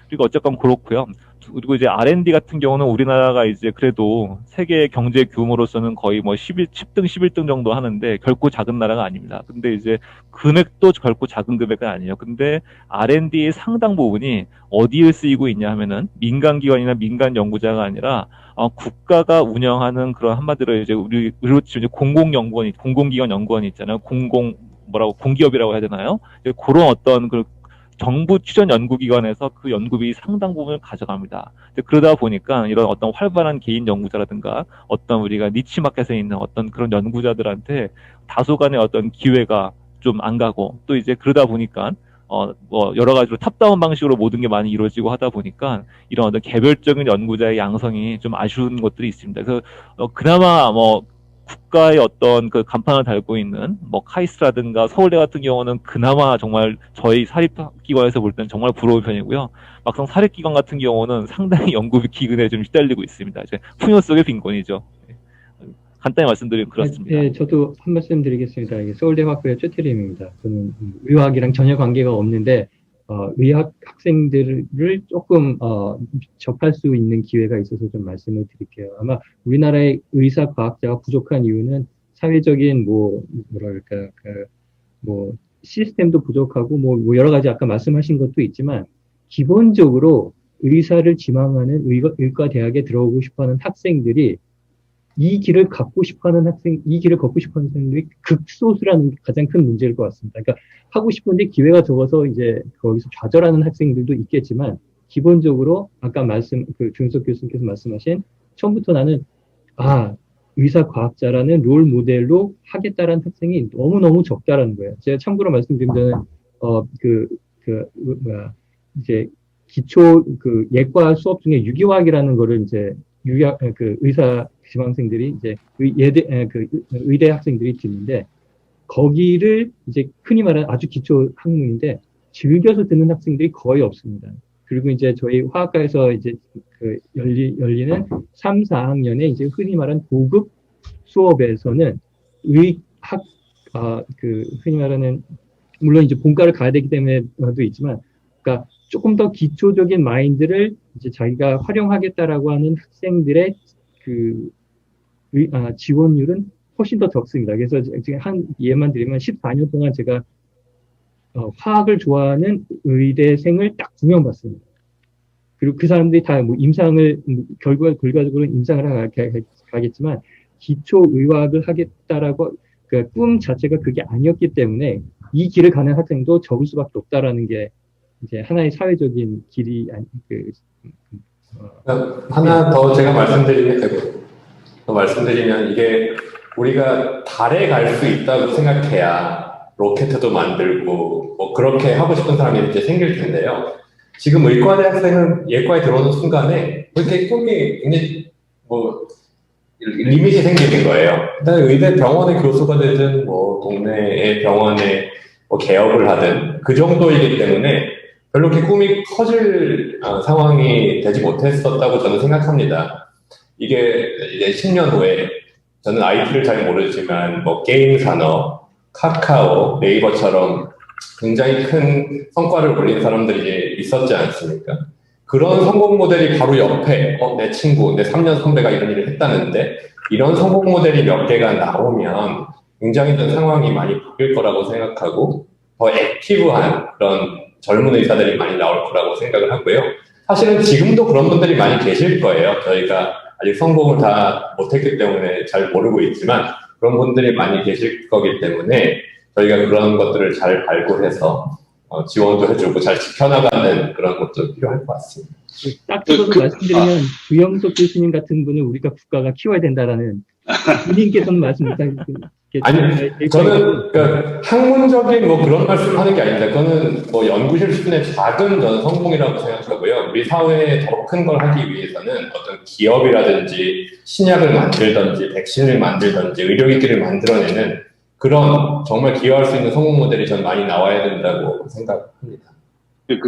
그리고 어쨌건 그렇고요. 그리고 이제 R&D 같은 경우는 우리나라가 이제 그래도 세계 경제 규모로서는 거의 10등, 11등 정도 하는데 결코 작은 나라가 아닙니다. 근데 이제 금액도 결코 작은 금액은 아니에요. 근데 R&D의 상당 부분이 어디에 쓰이고 있냐 하면은 민간기관이나 민간 연구자가 아니라 국가가 운영하는 그런 한마디로 이제 우리로 치면 공공기관 연구원이 있잖아요. 공기업이라고 해야 되나요? 그런 어떤 정부 출연 연구기관에서 그 연구비 상당 부분을 가져갑니다. 그러다 보니까 이런 어떤 활발한 개인 연구자라든가 어떤 우리가 니치 마켓에 있는 어떤 그런 연구자들한테 다소간의 어떤 기회가 좀 안 가고, 또 이제 그러다 보니까 여러 가지로 탑다운 방식으로 모든 게 많이 이루어지고 하다 보니까 이런 어떤 개별적인 연구자의 양성이 좀 아쉬운 것들이 있습니다. 그래서 그나마 국가의 어떤 그 간판을 달고 있는 뭐 카이스트라든가 서울대 같은 경우는 그나마 정말 저희 사립기관에서 볼 때는 정말 부러운 편이고요. 막상 사립기관 같은 경우는 상당히 연구비 기근에 좀 시달리고 있습니다. 이제 풍요 속의 빈곤이죠. 간단히 말씀드리면 그렇습니다. 네, 저도 한 말씀 드리겠습니다. 이게 서울대학교의 최태림입니다. 저는 의학이랑 전혀 관계가 없는데 의학 학생들을 조금 접할 수 있는 기회가 있어서 좀 말씀을 드릴게요. 아마 우리나라의 의사 과학자가 부족한 이유는 사회적인 뭐랄까 뭐 시스템도 부족하고 뭐 여러 가지 아까 말씀하신 것도 있지만 기본적으로 의사를 지망하는 의과 대학에 들어오고 싶어하는 학생들이 이 길을 걷고 싶어하는 학생들이 극소수라는 게 가장 큰 문제일 것 같습니다. 그러니까 하고 싶은데 기회가 적어서 이제 거기서 좌절하는 학생들도 있겠지만 기본적으로 아까 조윤석 교수님께서 말씀하신 처음부터 나는 의사 과학자라는 롤 모델로 하겠다라는 학생이 너무너무 적다라는 거예요. 제가 참고로 말씀드리면 이제 기초 예과 수업 중에 유기화학이라는 거를 이제 의사 지망생들이 이제 의대 학생들이 듣는데 거기를 이제 흔히 말하는 아주 기초 학문인데 즐겨서 듣는 학생들이 거의 없습니다. 그리고 이제 저희 화학과에서 이제 열리는 3, 4학년에 이제 흔히 말하는 고급 수업에서는 흔히 말하는 물론 이제 본과를 가야 되기 때문에도 있지만 그러니까 조금 더 기초적인 마인드를 이제 자기가 활용하겠다라고 하는 학생들의 지원율은 훨씬 더 적습니다. 그래서 지금 한 예만 드리면 14년 동안 제가 화학을 좋아하는 의대생을 딱 2명 봤습니다. 그리고 그 사람들이 다 뭐 임상을 결과적으로 임상을 가겠지만 기초 의화학을 하겠다라고 그 꿈 자체가 그게 아니었기 때문에 이 길을 가는 학생도 적을 수밖에 없다라는 게 이제 하나의 사회적인 길이 하나 더 제가 말씀드리면 이게 우리가 달에 갈 수 있다고 생각해야 로켓도 만들고 뭐 그렇게 하고 싶은 사람이 이제 생길 텐데요. 지금 의과대 학생은 예과에 들어오는 순간에 그렇게 꿈이 굉장히 리밋이 생기는 거예요. 일단 의대 병원의 교수가 되든 뭐 동네의 병원에 개업을 하든 그 정도이기 때문에 별로 그렇게 꿈이 커질 상황이 되지 못했었다고 저는 생각합니다. 이게 이제 10년 후에 저는 IT를 잘 모르지만 뭐 게임 산업, 카카오, 네이버처럼 굉장히 큰 성과를 올린 사람들이 이제 있었지 않습니까? 그런 성공 모델이 바로 옆에 내 친구, 내 3년 선배가 이런 일을 했다는데 이런 성공 모델이 몇 개가 나오면 굉장히 좀 상황이 많이 바뀔 거라고 생각하고 더 액티브한 그런 젊은 의사들이 많이 나올 거라고 생각을 하고요. 사실은 지금도 그런 분들이 많이 계실 거예요. 저희가 아직 성공을 다 못했기 때문에 잘 모르고 있지만 그런 분들이 많이 계실 거기 때문에 저희가 그런 것들을 잘 발굴해서 지원도 해주고 잘 지켜나가는 그런 것도 필요할 것 같습니다. 딱 들어서 말씀드리면 주영석 교수님 같은 분을 우리가 국가가 키워야 된다라는 본인께서는 말씀 못하겠 아니, 저는 그러니까 학문적인 뭐 그런 말씀을 하는 게 아닙니다. 그거는 뭐 연구실 수준의 작은 저는 성공이라고 생각하고요. 우리 사회에 더 큰 걸 하기 위해서는 어떤 기업이라든지 신약을 만들든지 백신을 만들든지 의료기기를 만들어내는 그런 정말 기여할 수 있는 성공 모델이 전 많이 나와야 된다고 생각합니다.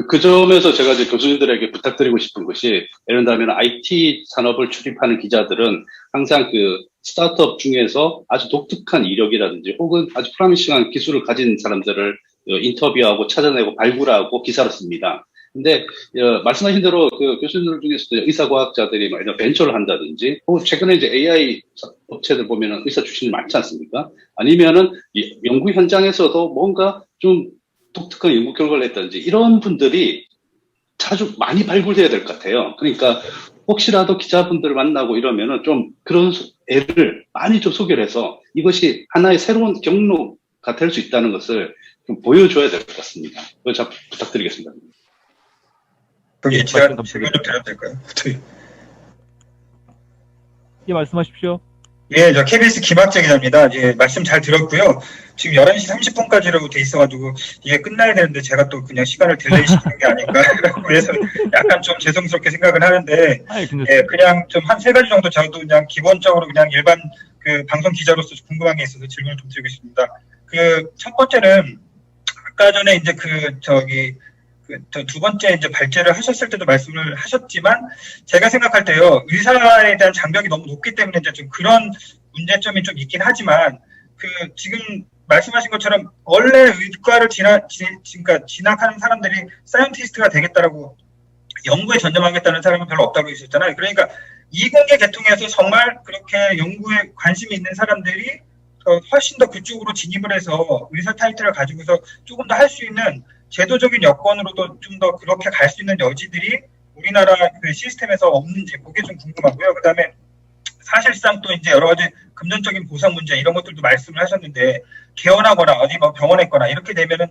그 점에서 제가 이제 교수님들에게 부탁드리고 싶은 것이, 예를 들면 IT 산업을 출입하는 기자들은 항상 스타트업 중에서 아주 독특한 이력이라든지 혹은 아주 프라미싱한 기술을 가진 사람들을 인터뷰하고 찾아내고 발굴하고 기사를 씁니다. 근데 말씀하신 대로 교수님들 중에서도 의사과학자들이 이런 벤처를 한다든지, 혹은 최근에 이제 AI 업체들 보면은 의사 출신이 많지 않습니까? 아니면은 연구 현장에서도 뭔가 좀 독특한 연구 결과를 냈다든지 이런 분들이 자주 많이 발굴돼야 될 것 같아요. 그러니까 혹시라도 기자분들을 만나고 이러면은 좀 그런 애를 많이 좀 소개를 해서 이것이 하나의 새로운 경로가 될 수 있다는 것을 좀 보여줘야 될 것 같습니다. 그걸 잘 부탁드리겠습니다. 여기 제가 질문 좀 드려도 될까요? 예, 말씀하십시오. 예, 저 KBS 김학재 기자입니다. 예, 말씀 잘 들었고요. 지금 11시 30분까지라고 돼 있어가지고 이게 끝나야 되는데 제가 또 그냥 시간을 딜레이 시키는 게 아닐까. 그래서 약간 좀 죄송스럽게 생각을 하는데, 예, 그냥 좀 한 3가지 정도 저도 그냥 기본적으로 그냥 일반 그 방송 기자로서 궁금한 게 있어서 질문을 좀 드리고 싶습니다. 그 첫 번째는 아까 전에 이제 두 번째 이제 발제를 하셨을 때도 말씀을 하셨지만 제가 생각할 때요 의사에 대한 장벽이 너무 높기 때문에 이제 좀 그런 문제점이 좀 있긴 하지만 그 지금 말씀하신 것처럼 원래 의과를 진학하는 사람들이 사이언티스트가 되겠다라고 연구에 전념하겠다는 사람은 별로 없다고 하셨잖아요. 그러니까 이공계 계통에서 정말 그렇게 연구에 관심이 있는 사람들이 훨씬 더 그쪽으로 진입을 해서 의사 타이틀을 가지고서 조금 더 할 수 있는 제도적인 여건으로도 좀 더 그렇게 갈 수 있는 여지들이 우리나라 그 시스템에서 없는지 그게 좀 궁금하고요. 그다음에 사실상 또 이제 여러 가지 금전적인 보상 문제 이런 것들도 말씀을 하셨는데 개원하거나 어디 뭐 병원에 있거나 이렇게 되면은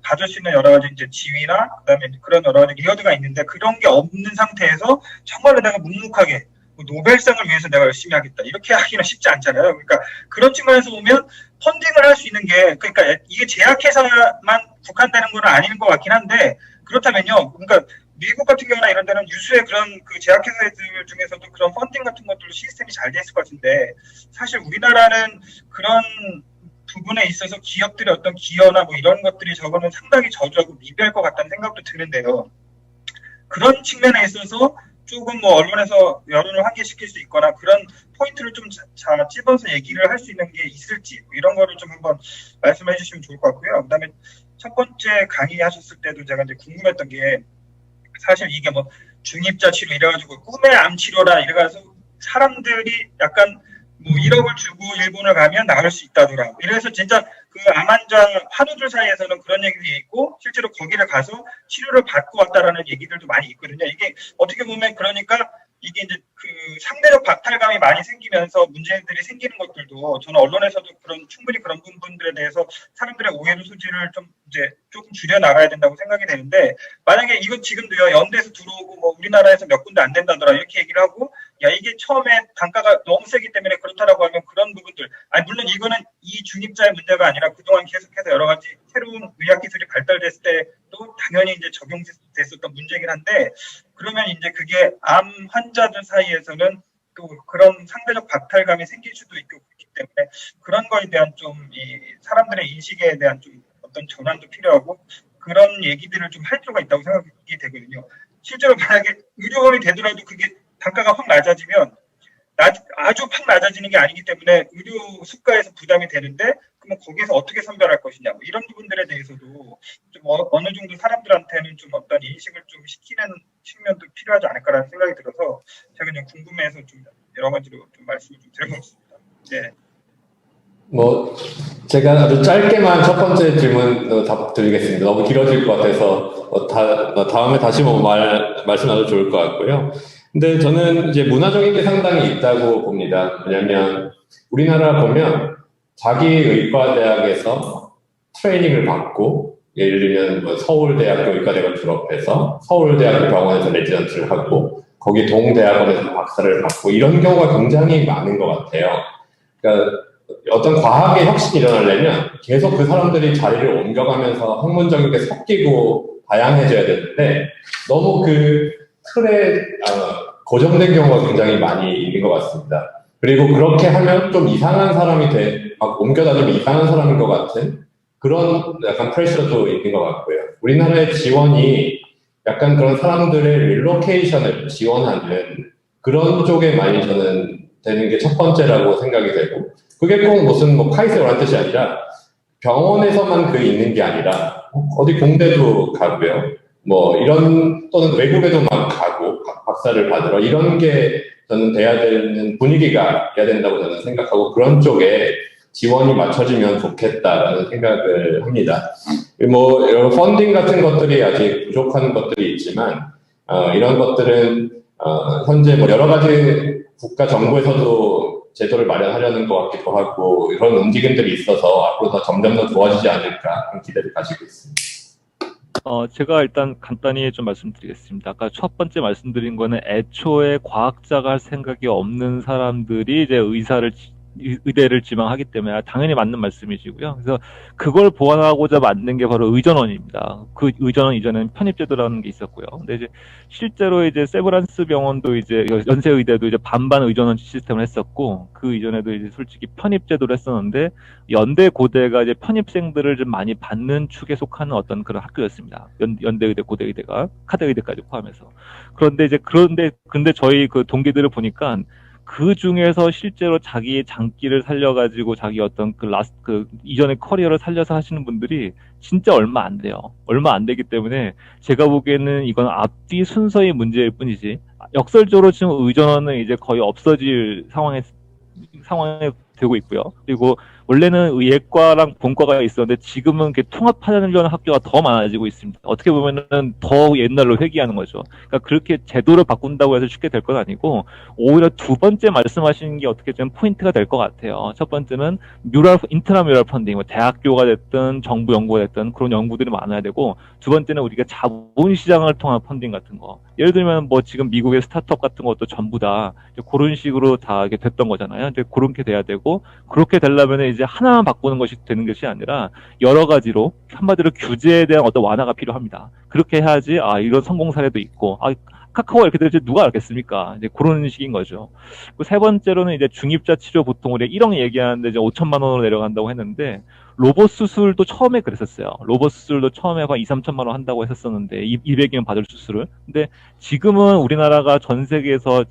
받을 수 있는 여러 가지 이제 지위나 그다음에 그런 여러 가지 리워드가 있는데 그런 게 없는 상태에서 정말로 내가 묵묵하게 노벨상을 위해서 내가 열심히 하겠다 이렇게 하기는 쉽지 않잖아요. 그러니까 그런 측면에서 보면 펀딩을 할 수 있는 게 그러니까 이게 제약회사만 국한되는 건 아닌 것 같긴 한데 그렇다면요. 그러니까 미국 같은 경우나 이런 데는 유수의 그런 그 제약회사들 중에서도 그런 펀딩 같은 것들로 시스템이 잘 돼 있을 것 같은데 사실 우리나라는 그런 부분에 있어서 기업들의 어떤 기여나 뭐 이런 것들이 저거는 상당히 저조하고 미비할 것 같다는 생각도 드는데요. 그런 측면에 있어서 조금 뭐 언론에서 여론을 환기시킬 수 있거나 그런 포인트를 좀 찝어서 얘기를 할 수 있는 게 있을지 뭐 이런 거를 좀 한번 말씀해 주시면 좋을 것 같고요. 그다음에 첫 번째 강의하셨을 때도 제가 이제 궁금했던 게 사실 이게 뭐 중입자 치료 이래가지고 꿈의 암 치료라 이래가지고 사람들이 약간 뭐 1억을 주고 일본을 가면 나을 수 있다더라. 이래서 진짜 그 암 환자 환우들 사이에서는 그런 얘기도 있고 실제로 거기를 가서 치료를 받고 왔다라는 얘기들도 많이 있거든요. 이게 어떻게 보면 그러니까 이게 이제 그 상대적 박탈감이 많이 생기면서 문제들이 생기는 것들도 저는 언론에서도 충분히 그런 부분들에 대해서 사람들의 오해의 소지를 좀 이제 조금 줄여 나가야 된다고 생각이 되는데 만약에 이거 지금도요 연대에서 들어오고 뭐 우리나라에서 몇 군데 안 된다더라 이렇게 얘기를 하고 야 이게 처음에 단가가 너무 세기 때문에 그렇다라고 하면 그런 부분들 아니 물론 이거는 이 중입자의 문제가 아니라 그동안 계속해서 여러 가지 새로운 의학 기술이 발달됐을 때도 당연히 이제 적용됐었던 문제긴 한데 그러면 이제 그게 암 환자들 사이에서는 또 그런 상대적 박탈감이 생길 수도 있고 그렇기 때문에 그런 거에 대한 좀 이 사람들의 인식에 대한 좀 어떤 전환도 필요하고 그런 얘기들을 좀 할 필요가 있다고 생각이 되거든요. 실제로 만약에 의료원이 되더라도 그게 단가가 확 낮아지면 아주 확 낮아지는 게 아니기 때문에 의료 수가에서 부담이 되는데 그러면 거기에서 어떻게 선별할 것이냐 뭐 이런 부분들에 대해서도 좀 어느 정도 사람들한테는 좀 어떤 인식을 좀 시키는 측면도 필요하지 않을까라는 생각이 들어서 제가 그냥 궁금해서 좀 여러 가지로 좀 말씀을 좀 드려보겠습니다. 네. 뭐 제가 아주 짧게만 첫 번째 질문 답 드리겠습니다. 너무 길어질 것 같아서 다음에 다시 말씀 나눠도 좋을 것 같고요. 근데 저는 이제 문화적인 게 상당히 있다고 봅니다. 왜냐하면 우리나라 보면 자기 의과대학에서 트레이닝을 받고 예를 들면 뭐 서울대학교 의과대학을 졸업해서 서울대학교 병원에서 레지던트를 하고 거기 동대학원에서 박사를 받고 이런 경우가 굉장히 많은 것 같아요. 그러니까 어떤 과학의 혁신이 일어나려면 계속 그 사람들이 자리를 옮겨가면서 학문적인 게 섞이고 다양해져야 되는데 너무 그 틀에 고정된 경우가 굉장히 많이 있는 것 같습니다. 그리고 그렇게 하면 좀 이상한 사람이 막 옮겨다니면 이상한 사람인 것 같은 그런 약간 프레셔도 있는 것 같고요. 우리나라의 지원이 약간 그런 사람들의 릴로케이션을 지원하는 그런 쪽에 많이 저는 되는 게 첫 번째라고 생각이 되고 그게 꼭 무슨 뭐 카이세오라는 뜻이 아니라 병원에서만 있는 게 아니라 어디 공대도 가고요. 뭐 이런 또는 외국에도 막 가고 박사를 받으러 이런 게 저는 돼야 되는 분위기가 돼야 된다고 저는 생각하고 그런 쪽에 지원이 맞춰지면 좋겠다라는 생각을 합니다. 뭐 이런 펀딩 같은 것들이 아직 부족한 것들이 있지만 이런 것들은 현재 뭐 여러 가지 국가 정부에서도 제도를 마련하려는 것 같기도 하고 이런 움직임들이 있어서 앞으로 더 점점 더 좋아지지 않을까 그런 기대를 가지고 있습니다. 제가 일단 간단히 좀 말씀드리겠습니다. 아까 첫 번째 말씀드린 거는 애초에 과학자가 할 생각이 없는 사람들이 이제 의사를 의대를 지망하기 때문에 당연히 맞는 말씀이시고요. 그래서 그걸 보완하고자 만든 게 바로 의전원입니다. 그 의전원 이전에는 편입제도라는 게 있었고요. 근데 이제 실제로 이제 세브란스 병원도 이제 연세의대도 이제 반반 의전원 시스템을 했었고, 그 이전에도 이제 솔직히 편입제도를 했었는데, 연대 고대가 이제 편입생들을 좀 많이 받는 축에 속하는 어떤 그런 학교였습니다. 연대의대, 고대의대가 카대의대까지 포함해서. 근데 저희 그 동기들을 보니까 그 중에서 실제로 자기의 장기를 살려가지고 자기 어떤 그 이전의 커리어를 살려서 하시는 분들이 진짜 얼마 안 돼요. 얼마 안 되기 때문에 제가 보기에는 이건 앞뒤 순서의 문제일 뿐이지, 역설적으로 지금 의전원은 이제 거의 없어질 상황에 되고 있고요. 그리고 원래는 의예과랑 본과가 있었는데 지금은 이렇게 통합하려는 학교가 더 많아지고 있습니다. 어떻게 보면은 더 옛날로 회귀하는 거죠. 그러니까 그렇게 제도를 바꾼다고 해서 쉽게 될 건 아니고, 오히려 두 번째 말씀하시는 게 어떻게 좀 포인트가 될 것 같아요. 첫 번째는 인트라뮤럴 펀딩, 뭐 대학교가 됐든 정부 연구가 됐든 그런 연구들이 많아야 되고, 두 번째는 우리가 자본시장을 통한 펀딩 같은 거. 예를 들면 뭐 지금 미국의 스타트업 같은 것도 전부 다 그런 식으로 다 이게 됐던 거잖아요. 이제 그렇게 돼야 되고, 그렇게 되려면 이제 하나만 바꾸는 것이 되는 것이 아니라 여러 가지로, 한마디로 규제에 대한 어떤 완화가 필요합니다. 그렇게 해야지 이런 성공 사례도 있고, 카카오가 이렇게 될지 누가 알겠습니까? 이제 그런 식인 거죠. 세 번째로는 이제 중입자 치료 보통 우리 1억 얘기하는데 이제 5천만 원으로 내려간다고 했는데, 로봇 수술도 처음에 그랬었어요. 로봇 수술도 처음에 한 2, 3천만 원 한다고 했었었는데, 200이면 받을 수술을. 근데 지금은 우리나라가 전 세계에서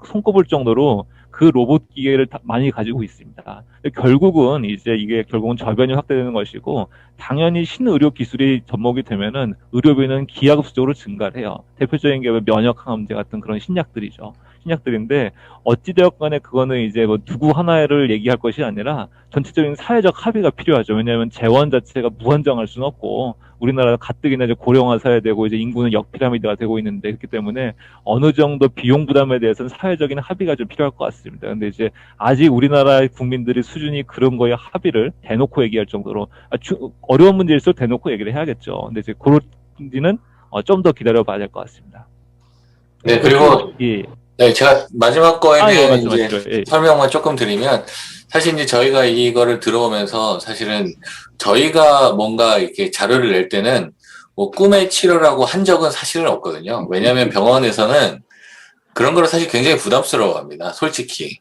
손꼽을 정도로 그 로봇 기계를 많이 가지고 있습니다. 결국은 이게 결국은 저변이 확대되는 것이고, 당연히 신의료 기술이 접목이 되면은 의료비는 기하급수적으로 증가를 해요. 대표적인 게 면역 항암제 같은 그런 신약들이죠. 신약들인데, 어찌되었간에 그거는 이제 뭐 누구 하나를 얘기할 것이 아니라 전체적인 사회적 합의가 필요하죠. 왜냐하면 재원 자체가 무한정할 수는 없고, 우리나라가 가뜩이나 이제 고령화 사회되고 이제 인구는 역피라미드가 되고 있는데, 그렇기 때문에 어느 정도 비용 부담에 대해서는 사회적인 합의가 좀 필요할 것 같습니다. 근데 이제 아직 우리나라의 국민들이 수준이 그런 거에 합의를 대놓고 얘기할 정도로, 어려운 문제일수록 대놓고 얘기를 해야겠죠. 근데 이제 그런 문제는 좀 더 기다려봐야 될 것 같습니다. 네, 그리고 예. 네, 제가 마지막 거에 대한 이제 예. 설명만 조금 드리면, 사실 이제 저희가 이거를 들어오면서 사실은 저희가 뭔가 이렇게 자료를 낼 때는 뭐 꿈의 치료라고 한 적은 사실은 없거든요. 왜냐하면 병원에서는 그런 거를 사실 굉장히 부담스러워 합니다. 솔직히.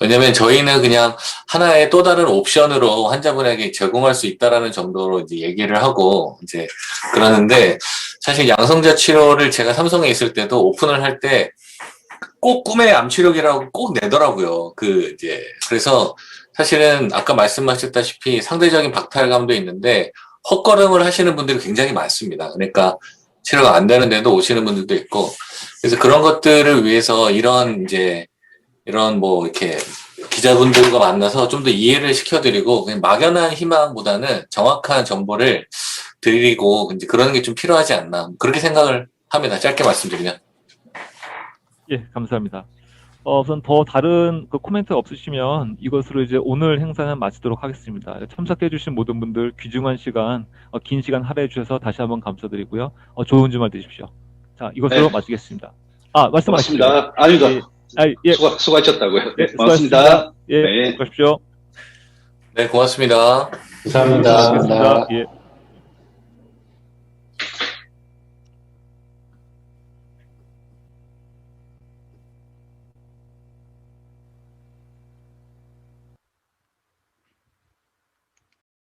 왜냐면 저희는 그냥 하나의 또 다른 옵션으로 환자분에게 제공할 수 있다라는 정도로 이제 얘기를 하고 이제 그러는데, 사실 양성자 치료를 제가 삼성에 있을 때도 오픈을 할 때 꼭 꿈의 암치료기라고 꼭 내더라고요. 그래서 사실은 아까 말씀하셨다시피 상대적인 박탈감도 있는데 헛걸음을 하시는 분들이 굉장히 많습니다. 그러니까 치료가 안 되는데도 오시는 분들도 있고, 그래서 그런 것들을 위해서 이런 뭐 이렇게 기자분들과 만나서 좀 더 이해를 시켜드리고, 그냥 막연한 희망보다는 정확한 정보를 드리고 이제 그러는 게 좀 필요하지 않나, 그렇게 생각을 합니다. 짧게 말씀드리면. 예, 감사합니다. 우선 더 다른 코멘트 없으시면 이것으로 이제 오늘 행사는 마치도록 하겠습니다. 참석해주신 모든 분들 귀중한 시간, 긴 시간 할애해 주셔서 다시 한번 감사드리고요. 좋은 주말 되십시오. 자, 이것으로 마치겠습니다. 말씀하십시오. 고맙습니다. 아닙니다. 예. 수고하셨다고요. 네, 고맙습니다. 예, 네. 수고하십시오. 네, 고맙습니다. 감사합니다. 고맙습니다. 예.